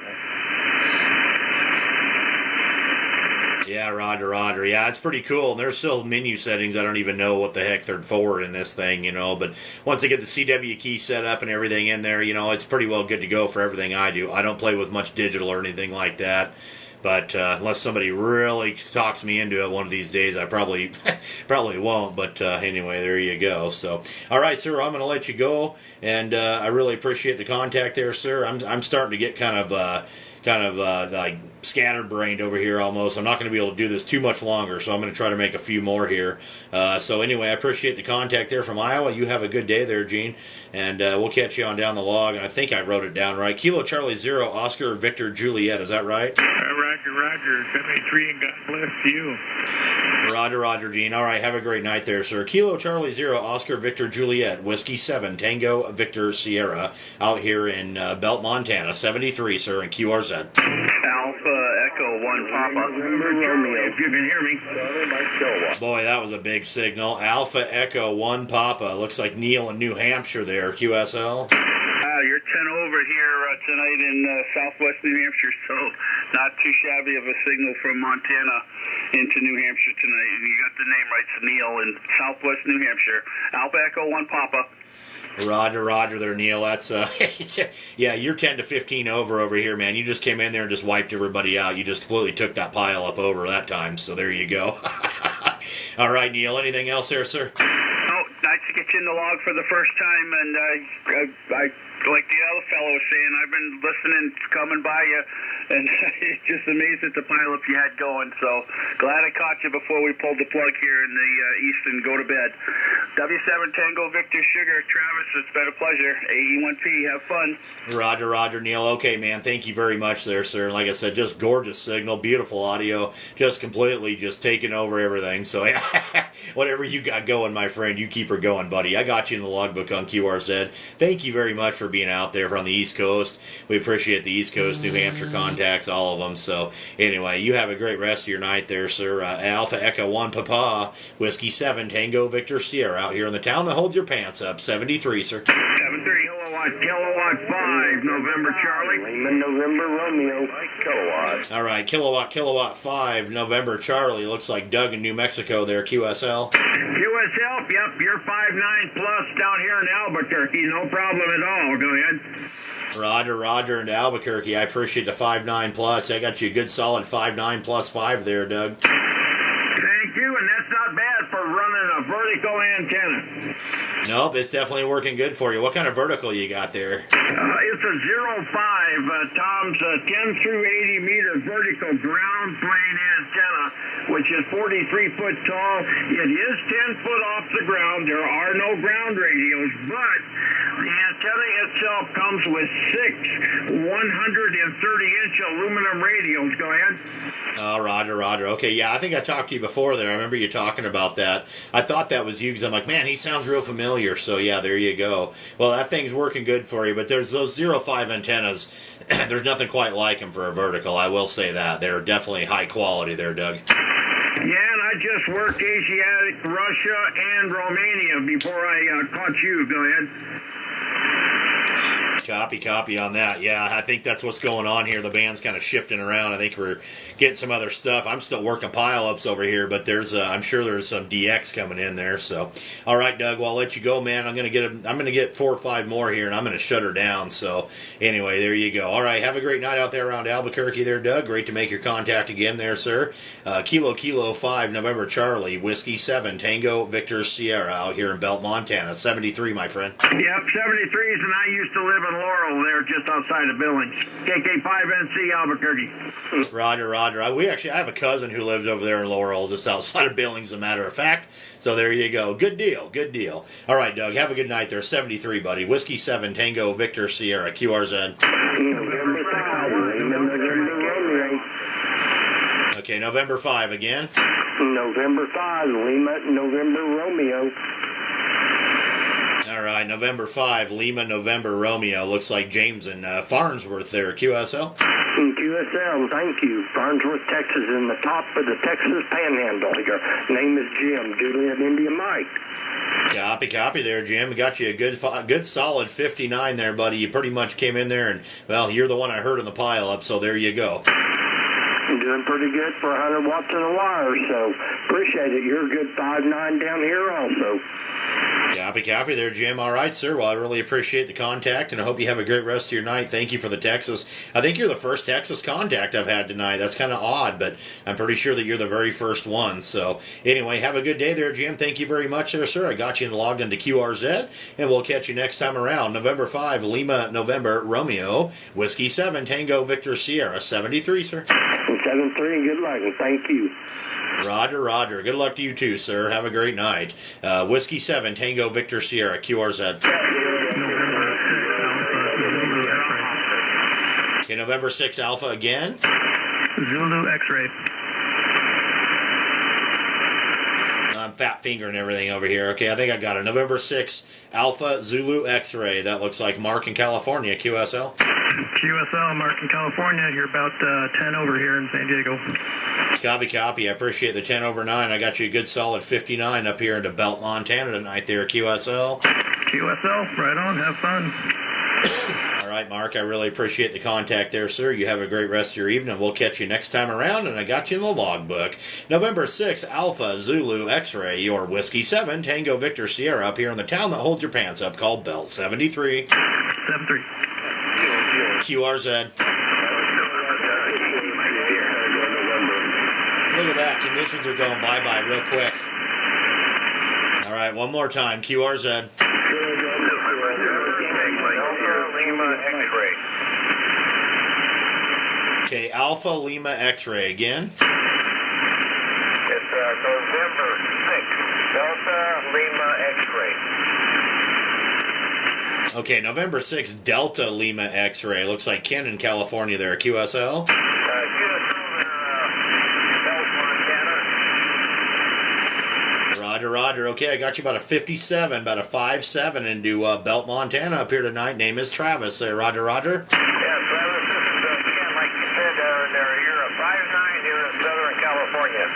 Yeah, Roger. Yeah, it's pretty cool. And there's still menu settings. I don't even know what the heck they're for in this thing, But once I get the CW key set up and everything in there, it's pretty well good to go for everything I do. I don't play with much digital or anything like that. But unless somebody really talks me into it one of these days, I probably won't. But anyway, there you go. So, all right, sir, I'm going to let you go, and I really appreciate the contact there, sir. I'm starting to get kind of kind of like scatterbrained over here almost. I'm not going to be able to do this too much longer, so I'm going to try to make a few more here. So anyway, I appreciate the contact there from Iowa. You have a good day there, Gene, and we'll catch you on down the log. And I think I wrote it down right. Kilo Charlie 0, Oscar Victor Juliet. Is that right? Roger. 73, and God bless you. Roger, Gene. All right, have a great night there, sir. Kilo Charlie 0, Oscar Victor Juliet, Whiskey 7, Tango Victor Sierra, out here in Belt, Montana. 73, sir, in QRZ. Alpha Echo 1 Papa. Romeo, if you can hear me. Boy, that was a big signal. Alpha Echo 1 Papa. Looks like Neil in New Hampshire there, QSL. You're 10 over here tonight in southwest New Hampshire, so not too shabby of a signal from Montana into New Hampshire tonight. And you got the name right, it's Neil in southwest New Hampshire. Alpha Echo 1 Papa. Roger there, Neil. That's yeah, you're 10 to 15 over here, man. You just came in there and just wiped everybody out. You just completely took that pile up over that time, so there you go. All right, Neil, anything else there, sir? Oh, nice to get you in the log for the first time, and I like the other fellow was saying, I've been listening, coming by you, and it's just amazed at the pileup you had going. So glad I caught you before we pulled the plug here in the east and go to bed. W7 Tango Victor Sugar, Travis, it's been a pleasure. AE1P, have fun. Roger, Neil. Okay, man, thank you very much there, sir. And like I said, just gorgeous signal, beautiful audio, just completely just taking over everything. So whatever you got going, my friend, you keep her going, buddy. I got you in the logbook on QRZ. Thank you very much for being out there from the East Coast. We appreciate the East Coast, New Hampshire contacts, all of them. So anyway, you have a great rest of your night there, sir. Alpha Echo 1 Papa, Whiskey 7 Tango Victor Sierra, out here in the town that holds your pants up. 73, sir. 73 kilowatt 5 November Charlie. Lehman November Romeo. Kilowatt. All right, kilowatt 5 November Charlie. Looks like Doug in New Mexico there, QSL. QSL, yep, you're 5'9" plus down here in Albuquerque. No problem at all. Go ahead. Roger into Albuquerque. I appreciate the 5'9" plus. I got you a good solid 5'9" plus 5 there, Doug. Thank you, and that's not bad for running a vertical antenna. Nope, it's definitely working good for you. What kind of vertical you got there? It's a 0.5 Tom's 10 through 80 meter vertical ground plane antenna, which is 43 foot tall. It is 10 foot off the ground. There are no ground radios, but the antenna itself comes with 6 130-inch aluminum radios. Go ahead. Oh, Roger. Okay, yeah, I think I talked to you before there. I remember you talking about that. I thought that was you because I'm like, man, he sounds real familiar. So, yeah, there you go. Well, that thing's working good for you, but there's those 0.5 antennas. There's nothing quite like them for a vertical. I will say that. They're definitely high quality there, Doug. Yeah, and I just worked Asiatic, Russia, and Romania before I caught you. Go ahead. Copy on that. Yeah, I think that's what's going on here. The band's kind of shifting around. I think we're getting some other stuff. I'm still working pileups over here, but there's I'm sure there's some DX coming in there. So, all right, Doug. Well, I'll let you go, man. I'm gonna get 4 or 5 more here, and I'm gonna shut her down. So, anyway, there you go. All right, have a great night out there around Albuquerque, there, Doug. Great to make your contact again, there, sir. Kilo 5 November Charlie, Whiskey 7 Tango Victor Sierra, out here in Belt, Montana. 73, my friend. Yep, 73s, and I used to live in Laurel there just outside of Billings. KK5NC Albuquerque. Roger. I have a cousin who lives over there in Laurel, just outside of Billings, as a matter of fact. So there you go. Good deal. All right, Doug, have a good night there. 73, buddy. Whiskey 7 Tango Victor Sierra, QRZ. Okay, November 5 again. November 5, Lima, November Romeo. All right, November 5, Lima, November Romeo. Looks like James in Farnsworth there, QSL. QSL, thank you. Farnsworth, Texas, in the top of the Texas Panhandle. Your name is Jim, Juliet India Mike. Copy there, Jim. Got you a good solid 59 there, buddy. You pretty much came in there, and, well, you're the one I heard in the pile-up, so there you go. I'm doing pretty good for 100 watts in the wire, so appreciate it. You're a good 5'9" down here also. Copy there, Jim. All right, sir. Well, I really appreciate the contact, and I hope you have a great rest of your night. Thank you for the Texas. I think you're the first Texas contact I've had tonight. That's kind of odd, but I'm pretty sure that you're the very first one. So, anyway, have a good day there, Jim. Thank you very much there, sir. I got you logged into QRZ, and we'll catch you next time around. November 5, Lima, November, Romeo, Whiskey 7, Tango, Victor, Sierra, 73, sir. 73, and good luck, and thank you. Roger. Good luck to you too, sir. Have a great night. Whiskey 7, Tango, Victor, Sierra, QRZ. Okay, November 6, Alpha again. Zulu X-ray. I'm fat fingering everything over here. Okay, I think I got it. November 6, Alpha, Zulu X-ray. That looks like Mark in California, QSL. QSL, Mark in California. You're about 10 over here in San Diego. Copy. I appreciate the 10 over 9. I got you a good solid 59 up here into Belt, Montana tonight there, QSL. QSL, right on. Have fun. All right, Mark, I really appreciate the contact there, sir. You have a great rest of your evening. We'll catch you next time around, and I got you in the logbook. November 6, Alpha, Zulu, X-ray, your Whiskey 7, Tango, Victor, Sierra, up here in the town that holds your pants up, called Belt, 73. 73. QRZ. Look at that. Conditions are going bye-bye real quick. All right, one more time. QRZ. Okay, Alpha Lima X-ray again. It's November 6, Delta Lima X-ray. Okay, November 6, Delta Lima X-ray. Looks like Ken in California there. QSL. Roger. Okay, I got you about a 57, about a 5'7" into Belt, Montana up here tonight. Name is Travis there. Roger. Yeah, Travis, this is Ken, like you said, you're a 5'9" here in Southern California.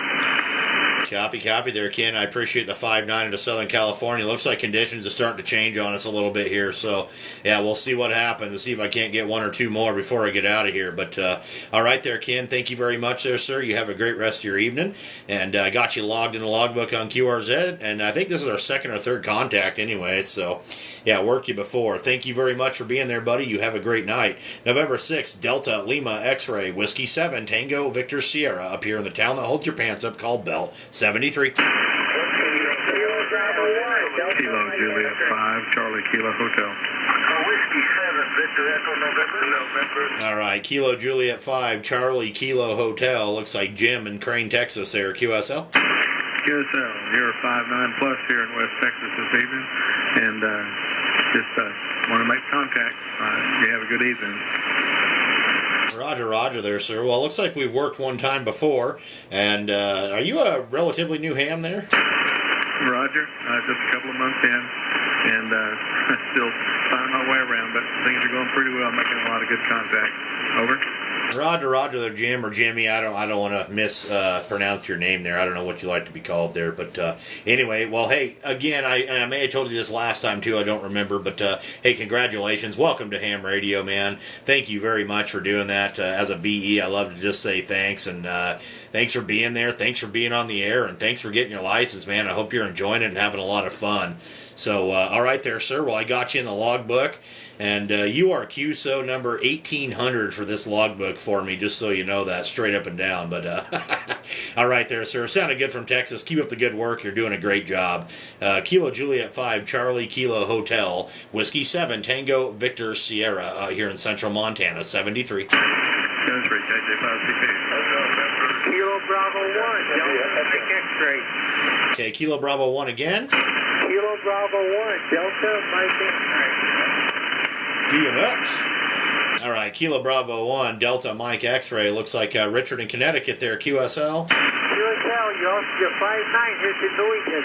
Copy there, Ken. I appreciate the 5'9" into Southern California. Looks like conditions are starting to change on us a little bit here. So, yeah, we'll see what happens. See if I can't get one or two more before I get out of here. But, all right there, Ken. Thank you very much there, sir. You have a great rest of your evening. And I got you logged in the logbook on QRZ. And I think this is our second or third contact anyway. So, yeah, worked you before. Thank you very much for being there, buddy. You have a great night. November 6th, Delta Lima X-ray, Whiskey 7, Tango, Victor, Sierra, up here in the town that holds your pants up, called Belt, 73. Kilo Juliet 5, Charlie Kilo Hotel. Whiskey 7, Victor Echo, November. All right, Kilo Juliet 5, Charlie Kilo Hotel. Looks like Jim in Crane, Texas there, QSL. QSL, you're 5'9" plus here in West Texas this evening, and just want to make contact. You have a good evening. Roger there, sir. Well, it looks like we've worked one time before, and are you a relatively new ham there? Roger, just a couple of months in, and still finding my way around, but things are going pretty well, making a lot of good contact. Over. Roger there, Jim or Jimmy. I don't want to mispronounce your name there. I don't know what you like to be called there, but anyway. Well, hey, again, I may have told you this last time too. I don't remember, but hey, congratulations, welcome to Ham Radio, man. Thank you very much for doing that. As a VE, I love to just say thanks, and thanks for being there. Thanks for being on the air, and thanks for getting your license, man. I hope you're enjoying it and having a lot of fun. So, all right there, sir. Well, I got you in the logbook. And you are QSO number 1800 for this logbook for me, just so you know that, straight up and down. But all right there, sir. Sounded good from Texas. Keep up the good work. You're doing a great job. Kilo Juliet 5, Charlie Kilo Hotel, Whiskey 7, Tango Victor Sierra here in central Montana, 73. That's right, JJ5CP. Kilo Bravo 1, Delta Mike X-ray. Okay, Kilo Bravo 1 again. Kilo Bravo 1, Delta Mike X-ray. pileups. All right, Kilo Bravo 1, Delta Mike X-ray. Looks like Richard in Connecticut there, QSL. QSL, you're 5'9", here's your Louisville.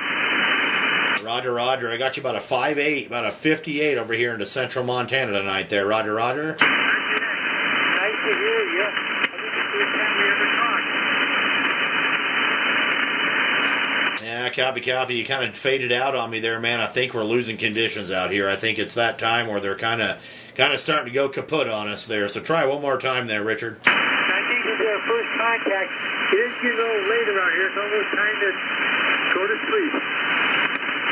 Roger. I got you about a 5'8", about a 58 over here into central Montana tonight there. Roger. Nice to hear you. I think it's the first time we ever talked. Yeah, copy. You kind of faded out on me there, man. I think we're losing conditions out here. I think it's that time where they're kind of starting to go kaput on us there. So try one more time there, Richard. I think it's our first time contact. It is getting a little late around here. It's almost time to go to sleep.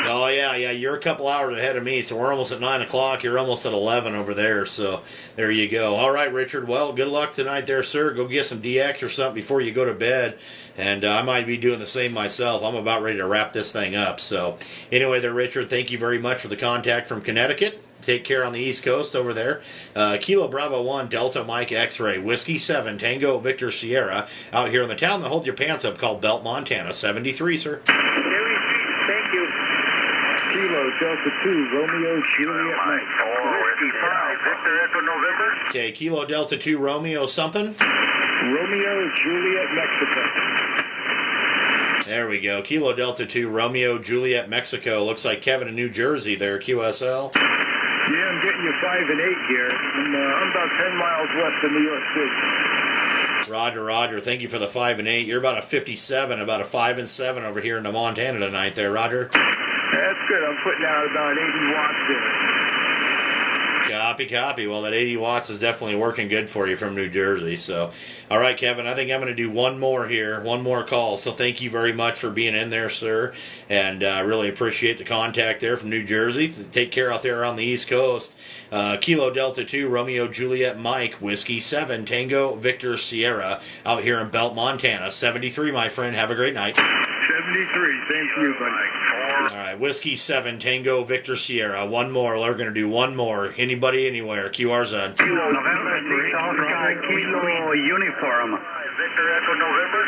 Oh, yeah, you're a couple hours ahead of me, so we're almost at 9 o'clock. You're almost at 11 over there, so there you go. All right, Richard, well, good luck tonight there, sir. Go get some DX or something before you go to bed, and I might be doing the same myself. I'm about ready to wrap this thing up. So anyway there, Richard, thank you very much for the contact from Connecticut. Take care on the East Coast over there. Kilo Bravo 1, Delta Mike X-Ray, Whiskey 7, Tango Victor Sierra, out here in the town that holds your pants up called Belt, Montana. 73, sir. Thank you. Kilo Delta 2, Romeo Juliet Mike. Whiskey 5, Victor Echo November. Okay, Kilo Delta 2, Romeo something. Romeo Juliet Mexico. There we go. Kilo Delta 2, Romeo Juliet Mexico. Looks like Kevin in New Jersey there, QSL. Yeah, I'm getting you 5 and 8 here. I'm about 10 miles west of New York City. Roger. Thank you for the 5 and 8. You're about a 57, about a 5 and 7 over here in Montana tonight there, Roger. That's good. I'm putting out about 80 watts there. Copy. Well, that 80 watts is definitely working good for you from New Jersey. So, all right, Kevin, I think I'm going to do one more here, one more call. So thank you very much for being in there, sir. And I really appreciate the contact there from New Jersey. Take care out there on the East Coast. Kilo Delta 2, Romeo Juliet Mike, Whiskey 7, Tango Victor Sierra, out here in Belt, Montana. 73, my friend. Have a great night. 73. Same to you, buddy. All right, Whiskey 7, Tango Victor Sierra. One more. We're going to do one more. Anybody, anywhere. QRZ. November 6 Oscar Kilo Uniform. Victor Echo November.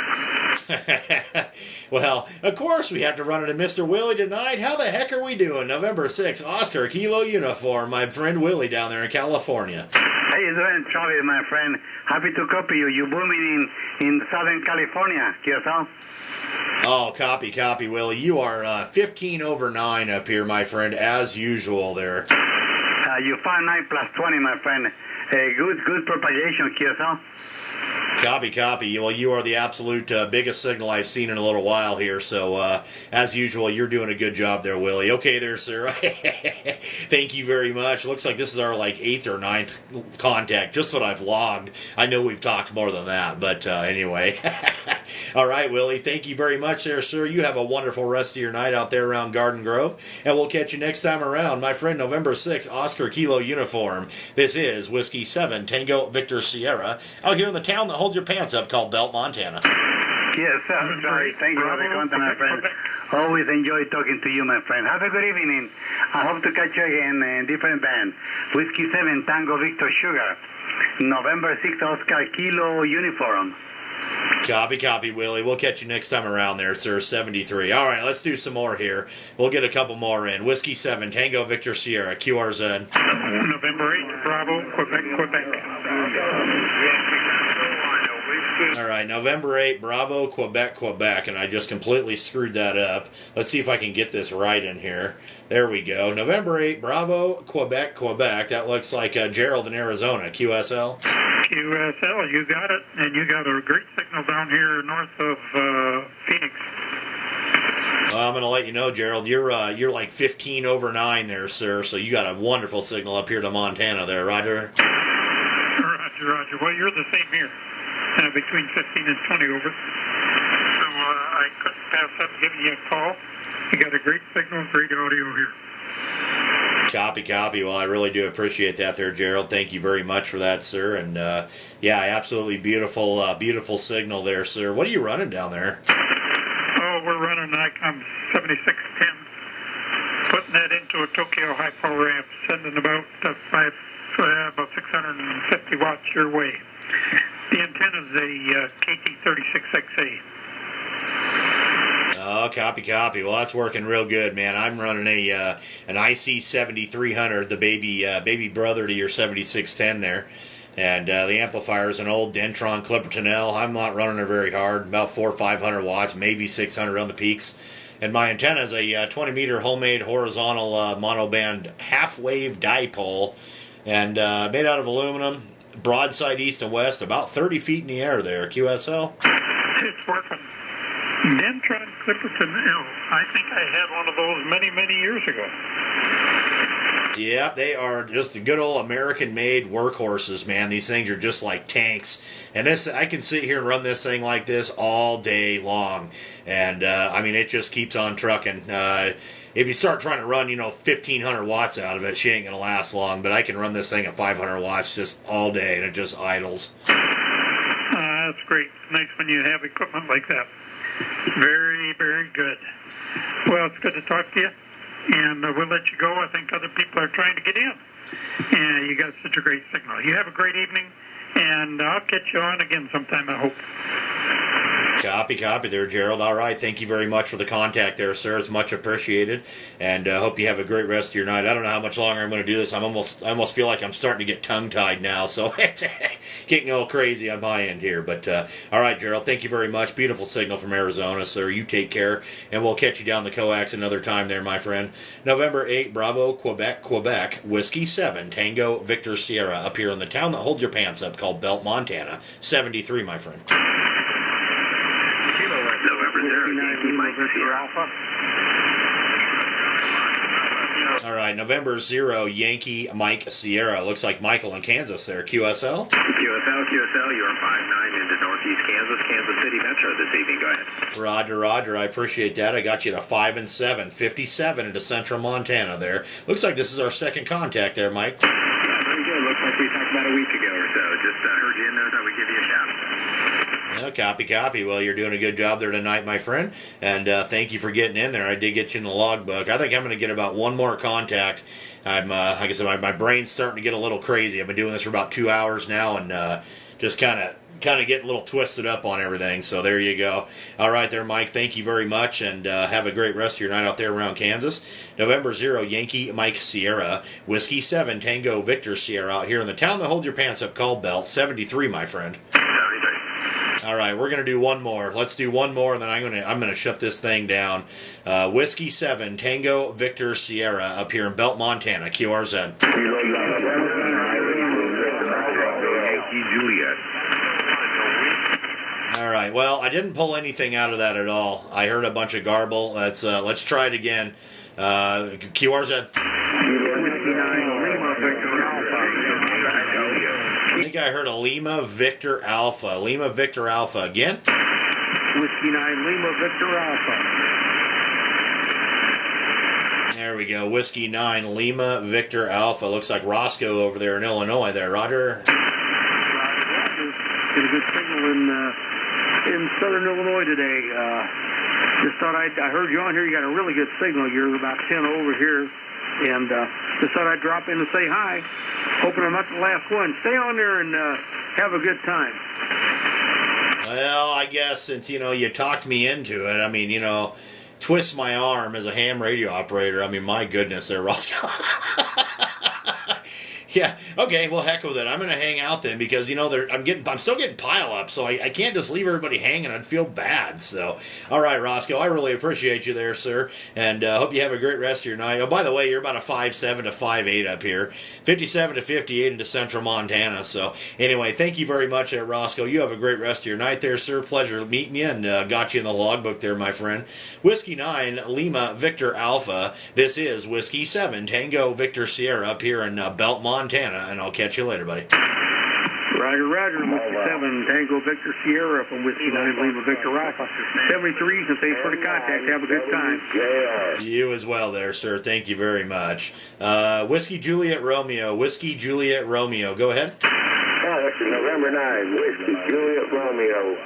Well, of course we have to run into Mr. Willie tonight. How the heck are we doing? November 6, Oscar Kilo Uniform. My friend Willie down there in California. How you doing, Charlie, my friend? Happy to copy you. You're booming in Southern California, QSL. Oh, copy, Willie. You are 15 over 9 up here, my friend, as usual there. You 5'9 plus 20, my friend. Good propagation, QSL. Copy. Well, you are the absolute biggest signal I've seen in a little while here. So, as usual, you're doing a good job there, Willie. Okay there, sir. Thank you very much. Looks like this is our 8th or 9th contact, just what I've logged. I know we've talked more than that, but anyway. All right, Willie. Thank you very much there, sir. You have a wonderful rest of your night out there around Garden Grove, and we'll catch you next time around. My friend, November 6, Oscar Kilo Uniform. This is Whiskey 7, Tango Victor Sierra, out here in the town that holds your pants up called Belt, Montana. Yes, sorry. Thank you for the content, my friend. Always enjoy talking to you, my friend. Have a good evening. I hope to catch you again in different band. Whiskey 7, Tango Victor Sugar. November 6, Oscar Kilo Uniform. Copy, Willie. We'll catch you next time around there, sir. 73. All right, let's do some more here. We'll get a couple more in. Whiskey 7, Tango Victor Sierra, QRZ. November 8, Bravo, Quebec. All right, November 8, Bravo, Quebec, and I just completely screwed that up. Let's see if I can get this right in here. There we go. November 8, Bravo, Quebec. That looks like Gerald in Arizona, QSL. QSL, you got it, and you got a great signal down here north of Phoenix. Well, I'm going to let you know, Gerald, you're like 15 over 9 there, sir, so you got a wonderful signal up here to Montana there, Roger. Roger. Well, you're the same here. Between 15 and 20 over. So I couldn't pass up giving you a call. You got a great signal, great audio here. Copy. Well, I really do appreciate that there, Gerald. Thank you very much for that, sir. And, yeah, absolutely beautiful signal there, sir. What are you running down there? Oh, we're running ICOM 7610. Putting that into a Tokyo high power amp, sending about 650 watts your way. The antenna is a KT36XA. Oh, copy. Well, that's working real good, man. I'm running an IC 7300, the baby brother to your 7610 there. And the amplifier is an old Dentron Clipperton L. I'm not running it very hard, about 400 or 500 watts, maybe 600 on the peaks. And my antenna is a 20-meter homemade horizontal monoband half-wave dipole, and made out of aluminum, broadside east and west, about 30 feet in the air there, QSL. It's working. Dentron Clipperton L. I think I had one of those many years ago. Yeah, they are just good old American-made workhorses, man. These things are just like tanks. And this, I can sit here and run this thing like this all day long. And, I mean, it just keeps on trucking. If you start trying to run, 1,500 watts out of it, she ain't going to last long. But I can run this thing at 500 watts just all day, and it just idles. That's great. Nice when you have equipment like that. Very, very good. Well, it's good to talk to you. And we'll let you go. I think other people are trying to get in. And you got such a great signal. You have a great evening, and I'll catch you on again sometime, I hope. Copy there, Gerald. All right, thank you very much for the contact there, sir. It's much appreciated, and hope you have a great rest of your night. I don't know how much longer I'm going to do this. I almost feel like I'm starting to get tongue-tied now, so it's getting a little crazy on my end here. But all right, Gerald, thank you very much. Beautiful signal from Arizona, sir. You take care, and we'll catch you down the coax another time there, my friend. November 8, Bravo, Quebec, Whiskey 7, Tango, Victor Sierra, up here in the town that holds your pants up called Belt, Montana. 73, my friend. All right, November 0, Yankee Mike Sierra. Looks like Michael in Kansas there. QSL? QSL, you are 5-9 into Northeast Kansas, Kansas City Metro this evening. Go ahead. Roger. I appreciate that. I got you to 5-7, 57 into Central Montana there. Looks like this is our second contact there, Mike. Yeah, very good. Looks like we talked about a week ago or so. Just heard you in there, thought we'd give you a shout. Copy. Well, you're doing a good job there tonight, my friend, and thank you for getting in there. I did get you in the logbook. I think I'm going to get about one more contact. I'm, like I said, my brain's starting to get a little crazy. I've been doing this for about 2 hours now, and just kind of getting a little twisted up on everything. So there you go. All right there, Mike. Thank you very much, and have a great rest of your night out there around Kansas. November 0, Yankee Mike Sierra, Whiskey 7, Tango Victor Sierra out here in the town that holds your pants up called Belt. 73, my friend. All right, we're gonna do one more. Let's do one more, and then I'm gonna shut this thing down. Whiskey 7, Tango Victor Sierra up here in Belt, Montana. QRZ. All right. Well, I didn't pull anything out of that at all. I heard a bunch of garble. Let's try it again. QRZ. I think I heard a Lima Victor Alpha. Lima Victor Alpha again. Whiskey 9 Lima Victor Alpha. There we go. Whiskey 9 Lima Victor Alpha. Looks like Roscoe over there in Illinois there. Roger. Get a good signal in southern Illinois today. Just thought I heard you on here. You got a really good signal. You're about 10 over here. And just thought I'd drop in and say hi. Hoping I'm not the last one. Stay on there and have a good time. Well, I guess since, you talked me into it, I mean, twist my arm as a ham radio operator. I mean, my goodness there, Roscoe. Yeah, okay, well, heck with it. I'm going to hang out then because, I'm still getting pileups, so I can't just leave everybody hanging. I'd feel bad. So, all right, Roscoe, I really appreciate you there, sir, and hope you have a great rest of your night. Oh, by the way, you're about a 5'7" to 5'8" up here, 57 to 58 into Central Montana. So, anyway, thank you very much there, Roscoe. You have a great rest of your night there, sir. Pleasure meeting you, and got you in the logbook there, my friend. Whiskey 9, Lima Victor Alpha. This is Whiskey 7, Tango Victor Sierra up here in Belt, Montana, and I'll catch you later, buddy. Roger. Whiskey 7, Tango Victor Sierra from Whiskey 9, Lima Victor Alpha. 73, and thanks for the contact. Have a good time. You as well there, sir. Thank you very much. Whiskey Juliet Romeo. Whiskey Juliet Romeo. Go ahead. Oh, this is November 9, Whiskey Juliet Romeo.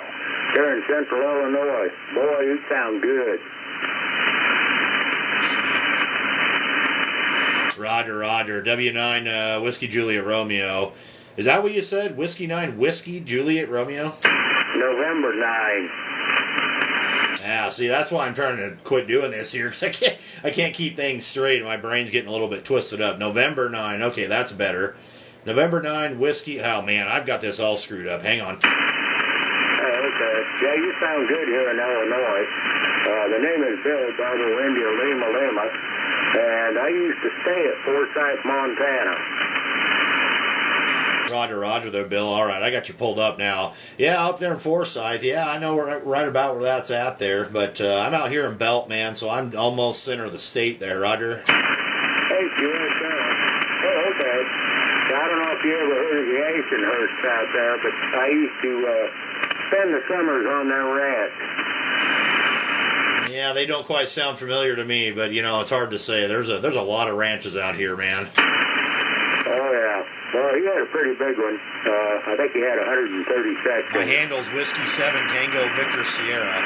Here in Central Illinois. Boy, you sound good. Roger. W9 Whiskey Juliet Romeo. Is that what you said? Whiskey 9 Whiskey Juliet Romeo? November 9. Yeah, see, that's why I'm trying to quit doing this here, because I can't keep things straight. My brain's getting a little bit twisted up. November 9. Okay, that's better. November 9 Whiskey. Oh, man, I've got this all screwed up. Hang on. Okay. Yeah, you sound good here in Illinois. The name is Bill, Bravo India Lima. And I used to stay at Forsyth, Montana. Roger there, Bill. All right, I got you pulled up now. Yeah, up there in Forsyth. Yeah, I know right about where that's at there. But I'm out here in Belt, man, so I'm almost center of the state there, Roger. Hey, QSL. you ever heard of the Ashenhurst out there, but I used to spend the summers on their ranch. Yeah, they don't quite sound familiar to me, but you know, it's hard to say. There's a lot of ranches out here, man. Oh yeah. Well, he had a pretty big one. I think he had 130 sections. My handle's Whiskey 7 Tango Victor Sierra.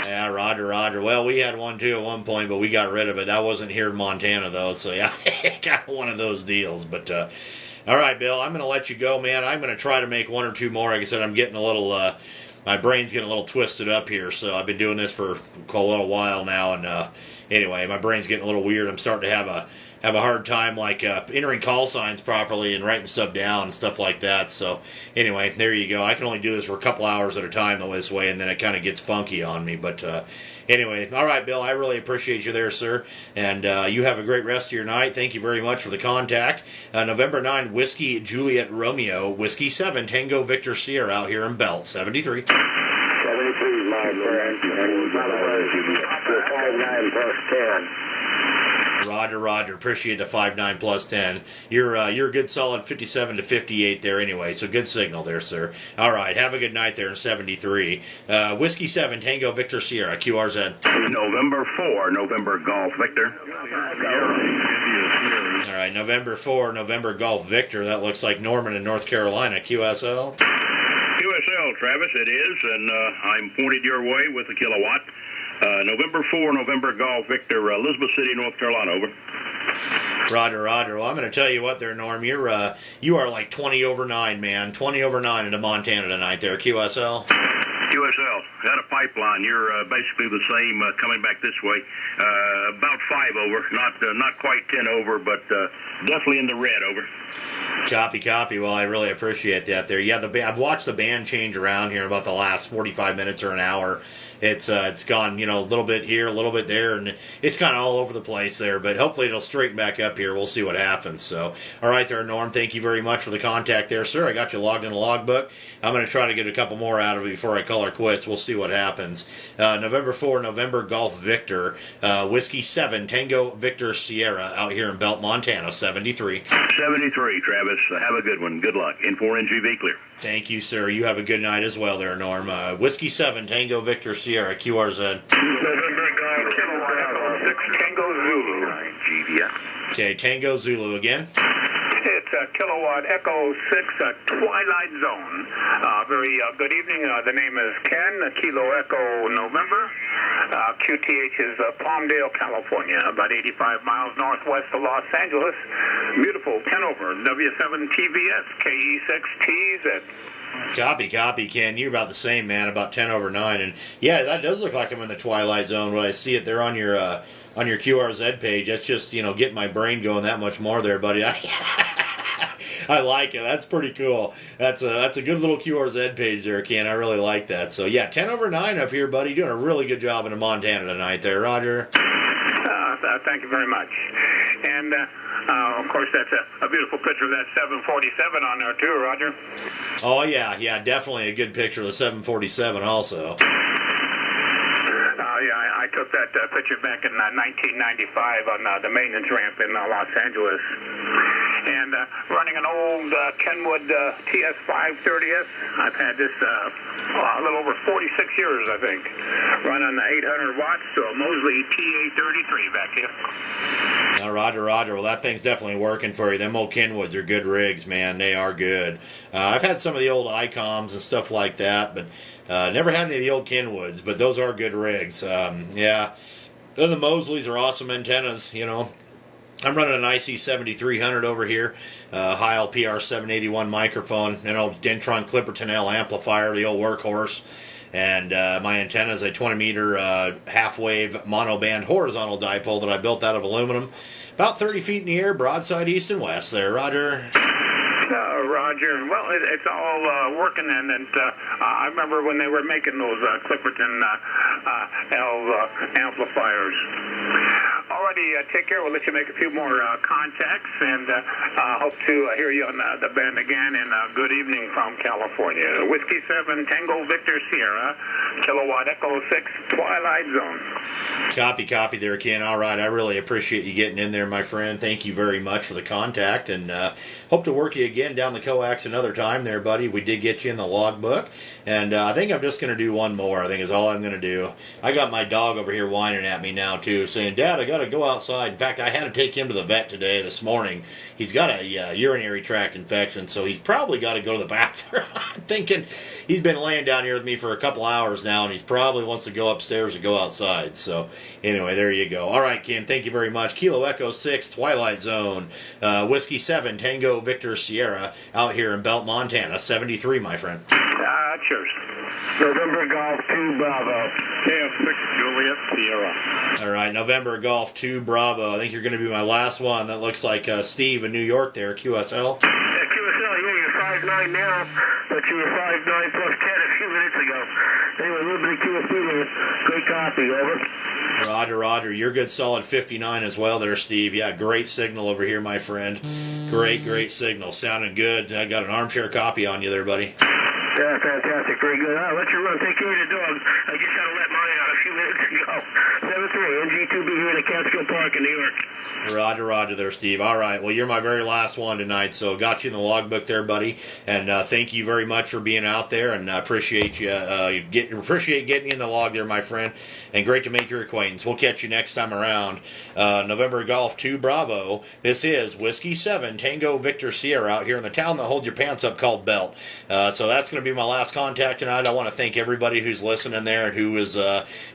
Yeah, Roger. Well, we had one too at one point, but we got rid of it. That wasn't here in Montana though, so yeah, kind of one of those deals. But all right, Bill, I'm going to let you go, man. I'm going to try to make one or two more. Like I said, I'm getting a little. My brain's getting a little twisted up here, so I've been doing this for a little while now, and anyway, my brain's getting a little weird. I'm starting to have a hard time like entering call signs properly and writing stuff down and stuff like that. So anyway, there you go. I can only do this for a couple hours at a time though this way, and then it kind of gets funky on me. But anyway, all right, Bill, I really appreciate you there, sir, and you have a great rest of your night. Thank you very much for the contact. November 9, Whiskey Juliet Romeo, Whiskey 7 Tango Victor Sierra out here in Belt, 73. 73 is my friend, and by the way, 59 plus 10. Roger. Appreciate the 5.9 plus 10. You're a good solid 57 to 58 there anyway, so good signal there, sir. All right, have a good night there in 73. Whiskey 7, Tango Victor Sierra, QRZ. November 4, November Golf Victor. All right, November 4, November Golf Victor. That looks like Norman in North Carolina, QSL. QSL, Travis, it is, and I'm pointed your way with a kilowatt. November 4, November Golf Victor, Elizabeth City, North Carolina, over. Roger. Well, I'm going to tell you what there, Norm. You are like 20 over 9, man. 20 over 9 into Montana tonight there, QSL. QSL, had a pipeline. You're basically the same coming back this way. About 5 over, not quite 10 over, but definitely in the red, over. Copy. Well, I really appreciate that there. Yeah, I've watched the band change around here about the last 45 minutes or an hour. It's gone, a little bit here, a little bit there, and it's kind of all over the place there, but hopefully it'll straighten back up here. We'll see what happens. So, all right there, Norm, thank you very much for the contact there, sir. I got you logged in the logbook. I'm going to try to get a couple more out of it before I call her quits. We'll see what happens. November 4, November Golf Victor, Whiskey 7, Tango Victor Sierra out here in Belt, Montana, 73. 73, Travis. Have a good one. Good luck. In 4NGV clear. Thank you, sir. You have a good night as well there, Norm. Whiskey 7, Tango Victor Sierra, QRZ. Tango Zulu. Okay, Tango Zulu again. It's Kilowatt Echo 6 Twilight Zone. Very good evening. The name is Ken, Kilo Echo November. QTH is Palmdale, California, about 85 miles northwest of Los Angeles. Beautiful 10 over, W7 TVS, KE6TZ. Copy, Ken. You're about the same, man, about 10 over 9. And yeah, that does look like I'm in the Twilight Zone when I see it there on your QRZ page. That's just, getting my brain going that much more there, buddy. I like it. That's pretty cool. That's a good little QRZ page there, Ken. I really like that. So, yeah, 10 over 9 up here, buddy. Doing a really good job in Montana tonight there, Roger. Thank you very much. And, of course, that's a beautiful picture of that 747 on there, too, Roger. Oh, yeah, definitely a good picture of the 747 also. I took that picture back in 1995 on the maintenance ramp in Los Angeles. And running an old Kenwood TS530S. I've had this a little over 46 years, I think. Running 800 watts to a Mosley TA33 back here. Now, Roger. Well, that thing's definitely working for you. Them old Kenwoods are good rigs, man. They are good. I've had some of the old ICOMs and stuff like that, but never had any of the old Kenwoods, but those are good rigs. Yeah. Then the Mosleys are awesome antennas, I'm running an IC7300 over here, Heil PR781 microphone, an old Dentron Clipperton L amplifier, the old workhorse, and my antenna is a 20-meter half-wave monoband horizontal dipole that I built out of aluminum, about 30 feet in the air, broadside east and west there, Roger. Roger. Well, it's all working, and I remember when they were making those Clipperton L amplifiers. Alrighty, take care. We'll let you make a few more contacts, and hope to hear you on the band again. And good evening from California. Whiskey 7 Tango Victor Sierra, Kilowatt Echo 6 Twilight Zone. Copy there, Ken. All right, I really appreciate you getting in there, my friend. Thank you very much for the contact, and hope to work you again down the coax another time there, buddy. We did get you in the logbook, and I think I'm just going to do one more. I think is all I'm going to do. I got my dog over here whining at me now, too, saying, Dad, I got to go outside. In fact, I had to take him to the vet this morning. He's got a urinary tract infection, so he's probably got to go to the bathroom. I'm thinking he's been laying down here with me for a couple hours now, and he probably wants to go upstairs or go outside. So, anyway, there you go. All right, Ken, thank you very much. Kilo Echo 6, Twilight Zone, Whiskey 7, Tango Victor Sierra, out here in Belt, Montana. 73, my friend. Cheers. November Golf 2 Bravo. KF6 Juliet Sierra. All right, November Golf 2 Bravo. I think you're going to be my last one. That looks like Steve in New York there, QSL. Yeah, QSL, you're 5'9" now, but you were 5'9" plus 10 a few minutes ago. Anyway, a little bit of QSL there. Great copy, over. Roger. You're good solid 59 as well there, Steve. Yeah, great signal over here, my friend. Great signal. Sounding good. I got an armchair copy on you there, buddy. Yeah, fantastic. Very good. I'll let you run. Take care of the dog. I just had to let mine out a few minutes ago. 7-3, NG2B here in the Catskill Park in New York. Roger there, Steve. All right. Well, you're my very last one tonight, so got you in the logbook there, buddy. And thank you very much for being out there, and I appreciate you. Appreciate getting you in the log there, my friend. And great to make your acquaintance. We'll catch you next time around. November Golf 2 Bravo. This is Whiskey 7 Tango Victor Sierra out here in the town that holds your pants up called Belt. So that's going to be my last contact tonight. I want to thank everybody who's listening there and who is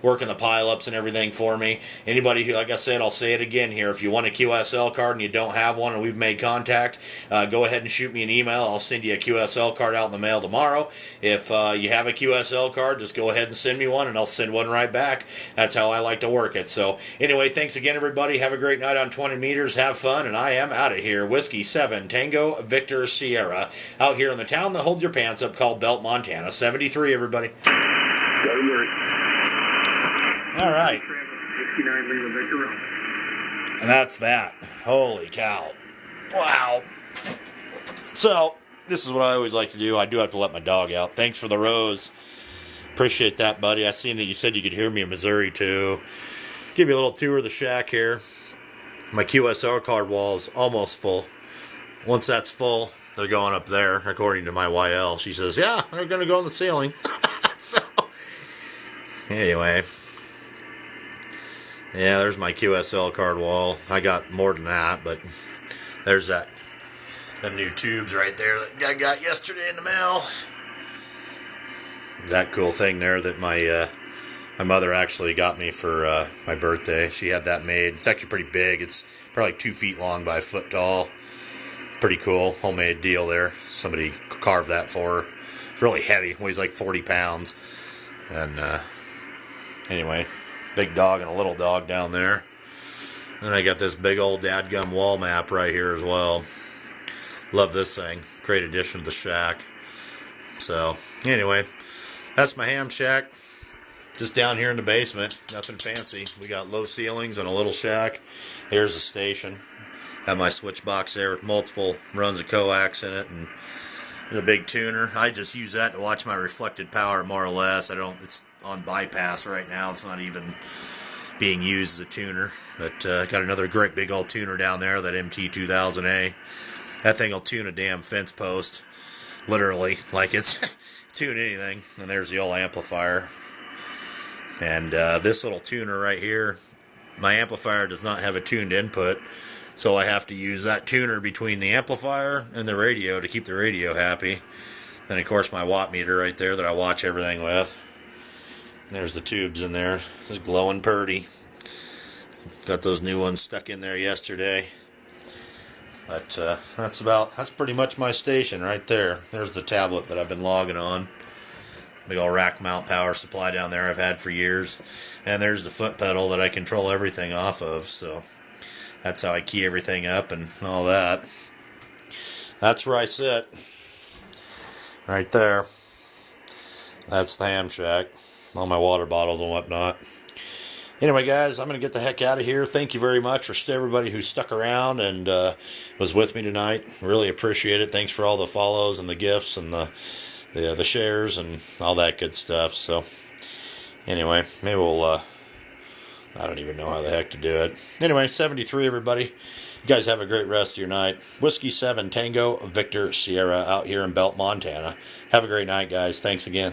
working the pileups and everything for me. Anybody who, like I said, I'll say it again here, if you want a QSL card and you don't have one and we've made contact, go ahead and shoot me an email. I'll send you a QSL card out in the mail tomorrow. If you have a QSL card, just go ahead and send me one and I'll send one right back. That's how I like to work it. So anyway, thanks again, everybody. Have a great night on 20 meters. Have fun, and I am out of here. Whiskey 7 Tango Victor Sierra out here in the town that holds your pants up called Belt, Montana. 73, everybody. All right. And that's that. Holy cow. Wow. So, this is what I always like to do. I do have to let my dog out. Thanks for the rose. Appreciate that, buddy. I seen that you said you could hear me in Missouri, too. Give you a little tour of the shack here. My QSR card wall is almost full. Once that's full, they're going up there, according to my YL. She says, yeah, they're going to go on the ceiling. So, anyway. Yeah, there's my QSL card wall. I got more than that, but there's the new tubes right there that I got yesterday in the mail. That cool thing there that my mother actually got me for my birthday. She had that made. It's actually pretty big. It's probably like 2 feet long by a foot tall. Pretty cool. Homemade deal there. Somebody carved that for her. It's really heavy. Weighs like 40 pounds. And anyway, big dog and a little dog down there. And I got this big old dadgum wall map right here as well. Love this thing. Great addition to the shack. So, anyway, that's my ham shack. Just down here in the basement. Nothing fancy. We got low ceilings and a little shack. Here's the station. Have my switch box there with multiple runs of coax in it, and the big tuner. I just use that to watch my reflected power, more or less. It's on bypass right now. It's not even being used as a tuner. But got another great big old tuner down there, that MT2000A. That thing will tune a damn fence post, literally, like it's tune anything. And there's the old amplifier. And this little tuner right here, my amplifier does not have a tuned input, so I have to use that tuner between the amplifier and the radio to keep the radio happy. Then, of course, my watt meter right there that I watch everything with. There's the tubes in there, just glowing purty. Got those new ones stuck in there yesterday. But that's pretty much my station right there. There's the tablet that I've been logging on. Big old rack mount power supply down there I've had for years. And there's the foot pedal that I control everything off of. So that's how I key everything up and all that. That's where I sit. Right there. That's the ham shack. All my water bottles and whatnot. Anyway, guys, I'm going to get the heck out of here. Thank you very much for everybody who stuck around and was with me tonight. Really appreciate it. Thanks for all the follows and the gifts and the shares and all that good stuff. So, anyway, maybe we'll, I don't even know how the heck to do it. Anyway, 73, everybody. You guys have a great rest of your night. Whiskey 7 Tango Victor Sierra out here in Belt, Montana. Have a great night, guys. Thanks again.